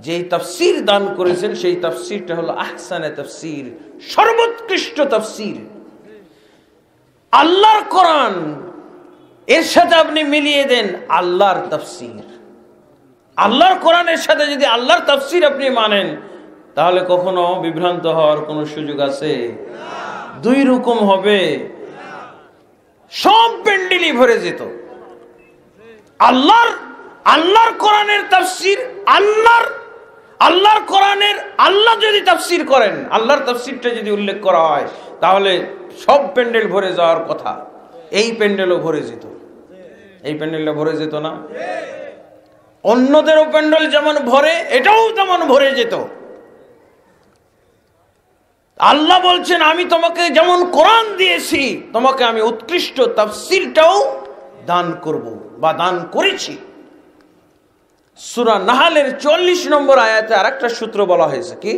যেই তাফসীর দান করেছেন, সেই তাফসীরটা হলো আহসানে তাফসীর, সর্বোৎকৃষ্ট তাফসীর। আল্লাহর কোরআন এর সাথে আপনি মিলিয়ে দেন আল্লাহর তাফসীর। আল্লাহর কোরআনের সাথে যদি আল্লাহর তাফসীর আপনি মানেন, তাহলে কখনো বিভ্রান্ত হওয়ার কোনো সুযোগ আছে? দুই রকম হবে, সব প্যান্ডেলই ভরে যেত। আল্লাহর কোরআনের তাফসীর, আল্লাহর কোরআনের আল্লাহ যদি তাফসীর করেন, আল্লাহর তাফসীরটা যদি উল্লেখ করা হয়, তাহলে সব প্যান্ডেল ভরে যাওয়ার কথা। এই প্যান্ডেলও ভরে যেত। এই প্যান্ডেলটা ভরে যেত না? অন্যদেরও প্যান্ডেল যেমন ভরে, এটাও তেমন ভরে যেত। আল্লাহ বলছেন, আমি তোমাকে যেমন কোরআন দিয়েছি, তোমাকে আমি উৎকৃষ্ট তাফসীরটাও দান করব বা দান করেছি। সূরা নাহলের 40 নম্বর আয়াতে আরেকটা সূত্র বলা হয়েছে কি,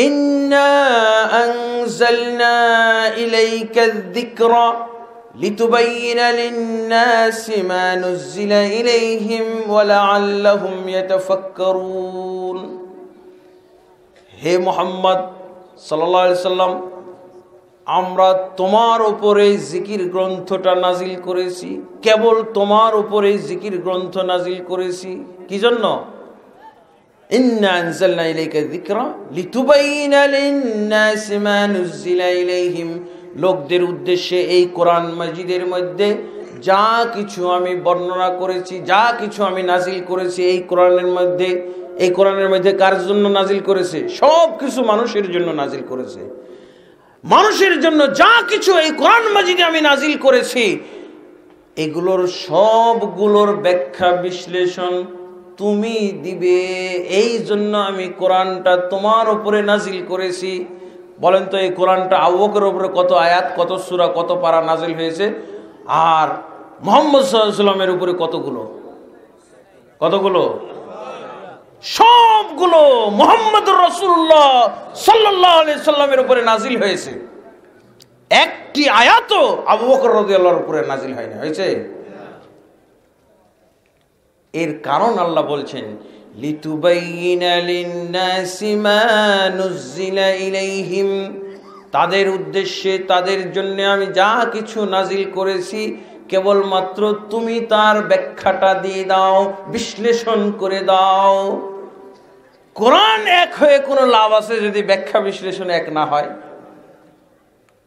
ইন্না আনজালনা ইলাইকা যিকরা লিতুবাইয়িনা লিন-নাসি মা নুযিলা ইলাইহিম ওয়া লাআল্লাহুম ইয়াতাফাক্কারুন। হে মুহাম্মদ সাল্লাল্লাহু আলাইহি সাল্লাম, আমরা তোমার উপরে জিকির গ্রন্থটা নাজিল করেছি, কেবল তোমার উপরে জিকির গ্রন্থ নাজিল করেছি। কি জন্য? ইন্না আনজালনা ইলাইকা যিকরা লিতুবাইয়িনা লিন-নাসি মা নুযিলা ইলাইহিম, লোকদের উদ্দেশ্যে এই কোরআন মাজিদের মধ্যে যা কিছু আমি বর্ণনা করেছি, যা কিছু আমি নাজিল করেছি এই কোরআনের মধ্যে কার জন্য নাজিল করেছে? সব কিছু মানুষের জন্য নাজিল করেছে। মানুষের জন্য যা কিছু এই কোরআন মাজিদে আমি নাজিল করেছি, এগুলোর সবগুলোর ব্যাখ্যা বিশ্লেষণ তুমি দিবে, এই জন্য আমি কোরআনটা তোমার উপরে নাজিল করেছি। বলেন তো, এই কোরআনটা আবু বকরের উপরে কত আয়াত, কত সূরা, কত পারা নাজিল হয়েছে? আর মুহাম্মদ সাল্লাল্লাহু আলাইহি ওয়াসাল্লামের উপরে কতগুলো? সবগুলো মুহাম্মদুর রাসূলুল্লাহ সাল্লাল্লাহু আলাইহি সাল্লামের উপরে নাজিল হয়েছে। একটি আয়াতও আবু বকর রাদিয়াল্লাহু উপরে নাজিল হয়নি, হয়েছে? এর কারণ আল্লাহ বলছেন, লিতুবাইয়িনা লিন-নাসি মা নুযিলা ইলাইহিম, তাদের উদ্দেশ্যে, তাদের জন্য আমি যা কিছু নাজিল করেছি কেবলমাত্র তুমি তার ব্যাখ্যাটা দিয়ে দাও, বিশ্লেষণ করে দাও। কোরআন এক হয়ে কোনো লাভ আছে যদি ব্যাখ্যা বিশ্লেষণ এক না হয়?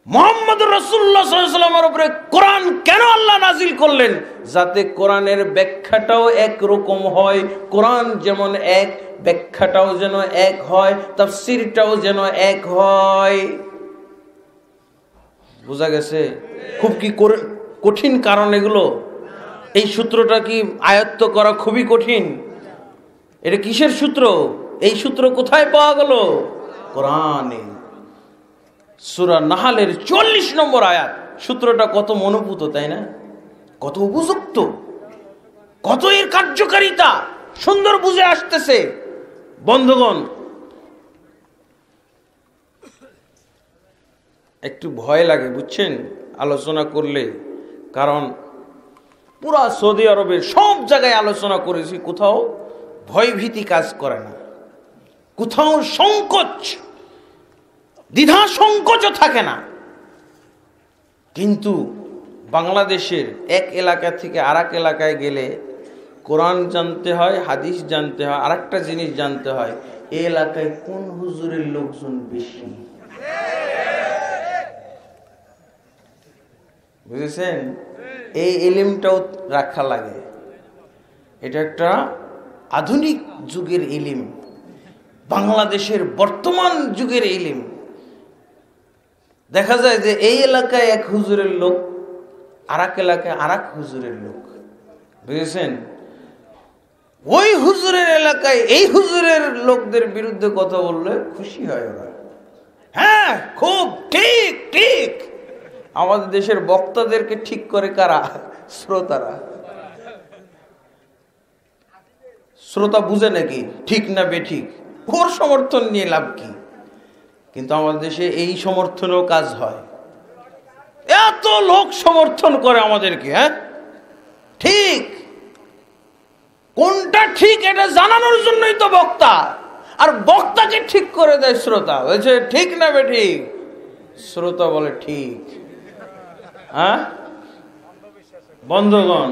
মুহাম্মদুর রাসূলুল্লাহ সাল্লাল্লাহু আলাইহি ওয়াসাল্লামের উপরে কোরআন কেন আল্লাহ নাজিল করলেন? যাতে কোরআনের ব্যাখ্যাটাও একরকম হয়, কোরআন যেমন এক, ব্যাখ্যাটাও যেন এক হয়, তাফসীরটাও যেন এক হয়। বুঝা গেছে? খুব কি কঠিন কারণ এগুলো? এই সূত্রটা কি আয়ত্ত করা খুবই কঠিন? এটা কিসের সূত্র? এই সূত্র কোথায় পাওয়া গেল? কোরআনে। সূরা নাহলের 40 নম্বর আয়াত। সূত্রটা কত মনোভূত, তাই না? কত উপযুক্ত, কত এর কার্যকারিতা সুন্দর বুঝে আসতেছে। বন্ধুগণ, একটু ভয় লাগে, বুঝছেন, আলোচনা করলে। কারণ পুরা সৌদি আরবের সব জায়গায় আলোচনা করেছি, কোথাও ভয়ভীতি কাজ করে না, কোথাও সংকোচ, দ্বিধা সংকোচও থাকে না। কিন্তু বাংলাদেশের এক এলাকা থেকে আরেক এলাকায় গেলে কোরআন জানতে হয়, হাদিস জানতে হয়, আরেকটা জিনিস জানতে হয়, এই এলাকায় কোন হুজুরের লোকজন বেশি। বুঝেছেন? এই ইলমটাও রাখা লাগে। এটা একটা আধুনিক যুগের ইলম, বাংলাদেশের বর্তমান যুগের ইলম। দেখা যায় যে এই এলাকায় এক হুজুরের লোক, আরেক এলাকায় আরেক হুজুরের লোক। বুঝেছেন? ওই হুজুরের এলাকায় এই হুজুরের লোকদের বিরুদ্ধে কথা বললে খুশি হয় ওরা। হ্যাঁ, খুব ঠিক ঠিক। আমাদের দেশের বক্তাদেরকে ঠিক করে কারা? শ্রোতারা। শ্রোতা বুঝে নাকি ঠিক না বেঠিক, ওর সমর্থন নিয়ে লাভ কি? কিন্তু আমাদের দেশে এই সমর্থনেও কাজ হয়। এত লোক সমর্থন করে আমাদেরকে। হ্যাঁ, ঠিক কোনটা ঠিক এটা জানানোর জন্যই তো বক্তা, আর বক্তাকে ঠিক করে দেয় শ্রোতা। বলছে ঠিক না বেঠিক, শ্রোতা বলে ঠিক। হ্যাঁ বন্ধুগণ,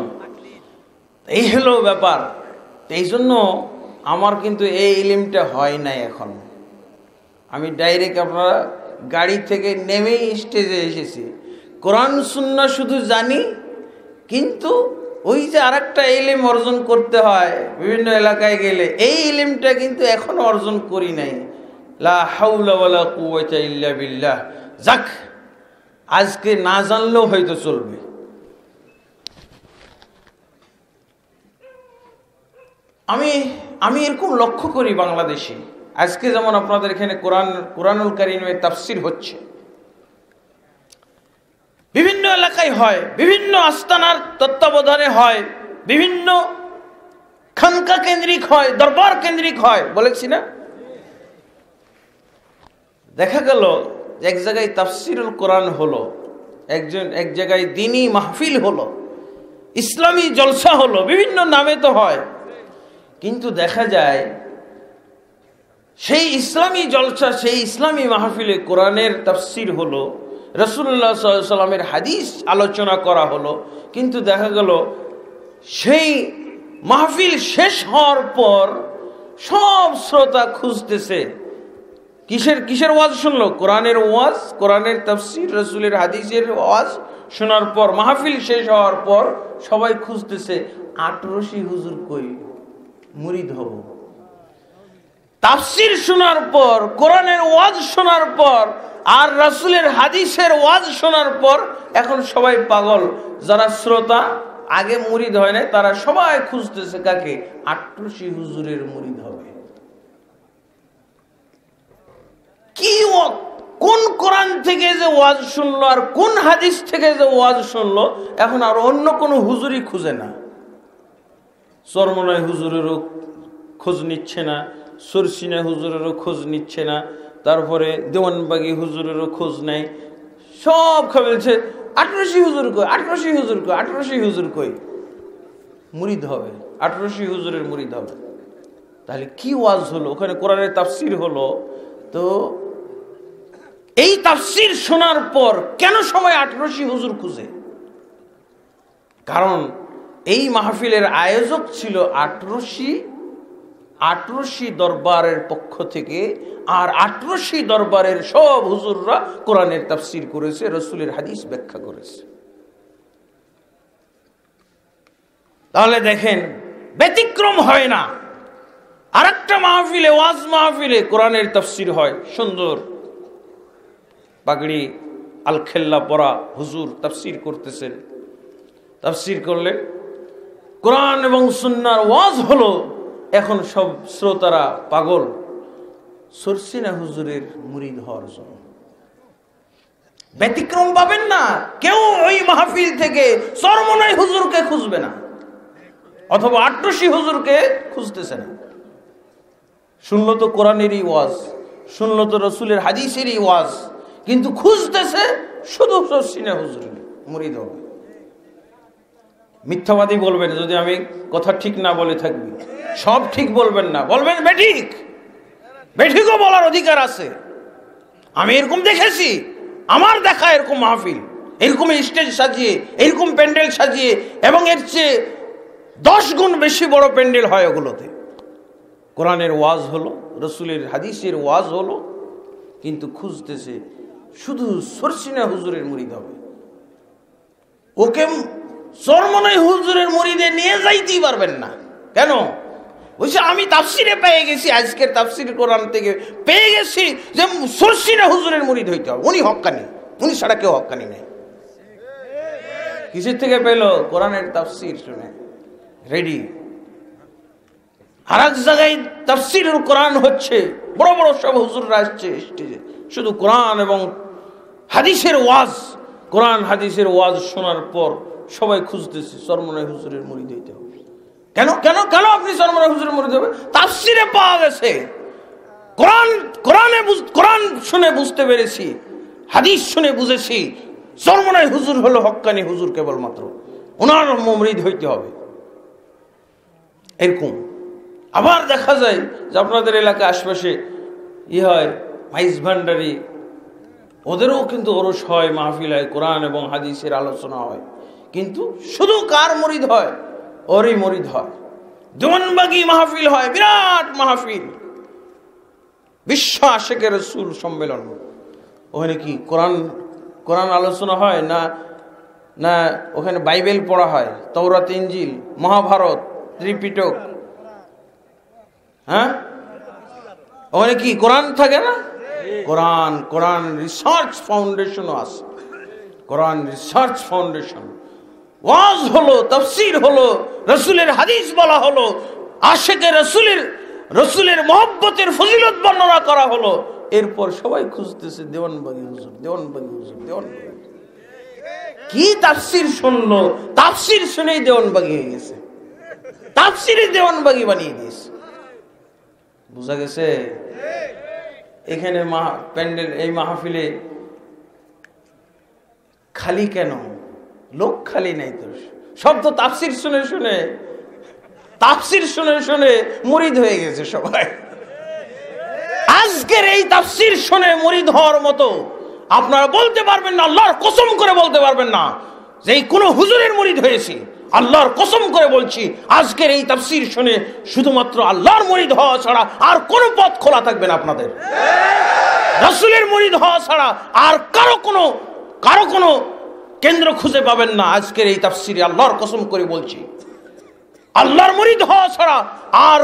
এই হলো ব্যাপার। এই জন্য আমার কিন্তু এই ইলমটা হয় নাই এখন। আমি ডাইরেক্ট আপনারা গাড়ি থেকে নেমেই স্টেজে এসেছি। কোরআন সুন্নাহ শুধু জানি, কিন্তু ওই যে আরেকটা ইলম অর্জন করতে হয় বিভিন্ন এলাকায় গেলে, এই ইলমটা কিন্তু এখনো অর্জন করি নাই। লা হাওলা ওয়ালা কুওয়াতা ইল্লা বিল্লাহ। যাক, আজকে না জানলেও হয়তো চলবে। আমি এরকম লক্ষ্য করি বাংলাদেশে। আজকে যেমন আপনাদের এখানে কোরআনুল কারীমের তাফসীর হচ্ছে, বিভিন্ন এলাকায় হয়, বিভিন্ন আস্তানার তত্ত্বাবধানে হয়, বিভিন্ন খানকা কেন্দ্রিক হয়, দরবার কেন্দ্রিক হয়, বলেছি না? দেখা গেল এক জায়গায় তাফসিরুল কোরআন হলো, এক জায়গায় দ্বীনি মাহফিল হলো, ইসলামী জলসা হলো, বিভিন্ন নামে তো হয়, কিন্তু দেখা যায় সেই ইসলামী জলসা, সেই ইসলামী মাহফিলে কোরআনের তাফসির হলো, রাসূলুল্লাহ সাল্লাল্লাহু আলাইহি সাল্লামের হাদিস আলোচনা করা হলো, কিন্তু দেখা গেল সেই মাহফিল শেষ হওয়ার পর সব শ্রোতা খুঁজতেছে কিসের ওয়াজ শুনলো? কোরআনের ওয়াজ, কোরআনের তাফসির, রাসূলের হাদিসের ওয়াজ শোনার পর মাহফিল শেষ হওয়ার পর সবাই খুঁজতেছে আটরশি হুজুর কই, মুরিদ হব। তাফসির শোনার পর, কোরআনের ওয়াজ শোনার পর আর রাসূলের হাদিসের ওয়াজ শোনার পর এখন সবাই পাগল। যারা শ্রোতা আগে মুরিদ হয় না, তারা সবাই খুঁজতেছে কাকে? আটরশি হুজুরের মুরিদ হবে। কি কোন কোরআন থেকে যে ওয়াজ শুনলো আর কোন হাদিস থেকে যে ওয়াজ শুনলো, এখন আর অন্য কোন হুজুরই খুঁজে না। চরমনাই হুজুরেরও খোঁজ নিচ্ছে না, সরসিনা হুজুরেরও খোঁজ নিচ্ছে না, তারপরে দেওয়ানবাগি হুজুরেরও খোঁজ নেই। সব বলছে আটরশি হুজুর কই, আটরশি হুজুর কই, আটরশি হুজুর কই। মুরিদ হবে, আটরশি হুজুরের মুরিদ হবে। তাহলে কি ওয়াজ হলো? ওখানে কোরআনের তাফসির হলো। তো এই তাফসির শোনার পর কেন সবাই আটরশি হুজুর খুঁজে? কারণ এই মাহফিলের আয়োজক ছিল আটরশি দরবারের পক্ষ থেকে, আর আটরশি দরবারের সব হুজুররা কোরআনের তাফসির করেছে, রাসূলের হাদিস ব্যাখ্যা করেছে। তাহলে দেখেন ব্যতিক্রম হয় না। আরেকটা মাহফিলে, ওয়াজ মাহফিলে কোরআনের তাফসির হয়, সুন্দর পাগড়ি আল খেল্লা পরা হুজুর তাফসির করতেছেন। তাফসির করলেন, কোরআন এবং সুন্নাহর ওয়াজ হলো, এখন সব শ্রোতারা পাগল সরসিনা হুজুরের মুরিদ হওয়ার জন্য। ব্যতিক্রম পাবেন না, কেউ ওই মাহফিল থেকে চরমনাই হুজুরকে খুঁজবে না, অথবা আটরশি হুজুরকে খুঁজতেছে না। শুনলো তো কোরআনেরই ওয়াজ, শুনলো তো রাসূলের হাদিসেরই ওয়াজ, কিন্তু খুঁজতেছে শুধু সরসিনা হুজুরের মুরিদ হবে। মিথ্যাবাদী বলবেন যদি আমি কথা ঠিক না বলে থাকবি, সব ঠিক বলবেন না, বলবেন বেঠিক। বেঠিকও বলার অধিকার আছে। আমি এরকম দেখেছি, আমার দেখা এরকম মাহফিল, এরকম স্টেজ সাজিয়ে, এরকম প্যান্ডেল সাজিয়ে, এবং এর চেয়ে 10 গুণ বেশি বড় প্যান্ডেল হয় ওগুলোতে। কোরআনের ওয়াজ হলো, রাসূলের হাদিসের ওয়াজ হলো, কিন্তু খুঁজতেছে শুধু সরসিনা হুজুরের মুরিদ হবে। ওকে চরমনাই হুজুরের মুরিদে নিয়ে যাইতেই পারবেন না। কেন? বলছে আমি তাফসিরে পেয়ে গেছি, আজকের তাফসির কোরআন থেকে পেয়ে গেছি যে সরসিনা হুজুরের মুরিদ হইতে হবে, উনি হক্কানি, উনি ছাড়া কেউ হক্কানি নেই। কিসের থেকে পেল? কোরআনের তাফসির শুনে রেডি। আর এক জায়গায় তাফসিরুল কোরআন হচ্ছে, বড় বড় সব হুজুররা আসছে স্টেজে, শুধু কোরআন এবং হাদিসের ওয়াজ। কোরআন হাদিসের ওয়াজ শোনার পর সবাই খুঁজতেছে চরমনাই হুজুরের মুরিদ হইতে হবে। কেন কেন কেন আপনি চরমনাই হুজুরের মুরিদ হবে? তাফসিরে পাওয়া গেছে, কোরআন শুনে বুঝতে পেরেছি, হাদিস শুনে বুঝেছি চরমনাই হুজুর হলো হক্কানি হুজুর, কেবলমাত্র ওনার মুরিদ হইতে হবে। এরকম আবার দেখা যায় যে আপনাদের এলাকায় আশপাশে হয় মাইজ ভান্ডারি, ওদেরও কিন্তু ওরস হয়, মাহফিল হয়, কোরআন এবং হাদিসের আলোচনা হয়, কিন্তু শুধু কার মুরিদ হয়? ওরই মুরিদ হয়। দেওয়ানবাগি মাহফিল হয়, বিরাট মাহফিল, বিশ্ব আশেকের রাসূল সম্মেলন। ওখানে কি কোরআন আলোচনা হয় না? না ওখানে বাইবেল পড়া হয়, তওরাত, ইনজিল, মহাভারত, ত্রিপিটক। হ্যাঁ, ওখানে কি কোরআন থাকে না? কোরআন রিসার্চ ফাউন্ডেশনও আছে, কোরআন রিসার্চ ফাউন্ডেশন। ওয়াজ হলো, তাফসীর হলো, রাসূলের হাদিস বলা হলো, আশিকে রাসূলের মহব্বতের ফজিলত বর্ণনা করা হলো। এরপর সবাই খুঁজতেছে দেওয়ানবাগি হুজুর, দেওয়ানবাগি হুজুর, দেওয়ানবাগি হুজুর। কি তাফসীর শুনলো, তাফসীর শুনেই দেওয়ানবাগি হয়ে গেছে। তাফসিরের দেওয়ানবাগি বানিয়ে দিয়েছে। বুঝা গেছে? এখানে প্যান্ডেল এই মাহফিলে খালি কেন? লোক খালি নাই তো, সব তো তাফসির শুনে শুনে মুরিদ হয়ে গেছে সবাই। আজকের এই তাফসির শুনে মুরিদ হওয়ার মতো আপনারা বলতে পারবেন না, আল্লাহর কসম করে বলতে পারবেন না যে এই কোন হুজুরের মুরিদ হয়েছি। আল্লাহর কসম করে বলছি, আজকের এই তাফসির শুনে শুধুমাত্র আল্লাহর মুরিদ হওয়া ছাড়া আর কোনো পথ খোলা থাকবে না আপনাদের। রাসূলের মুরিদ হওয়া ছাড়া আর কারো কোনো কেন্দ্র খুঁজে পাবেন না আজকের এই তাফসিরে। আল্লাহর কসম করে বলছি, আল্লাহর মুরিদ হওয়া ছাড়া আর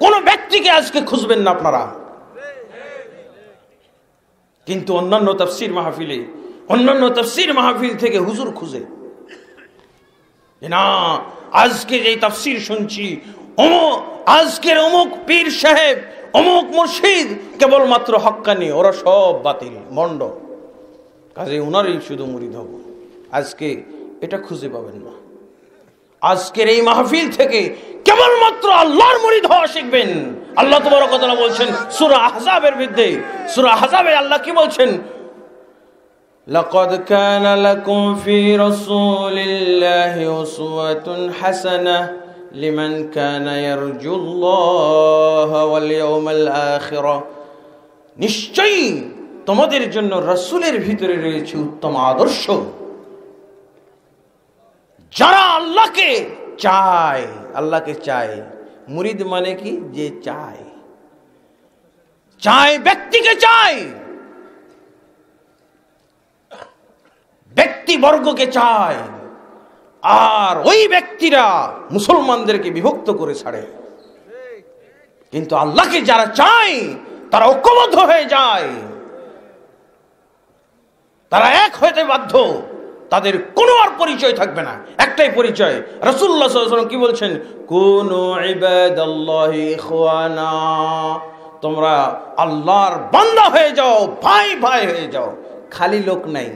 কোনো ব্যক্তিকে আজকে খুঁজবেন না আপনারা। কিন্তু অন্যান্য তাফসির মাহফিল থেকে হুজুর খুঁজে না, আজকে যে তাফসির শুনছি আজকের অমুক পীর সাহেব অমুক মুর্শিদ কেবলমাত্র হক্কানি, ওরা সব বাতিল মন্ড, কাজে ওনারই শুধু মুরিদ হব। আজকে এটা খুঁজে পাবেন না। আজকের এই মাহফিল থেকে কেবলমাত্র আল্লাহর মুরিদ হওয়া শিখবেন। আল্লাহ তাবারক ওয়া তাআলা বলছেন সূরা আহজাবের মধ্যে, সূরা আহজাবে আল্লাহ কি বলছেন? লাকাদ কানা লাকুম ফি রাসূলিল্লাহি উসওয়াতুন হাসানাহ লিমান কানা ইয়ারজুল্লাহা ওয়াল ইয়াউমাল আখির। নিশ্চয়ই তোমাদের জন্য রাসূলের ভিতরে রয়েছে উত্তম আদর্শ, যারা আল্লাহকে চায়। মুরিদ মানে কি? যে চায় ব্যক্তিকে চায়, ব্যক্তিবর্গকে চায়, আর ওই ব্যক্তিরা মুসলমানদেরকে বিভক্ত করে ছাড়ে। কিন্তু আল্লাহকে যারা চায় তারা ঐক্যবদ্ধ হয়ে যায়, তারা এক হতে বাধ্য, তাদের কোনো আর পরিচয় থাকবে না, একটাই পরিচয়। রাসূলুল্লাহ সাল্লাল্লাহু আলাইহি ওয়াসাল্লাম কি বলছেন? কুনু ইবাদাল্লাহি ইখওয়ানা, তোমরা আল্লাহর বান্দা হয়ে যাও, ভাই হয়ে যাও। খালি লোক নাই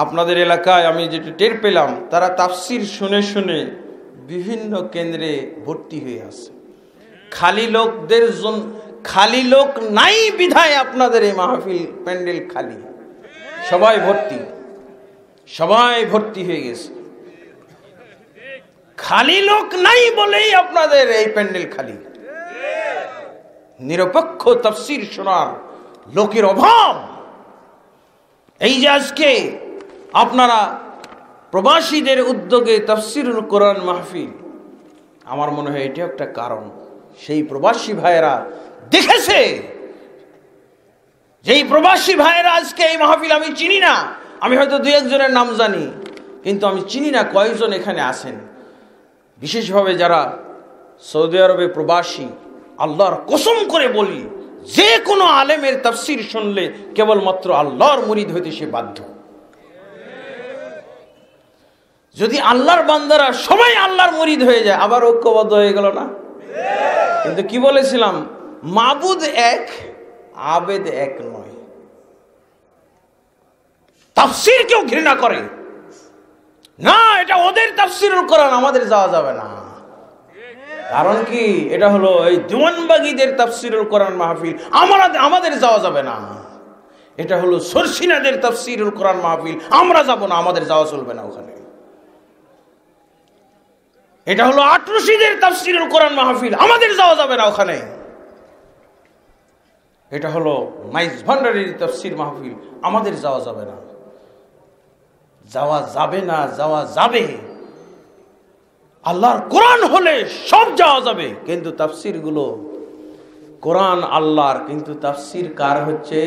আপনাদের এলাকায়। আমি যেটা টের পেলাম, তারা তাফসির শুনে বিভিন্ন কেন্দ্রে ভর্তি হয়ে আছে। খালি লোক নাই বিধায় আপনাদের এই মাহফিল প্যান্ডেল খালি, সবাই ভর্তি হয়ে গেছে। খালি লোক নাই বলেই আপনাদের এই প্যান্ডেল খালি। নিরপেক্ষ তাফসির শোনার লোকের অভাব। এই যে আজকে আপনারা প্রবাসীদের উদ্যোগে তাফসিরুল কোরআন মাহফিল, আমার মনে হয় এটা একটা কারণ। সেই প্রবাসী ভাইয়েরা দেখেছে, যেই প্রবাসী ভাইয়েরা আজকে এই মাহফিল, আমি চিনি না, আমি হয়তো দুই একজনের নাম জানি, কিন্তু আমি চিনি না কয়েকজন এখানে আছেন। বিশেষভাবে যারা সৌদি আরবে প্রবাসী, আল্লাহর কসম করে বলি, যে কোনো আলেমের তাফসির শুনলে কেবলমাত্র আল্লাহর মুরিদ হইতে সে বাধ্য। যদি আল্লাহর বান্দারা সবাই আল্লাহর মুরিদ হয়ে যায়, আবার ঐক্যবদ্ধ হয়ে গেল না? কিন্তু কি বলেছিলাম? মাবুদ এক, আবেদ এক নয়। তাফসির কেউ ঘৃণা করে না, এটা ওদের তাফসিরুল কোরআন, আমাদের যাওয়া যাবে না। কারণ কি? এটা হলো এই দিওয়ানবাগীদের তাফসিরুল কোরআন মাহফিল, আমাদের যাওয়া যাবে না। এটা হলো সরসিনাদের তাফসিরুল কোরআন মাহফিল, আমরা যাব না, আমাদের যাওয়া চলবে না ওখানে। এটা হলো আটরশিদের তাফসিরুল কোরআন মাহফিল, আমাদের যাওয়া যাবে না ওখানে। এটা হলো মাইজ ভান্ডারীর তাফসির মাহফিল, আমাদের যাওয়া যাবে না। যাওয়া যাবে। আল্লাহর কোরআন হলে সব যাওয়া যাবে, কিন্তু তাফসির গুলো, কোরআন আল্লাহর, কিন্তু তাফসির কার হচ্ছে?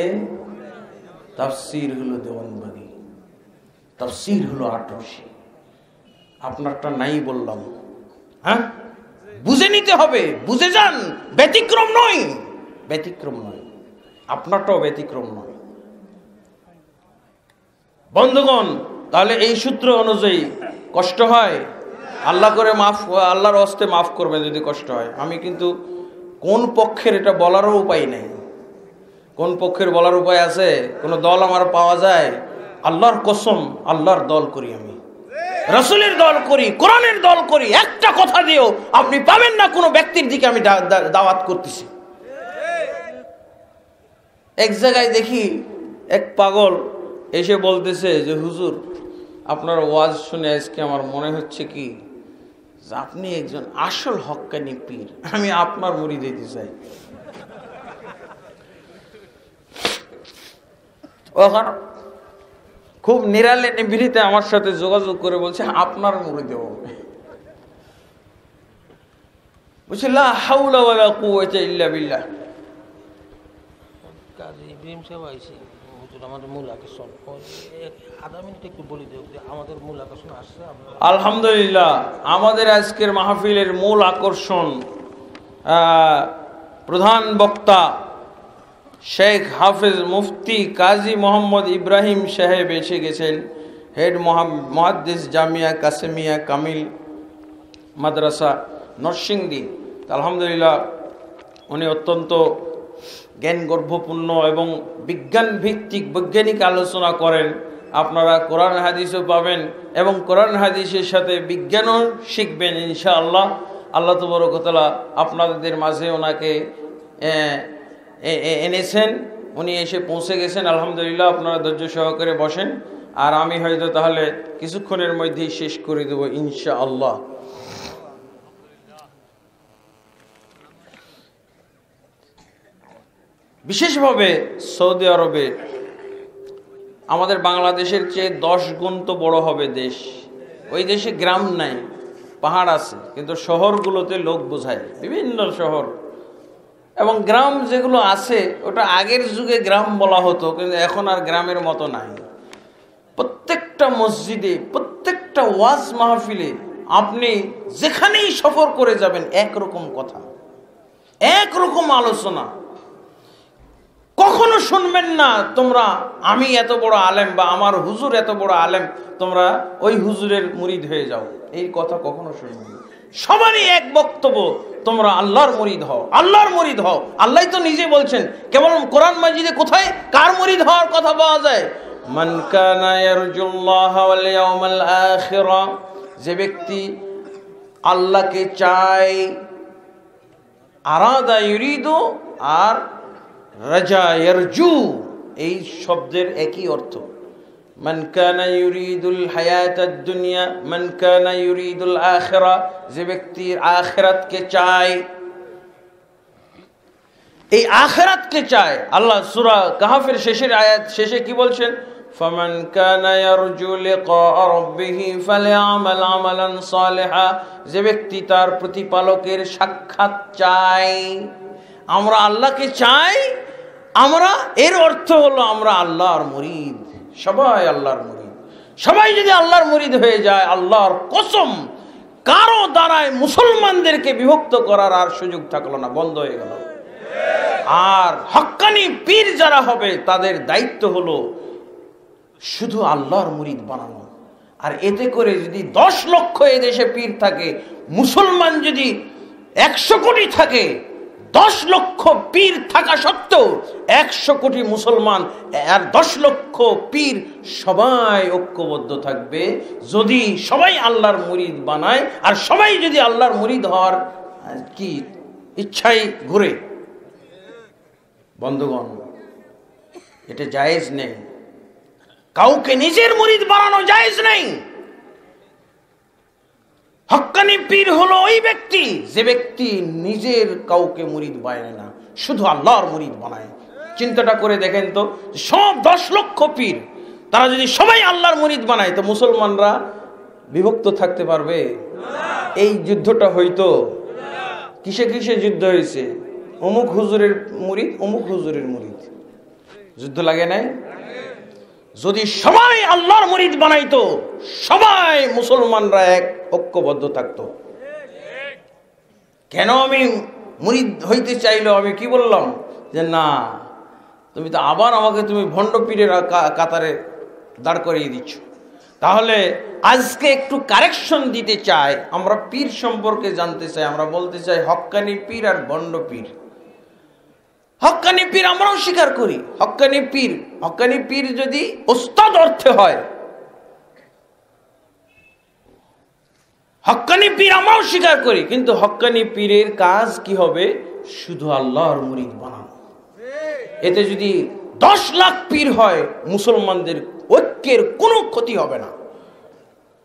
তাফসির হলো দেওয়ানবাগী, তাফসির হলো আটরশি। আপনারটা নাই বললাম, হ্যাঁ, বুঝে নিতে হবে, বুঝে যান। ব্যতিক্রম নয়, আপনারটাও ব্যতিক্রম নয়। বন্ধুগণ, তাহলে এই সূত্র অনুযায়ী কষ্ট হয়, আল্লাহর হস্তে মাফ করবেন যদি কষ্ট হয়। আমি কিন্তু কোন পক্ষের এটা বলারও উপায় নেই। কোন পক্ষের বলার উপায় আছে? কোন দল আমার পাওয়া যায়? আল্লাহর কসম, আল্লাহর দল করি আমি। রাসূলের দল করি, কোরআনের দল করি, একটা কথা দিও আপনি পাবেন না কোনো ব্যক্তির দিকে আমি দাওয়াত করতেছি। এক জায়গায় দেখি এক পাগল এসে বলতেছে যে হুজুর আপনার ওয়াজ শুনে আজকে আমার মনে হচ্ছে কি যে আপনি একজন আসল হক্কানি পীর, আমি আপনার মুরিদ হইতে চাই। ওখানে খুব নিরালে নিভৃতে আমার সাথে যোগাযোগ করে বলছে আপনার মুরিদ হব। বলছি লা হাওলা ওয়ালা কুওয়াতা ইল্লা বিল্লাহ। কাজী ইব্রাহিম সাহেব আইছে, হুজুর আমাদের মূল আকর্ষণ আধা মিনিট একটু বলি দেব যে আমাদের মূল আকর্ষণ আসছে। আলহামদুলিল্লাহ, আমাদের আজকের মাহফিলের মূল আকর্ষণ প্রধান বক্তা শেখ হাফেজ মুফতি কাজী মোহাম্মদ ইব্রাহিম সাহেব এসে গেছেন, হেড মুহাদ্দিস জামিয়া কাসেমিয়া কামিল মাদ্রাসা নরসিংদী। আলহামদুলিল্লাহ, উনি অত্যন্ত জ্ঞান গর্ভপূর্ণ এবং বিজ্ঞান ভিত্তিক বৈজ্ঞানিক আলোচনা করেন। আপনারা কোরআন হাদিসও পাবেন এবং কোরআন হাদিসের সাথে বিজ্ঞানও শিখবেন ইনশাআল্লাহ। আল্লাহ তাবারক ওয়া তাআলা আপনাদের মাঝে ওনাকে এনেছেন, উনি এসে পৌঁছে গেছেন। আলহামদুলিল্লাহ, আপনারা ধৈর্য সহকারে বসেন, আর আমি হয়তো তাহলে কিছুক্ষণের মধ্যেই শেষ করে দেব ইনশাআল্লাহ। বিশেষভাবে সৌদি আরবে আমাদের বাংলাদেশের চেয়ে 10 গুণ তো বড় হবে দেশ। ওই দেশে গ্রাম নাই, পাহাড় আছে, কিন্তু শহরগুলোতে লোক বোঝায়, বিভিন্ন শহর এবং গ্রাম যেগুলো আছে ওটা আগের যুগে গ্রাম বলা হতো, কিন্তু এখন আর গ্রামের মতো নাই। প্রত্যেকটা মসজিদে, প্রত্যেকটা ওয়াজ মাহফিলে আপনি যেখানেই সফর করে যাবেন একরকম কথা, একরকম আলোচনা। কখনো শুনবেন না তোমরা আমি এত বড় আলেম বা আমার হুজুর এত বড় আলেম, তোমরা ওই হুজুরের মুরিদ হয়ে যাও, এই কথা কখনো শুনবেন না। সবারই এক বক্তব্য, তোমরা আল্লাহর মুরিদ হও, আল্লাহর মুরিদ হও। আল্লাহ তো নিজে বলছেন, কেবল কোরআন মাজিদে কোথায় কার মুরিদ হওয়ার কথা পাওয়া যায়? মান কানা ইয়ারজুল্লাহ ওয়াল ইয়াউমাল আখিরা, যে ব্যক্তি আল্লাহকে চায়, আরাদা ইউরিদু আর রাজা ইয়ারজু এই শব্দের একই অর্থ। মান কানা ইউরিদুল হায়াতাদ দুনিয়া মান কানা ইউরিদুল আখিরা, যে ব্যক্তি আখিরাতকে চায়, এই আখিরাতকে চায়। আল্লাহ সূরা কাহফের শেষের আয়াত শেষে কি বলছেন? ফামান কানা ইয়ারজু লিকা রাব্বিহি ফালইআমাল আমালান সালিহা, যে ব্যক্তি তার প্রতিপালকের সাক্ষাৎ চায়। আমরা আল্লাহকে চাই, আমরা এর অর্থ হলো আমরা আল্লাহর মুরিদ, সবাই আল্লাহর মুরিদ। সবাই যদি আল্লাহর মুরিদ হয়ে যায়, আল্লাহর কসম কারো দ্বারায় মুসলমানদেরকে বিভক্ত করার আর সুযোগ থাকলো না, বন্ধ হয়ে গেল। আর হক্কানি পীর যারা হবে তাদের দায়িত্ব হলো শুধু আল্লাহর মুরিদ বানানো। আর এতে করে যদি 10 লক্ষ এদেশে পীর থাকে, মুসলমান যদি 100 কোটি থাকে, 10 লক্ষ পীর থাকা সত্ত্বেও 100 কোটি মুসলমান আর 10 লক্ষ পীর সবাই ঐক্যবদ্ধ থাকবে যদি সবাই আল্লাহর মুরিদ বানায়। আর সবাই যদি আল্লাহর মুরিদ হওয়ার কি ইচ্ছাই ঘুরে, বন্ধুগণ এটা জায়েজ নেই, কাউকে নিজের মুরিদ বানানো জায়েজ নেই। হক্কানি পীর হলো ওই ব্যক্তি যে ব্যক্তি নিজের কাউকে মুরিদ বানায় না, শুধু আল্লাহর মুরিদ বানায়। চিন্তাটা করে দেখেন তো, সব 10 লক্ষ পীর তারা যদি সবাই আল্লাহর মুরিদ বানায় তো মুসলমানরা বিভক্ত থাকতে পারবে? এই যুদ্ধটা হইতো কিসে কিসে যুদ্ধ হয়েছে? অমুক হুজুরের মুরিদ, অমুক হুজুরের মুরিদ, যুদ্ধ লাগে নাই? যদি সবাই আল্লাহর মুরিদ বানাইতো, সবাই মুসলমানরা এক ঐক্যবদ্ধ থাকতো। কেন আমি মুরিদ হইতে চাইলো, আমি কি বললাম যে না, তুমি তো আবার আমাকে তুমি ভণ্ড পীরের কাতারে দাঁড় করিয়ে দিচ্ছ। তাহলে আজকে একটু কারেকশন দিতে চাই, আমরা পীর সম্পর্কে জানতে চাই। আমরা বলতে চাই হক্কানি পীর আর ভণ্ড পীর। হক্কানি পীর আমরাও স্বীকার করি, হক্কানি পীর যদি ওস্তাদ অর্থে হয়, হক্কানি পীর আমরাও স্বীকার করি, কিন্তু হক্কানি পীরের কাজ কি হবে? শুধু আল্লাহর মুরিদ বানানো। এতে যদি 10 লাখ পীর হয়, মুসলমানদের ঐক্যের কোনো ক্ষতি হবে না।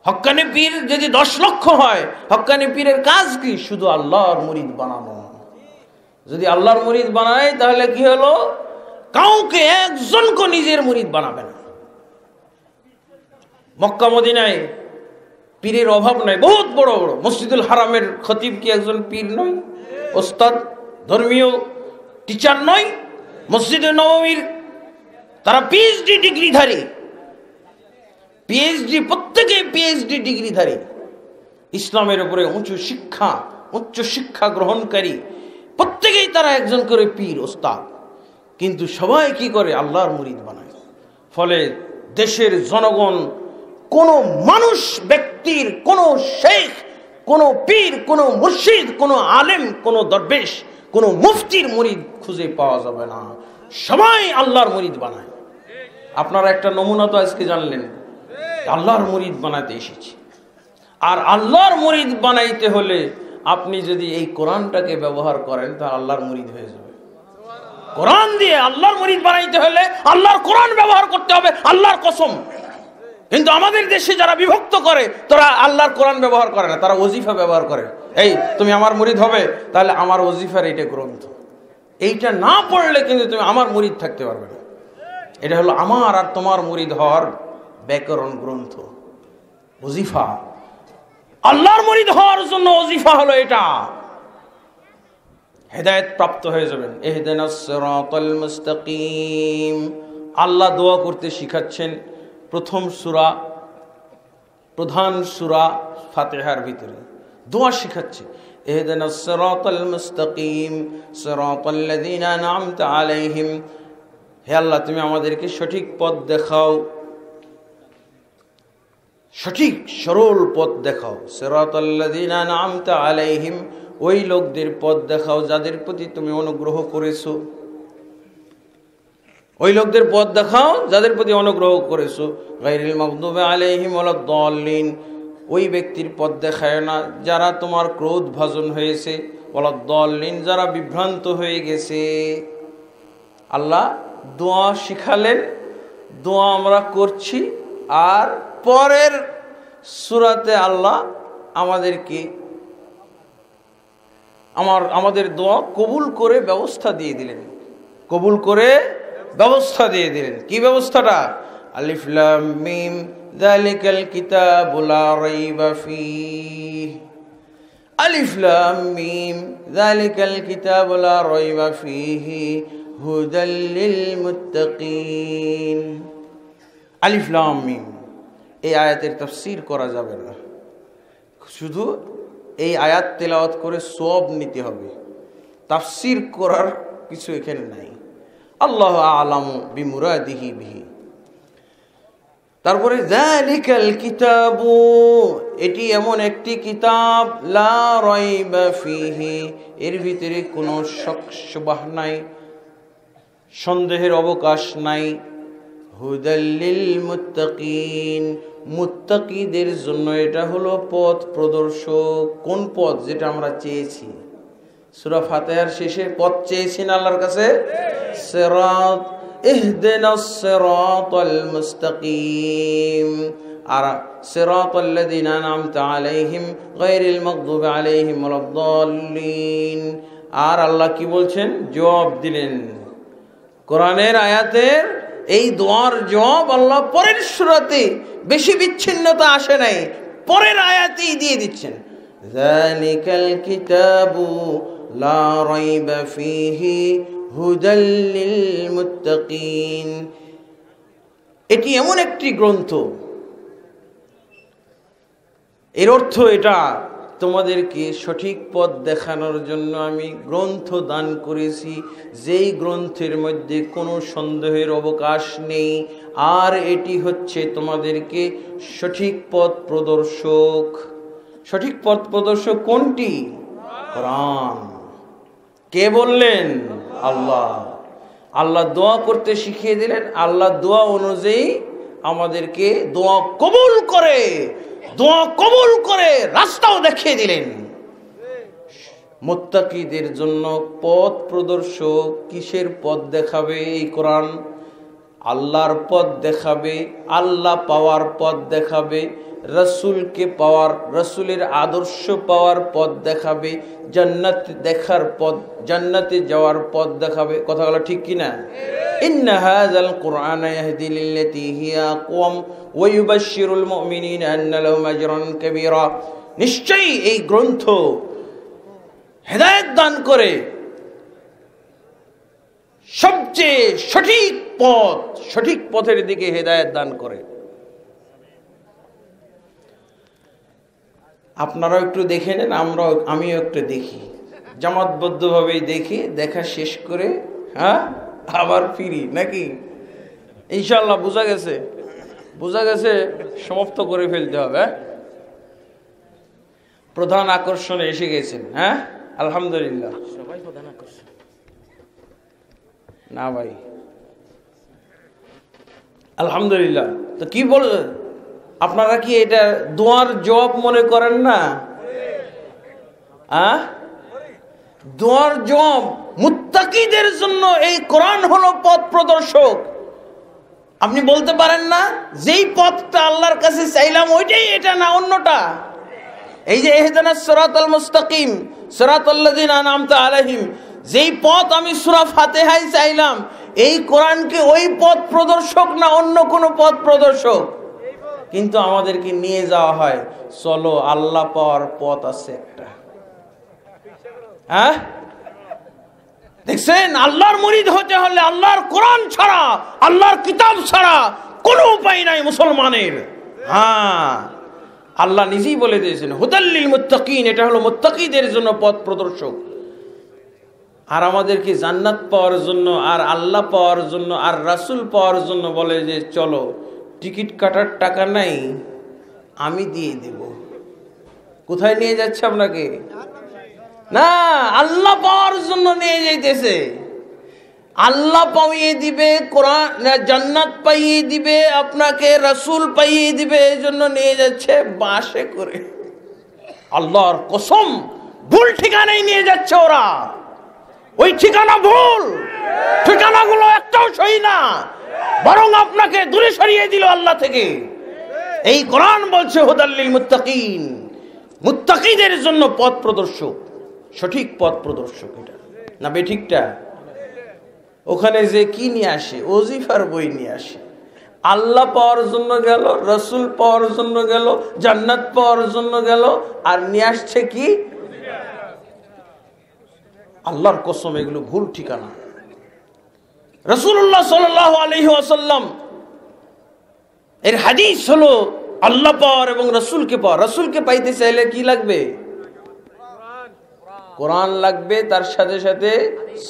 হক্কানি পীর যদি 10 লক্ষ হয়, হক্কানি পীরের কাজ কি? শুধু আল্লাহর মুরিদ বানানো। যদি আল্লাহর মুরিদ বানায়, তাহলে কি হলো? কাউকে একজনকে নিজের মুরিদ বানাবে না। মক্কা মদিনায় পীরের অভাব নাই, বহুত বড় বড়। মসজিদুল হারামের খতিব কি একজন পীর নয়? ওস্তাদ, ধর্মীয় টিচার নয়? মসজিদে নববীর তারা পিএইচডি ডিগ্রিধারী, পিএইচডি, প্রত্যেকেই পিএইচডি ডিগ্রিধারী। ইসলামের উপরে উচ্চ শিক্ষা গ্রহণকারী, প্রত্যেকেই তারা একজন করে পীর, ওস্তাদ। কিন্তু সবাই কি করে? আল্লাহর মুরিদ বানায়। ফলে দেশের জনগণ কোনো মানুষ, ব্যক্তির, কোনো শেখ, কোনো পীর, কোনো মুর্শিদ, কোনো আলেম, কোনো দরবেশ, কোনো মুফতির মুরিদ খুঁজে পাওয়া যাবে না। সবাই আল্লাহর মুরিদ বানায়। আপনারা একটা নমুনা তো আজকে জানলেন, আল্লাহর মুরিদ বানাতে এসেছি। আর আল্লাহর মুরিদ বানাইতে হলে আপনি যদি এই কোরআনটাকে ব্যবহার করেন, তাহলে আল্লাহর মুরিদ হয়ে যাবে। কোরআন দিয়ে আল্লাহর মুরিদ বানাইতে হলে আল্লাহর কোরআন ব্যবহার করতে হবে, আল্লাহর কসম। কিন্তু আমাদের দেশে যারা বিভক্ত করে, তারা আল্লাহর কোরআন ব্যবহার করে না, তারা ওজিফা ব্যবহার করে। এই তুমি আমার মুরিদ হবে, তাহলে আমার ওজিফার এইটা গ্রন্থ, এইটা না পড়লে কিন্তু তুমি আমার মুরিদ থাকতে পারবে না। এটা হলো আমার আর তোমার মুরিদ হওয়ার ব্যাকরণ গ্রন্থ, ওজিফা। আল্লাহর মুরিদ হওয়ার জন্য ওজিফা হলো এটা। হেদায়েত প্রাপ্ত হয়ে যাবেন। ইহদিনাস সিরাতাল মুস্তাকিম। আল্লাহ দোয়া করতে শিখাচ্ছেন প্রথম সূরা, প্রধান সূরা ফাতিহার ভিতরে দোয়া শিখাচ্ছে। ইহদিনাস সিরাতাল মুস্তাকিম সিরাতাল লাযিনা আন'আমতা আলাইহিম। হে আল্লাহ, তুমি আমাদেরকে সঠিক পথ দেখাও, সঠিক সরল পথ দেখাও। সিরাতাল লাযিনা আন'আমতা আলাইহিম, ওই লোকদের পথ দেখাও যাদের প্রতি তুমি অনুগ্রহ করেছো। ওই লোকদের পথ দেখাও যাদের প্রতি অনুগ্রহ করেছো। গায়রিল মাগদুবি আলাইহিম ওয়ালাদ-দাল্লিন, ওই ব্যক্তির পথ দেখায় না যারা তোমার ক্রোধ ভাজন হয়েছে। ওয়ালাদ-দাল্লিন, যারা বিভ্রান্ত হয়ে গেছে। আল্লাহ দোয়া শিখালেন, দোয়া আমরা করছি। আর পরের সূরাতে আল্লাহ আমাদেরকে আমাদের দোয়া কবুল করে ব্যবস্থা দিয়ে দিলেন। কবুল করে ব্যবস্থা দিয়ে দিলেন। কি ব্যবস্থাটা? আলিফ লাম মিম যালিকাল কিতাবু লা রাইবা ফীহ। আলিফ লাম মিম যালিকাল কিতাবু লা রাইবা ফীহি হুদাল লিল মুত্তাকিন। আলিফ লাম মিম, এই আয়াতের তাফসীর করা যাবে না, শুধু এই আয়াত তেলাওয়াত করে সওয়াব নিতে হবে। তাফসীর করার কিছু এখানে নাই। আল্লাহু আ'লামু বিমুরাদিহি বিহি। তারপরে যালিকাল কিতাবু, এটি এমন একটি কিতাব, লা রাইবা ফীহি, এর ভিতরে কোনো শক নাই, সন্দেহের অবকাশ নাই। হুদাল লিল মুত্তাকিন, মুত্তাকিদের জন্য এটা হলো পথ প্রদর্শক। কোন পথ? যেটা আমরা চেয়েছি। সূরা ফাতিহার শেষে পথ চেয়েছি না আল্লাহর কাছে? সিরাত, ইহদিনাস সিরাতাল মুস্তাকিম। আর সিরাতাল লাযিনা আন'আমতা আলাইহিম গায়রিল মাগদুবি আলাইহিম ওয়ালাদ-দাল্লিন। আর আল্লাহ কি বলছেন? জবাব দিলেন। কোরআনের আয়াতের এই দোয়ার জবাব আল্লাহ পরের সূরাতে, বেশি বিচ্ছিন্নতা আসে নাই, পরের আয়াতেই দিয়ে দিচ্ছেন। যালিকাল কিতাবু লা রাইবা ফীহি হুদাল লিল মুত্তাকিন। এটি এমন একটি গ্রন্থ, এর অর্থ এটা তোমাদেরকে সঠিক পথ দেখানোর জন্য আমি গ্রন্থ দান করেছি, যেই গ্রন্থের মধ্যে কোনো সন্দেহের অবকাশ নেই। আর এটি হচ্ছে তোমাদেরকে সঠিক পথ প্রদর্শক। সঠিক পথ প্রদর্শক কোনটি? কোরআন। কে বললেন? আল্লাহ। আল্লাহ দোয়া করতে শিখিয়ে দিলেন। আল্লাহ দোয়া অনুযায়ী আমাদেরকে দোয়া কবুল করে দোয়া কবুল করে রাস্তাও দেখিয়ে দিলেন। মুত্তাকিদের জন্য পথ প্রদর্শক। কিসের পথ দেখাবে? এই কোরআন আল্লাহর পথ দেখাবে, আল্লাহ পাওয়ার পথ দেখাবে, রসুলকে পাওয়ার, রসুলের আদর্শ পাওয়ার পথ দেখাবে, জান্নাত দেখার পথ, জান্নাতে যাওয়ার পথ দেখাবে। কথাগুলো ঠিক কিনা? ইন্না হাযাল কুরআনা ইয়াহদি লিল্লাতী হিয়া আকওয়াম ওয়া ইউবাশশিরুল মুমিনিনা আন্না লাহুম আজরান কাবীরা। নিশ্চয়ই এই গ্রন্থ হেদায়েত দান করে, সবচেয়ে সঠিক পথ, সঠিক পথের দিকে হেদায়েত দান করে। আপনারাও একটু দেখে নেন, আমিও একটু দেখি, জামাতবদ্ধভাবেই দেখি, দেখা শেষ করে আবার ফিরি নাকি? ইনশাআল্লাহ বোঝা গেছে, বোঝা গেছে, সমাপ্ত করে ফেলতে হবে। প্রধান আকর্ষণে এসে গেছেন। আলহামদুলিল্লাহ। সবাই প্রধান আকর্ষণ না ভাই, আলহামদুলিল্লাহ। তো কি বলবেন আপনারা? কি এটা দোয়ার জবাব মনে করেন না? দোয়ার জবাব। মুত্তাকিদের জন্য এই কোরআন হলো পথ প্রদর্শক। আপনি বলতে পারেন না যেই পথটা আল্লাহর কাছে চাইলাম ওইটাই এটা, না অন্যটা? এই যে ইহদিনাস সিরাতাল মুস্তাকিম সিরাতাল্লাযিনা আনআমতা আলাইহিম, যেই পথ আমি সূরা ফাতিহায় চাইলাম, এই কোরআনকে ওই পথ প্রদর্শক না অন্য কোনো পথ প্রদর্শক? কিন্তু আমাদেরকে নিয়ে যাওয়া হয়, চলো আল্লাহ পাওয়ার পথ আছে একটা। দেখছেন, আল্লাহর মুরিদ হতে হলে আল্লাহর কোরআন ছাড়া, আল্লাহর কিতাব ছাড়া কোনো উপায় নাই মুসলমানের। আল্লাহ নিজেই বলে দিয়েছেন হুদাল লিল মুত্তাকিন, এটা হলো মুত্তাকিদের জন্য পথ প্রদর্শক। আর আমাদেরকে জান্নাত পাওয়ার জন্য, আর আল্লাহ পাওয়ার জন্য, আর রাসূল পাওয়ার জন্য বলে যে চলো, টিকিট কাটার টাকা নাই, আমি দিয়ে দেব। কোথায় নিয়ে যাচ্ছে আপনাকে? না, আল্লাহ পাওয়ার জন্য নিয়ে যাইতেছে। আল্লাহ পাইয়ে দিবে, কোরআন জান্নাত পাইয়ে দিবে আপনাকে, রাসূল পাইয়ে দিবে, এই জন্য নিয়ে যাচ্ছে বাসে করে। আল্লাহর কসম, ভুল ঠিকানায় নিয়ে যাচ্ছে ওরা। ওই ঠিকানা ভুল, ঠিকানাগুলো একটাও সহি না, বরং আপনাকে দূরে সরিয়ে দিল আল্লাহ থেকে। এই কোরআন বলছে হুদাল লিল মুত্তাকিন, মুত্তাকিদের জন্য পথ প্রদর্শক, সঠিক পথ প্রদর্শক। এটা না বেঠিকটা? ওখানে যে কি নিয়ে আসে? ওজিফার বই নিয়ে আসে। আল্লাহ পাওয়ার জন্য গেল, রসুল পাওয়ার জন্য গেল, জান্নাত পাওয়ার জন্য গেল, আর নিয়ে আসছে কি? আল্লাহর কসম, এগুলো ভুল ঠিকানা। রাসূলুল্লাহ সাল্লাল্লাহু আলাইহি ওয়াসাল্লাম এর হাদিস হলো আল্লাহ পাওয়ার এবং রসুলকে পাওয়ার। রসুলকে পাইতে চাইলে কি লাগবে? কোরআন লাগবে, তার সাথে সাথে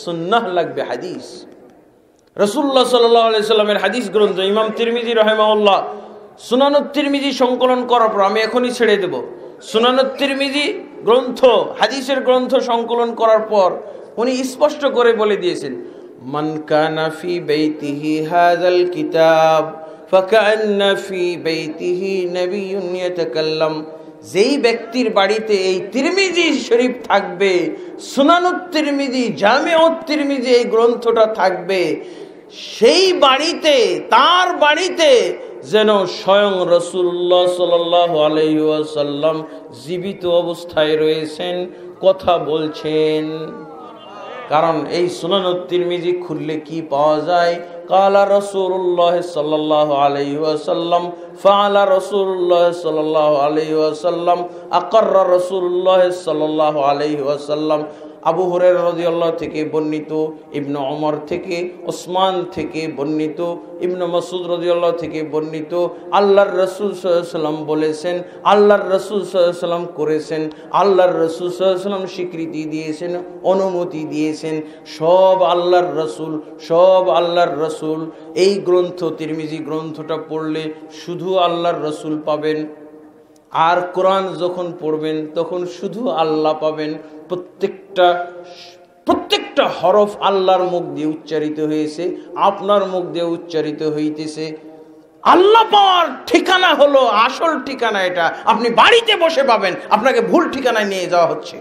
সুন্নাহ লাগবে, হাদিস। রাসূলুল্লাহ সাল্লাল্লাহু আলাইহি সাল্লামের হাদিস গ্রন্থ ইমাম তিরমিজি রাহিমাহুল্লাহ সুনানুত তিরমিজি সংকলন করার পর, আমি এখনই ছেড়ে দেব, সুনানুত তিরমিজি গ্রন্থ, হাদিসের গ্রন্থ সংকলন করার পর উনি স্পষ্ট করে বলে দিয়েছেন, মান কানা ফি বাইতিহি হাযাল কিতাব ফাকান্না ফি বাইতিহি নাবিয়্যুন ইয়াতাকাল্লাম। যেই ব্যক্তির বাড়িতে এই তিরমিজি শরীফ থাকবে, সুনানুত তিরমিজি, জামিউত তিরমিজি, এই গ্রন্থটা থাকবে, সেই বাড়িতে, তার বাড়িতে যেন স্বয়ং রাসূলুল্লাহ সাল্লাল্লাহু আলাইহি ওয়াসাল্লাম জীবিত অবস্থায় রয়েছেন, কথা বলছেন। কারণ এই সুনানুত তিরমিজি খুললে কি পাওয়া যায়? কালা রাসূলুল্লাহ সাল্লাল্লাহু আলাইহি ওয়াসাল্লাম, ফাআলা রাসূলুল্লাহ সাল্লাল্লাহু আলাইহি ওয়াসাল্লাম, আকাররা রাসূলুল্লাহ সাল্লাল্লাহু আলাইহি ওয়াসাল্লাম। আবু হুরায়রা রাদিয়াল্লাহু থেকে বর্ণিত, ইবনে ওমর থেকে, ওসমান থেকে বর্ণিত, ইবনে মাসউদ রাদিয়াল্লাহু থেকে বর্ণিত, আল্লাহর রাসূল সাল্লাল্লাহু আলাইহি ওয়াসাল্লাম বলেছেন, আল্লাহর রাসূল সাল্লাল্লাহু আলাইহি ওয়াসাল্লাম করেছেন, আল্লাহর রাসূল সাল্লাল্লাহু আলাইহি ওয়াসাল্লাম স্বীকৃতি দিয়েছেন, অনুমতি দিয়েছেন। সব আল্লাহর রাসূল, সব আল্লাহর রাসূল। এই গ্রন্থ, তিরমিজি গ্রন্থটা পড়লে শুধু আল্লাহর রাসূল পাবেন, আর কোরআন যখন পড়বেন তখন শুধু আল্লাহ পাবেন। প্রত্যেকটা হরফ আল্লাহর মুখ দিয়ে উচ্চারিত হয়েছে, আপনার মুখ দিয়ে উচ্চারিত হইতেছে। আল্লাহ পাওয়ার ঠিকানা হলো আসল ঠিকানা, এটা আপনি বাড়িতে বসে পাবেন, আপনাকে ভুল ঠিকানায় নিয়ে যাওয়া হচ্ছে।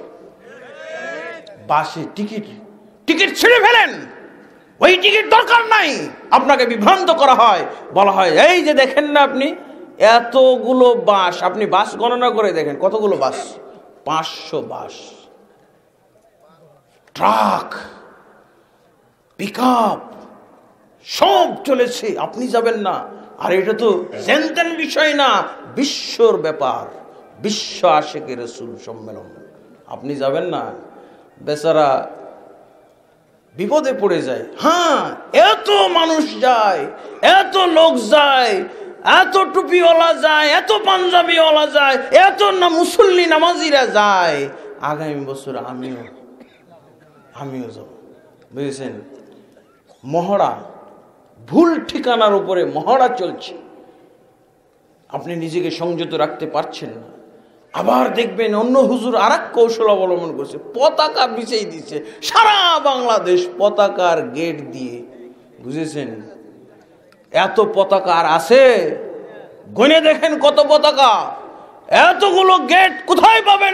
বাসে টিকিট ছিঁড়ে ফেলেন, ওই টিকিট দরকার নাই, আপনাকে বিভ্রান্ত করা হয়, বলা হয় এই যে দেখেন না আপনি এতগুলো বাস, আপনি বাস গণনা করে দেখেন কতগুলো বাস, 500 বাস, ট্রাক, পিকআপ সব চলেছে, আপনি যাবেন না। আর এটা তো জেনতেন বিষয় না, বিশ্বর ব্যাপার, বিশ্ব আশিকে রাসূল সম্মেলন, আপনি যাবেন না, বেচারা বিপদে পড়ে যায়। হ্যাঁ, এত মানুষ যায়, এত লোক যায়, এত টুপিওয়ালা যায়, এত পাঞ্জাবিওয়ালা যায়, এত না মুসল্লি নামাজিরা যায়, আগামী বছর আমিও যাব, বুঝেছেন? মহড়া, ভুল ঠিকানার উপরে মহড়া চলছে, আপনি নিজেকে সংযত রাখতে পারছেন না। আবার দেখবেন অন্য হুজুর আর এক কৌশল অবলম্বন করছে, পতাকা বিছিয়ে দিচ্ছে সারা বাংলাদেশ পতাকার গেট দিয়ে, বুঝেছেন? এত পতাকা আর আছে? গনে দেখেন কত পতাকা, এতগুলো গেট কোথায় পাবেন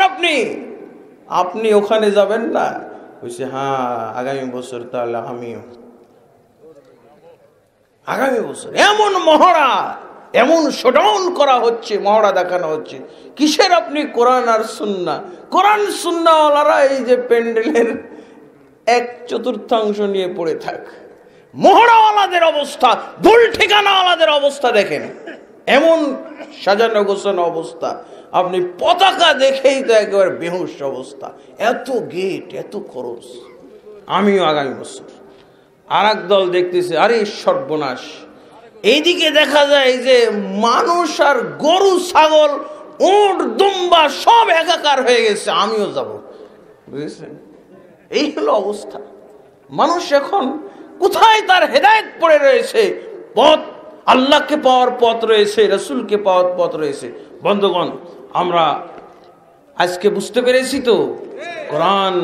আপনি ওখানে যাবেন না? বলছে হ্যাঁ আগামী বছর তাহলে আমিও, আগামী বছর। এমন মহড়া, এমন শোডাউন করা হচ্ছে, মহড়া দেখানো হচ্ছে কিসের? আপনি কোরআন আর সুন্নাহ, কোরআন সুন্নাহওয়ালারা এই যে প্যান্ডেলের 1/4 নিয়ে পড়ে থাক, মহড়াওয়ালাদের অবস্থা, ভুল ঠিকানাওয়ালাদের অবস্থা দেখেন, এমন সাজানো গোছানো অবস্থা, আপনি পতাকা দেখেই তো একেবারে বেহুশ অবস্থা, এত গেট, এত খরচ। আমিও আগামী বছর। আর এক দল দেখতেছে আরে সর্বনাশ, এইদিকে দেখা যায় যে মানুষ আর গরু ছাগল উট দুম্বা সব একাকার হয়ে গেছে, আমিও যাব, বুঝেছেন? এই হলো অবস্থা। মানুষ এখন কোথায় তার হেদায়েত পড়ে রয়েছে, পথ আল্লাহকে পাওয়ার পথ রয়েছে, রাসূলকে পাওয়ার পথ রয়েছে। বন্ধুগণ, আমরা আজকে বুঝতে পেরেছি তো কোরআন,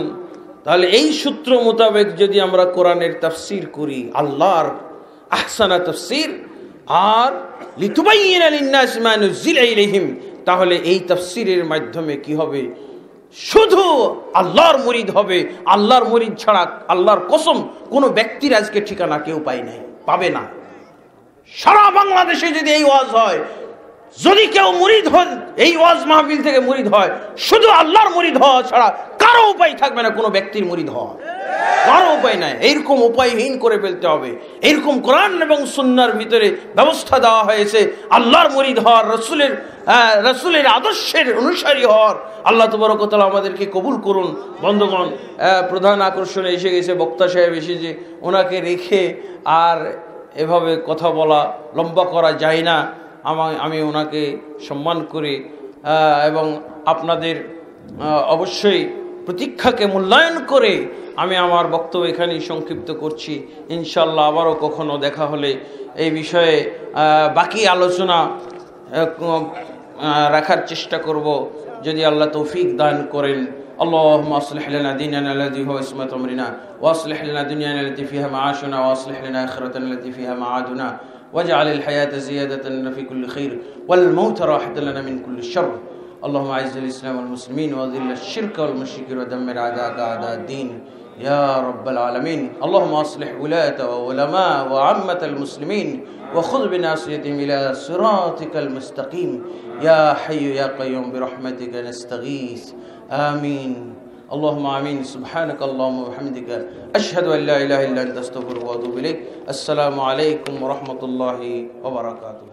তাহলে এই সূত্র মোতাবেক যদি আমরা কোরআনের তাফসীর করি, আল্লাহর আহসানা তাফসীর, আর লিতুবাইয়িনা লিন-নাসি মা নুযিলা ইলাইহিম, তাহলে এই তাফসীরের মাধ্যমে কি হবে? শুধু আল্লাহর মুরিদ হবে। আল্লাহর মুরিদ ছাড়া আল্লাহর কসম কোনো ব্যক্তির আজকে ঠিকানা কেউ পাবে না। সারা বাংলাদেশে যদি এই ওয়াজ হয়, যদি কেউ মুরিদ হয়, এই ওয়াজ মাহফিল থেকে মুরিদ হয়, শুধু আল্লাহর মুরিদ হওয়া ছাড়া কারো উপায় থাকবে না কোনো ব্যক্তির মুরিদ হওয়া, কারো উপায় নাই। এইরকম উপায়হীন করে ফেলতে হবে। এইরকম কোরআন এবং সুন্নাহর ভিতরে ব্যবস্থা দেওয়া হয়েছে আল্লাহর মুরিদ হওয়ার, রাসূলের আদর্শের অনুসারী হওয়ার। আল্লাহ তাবারক ওয়া তাআলা আমাদেরকে কবুল করুন। বন্ধুগণ, প্রধান আকর্ষণে এসে গেছে, বক্তা সাহেব এসেছে, ওনাকে রেখে আর এভাবে কথা বলা, লম্বা করা যায় না। আমি ওনাকে সম্মান করি এবং আপনাদের অবশ্যই প্রতীক্ষাকে মূল্যায়ন করে আমি আমার বক্তব্য এখানেই সংক্ষিপ্ত করছি। ইনশাআল্লাহ আবারও কখনো দেখা হলে এই বিষয়ে বাকি আলোচনা রাখার চেষ্টা করব, যদি আল্লাহ তৌফিক দান করেন। اللهم اصلح لنا ديننا الذي هو عصمة أمرنا، واصلح لنا دنيانا التي فيها معاشنا، واصلح لنا آخرتنا التي فيها معادنا، واجعل الحياة زيادة لنا في كل خير والموت راحة لنا من كل شر. اللهم أعز الإسلام والمسلمين وأذل الشرك والمشركين ودمر أعداءك أعداء الدين يا رب العالمين. اللهم أصلح ولاة وعلماء وعامة المسلمين وخذ بناصيتهم إلى صراطك المستقيم يا حي يا قيوم برحمتك نستغيث. آمين. اللهم آمين. سبحانك اللهم وبحمدك أشهد أن لا إله إلا أنت أستغفرك وأتوب إليك. السلام عليكم ورحمة الله وبركاته.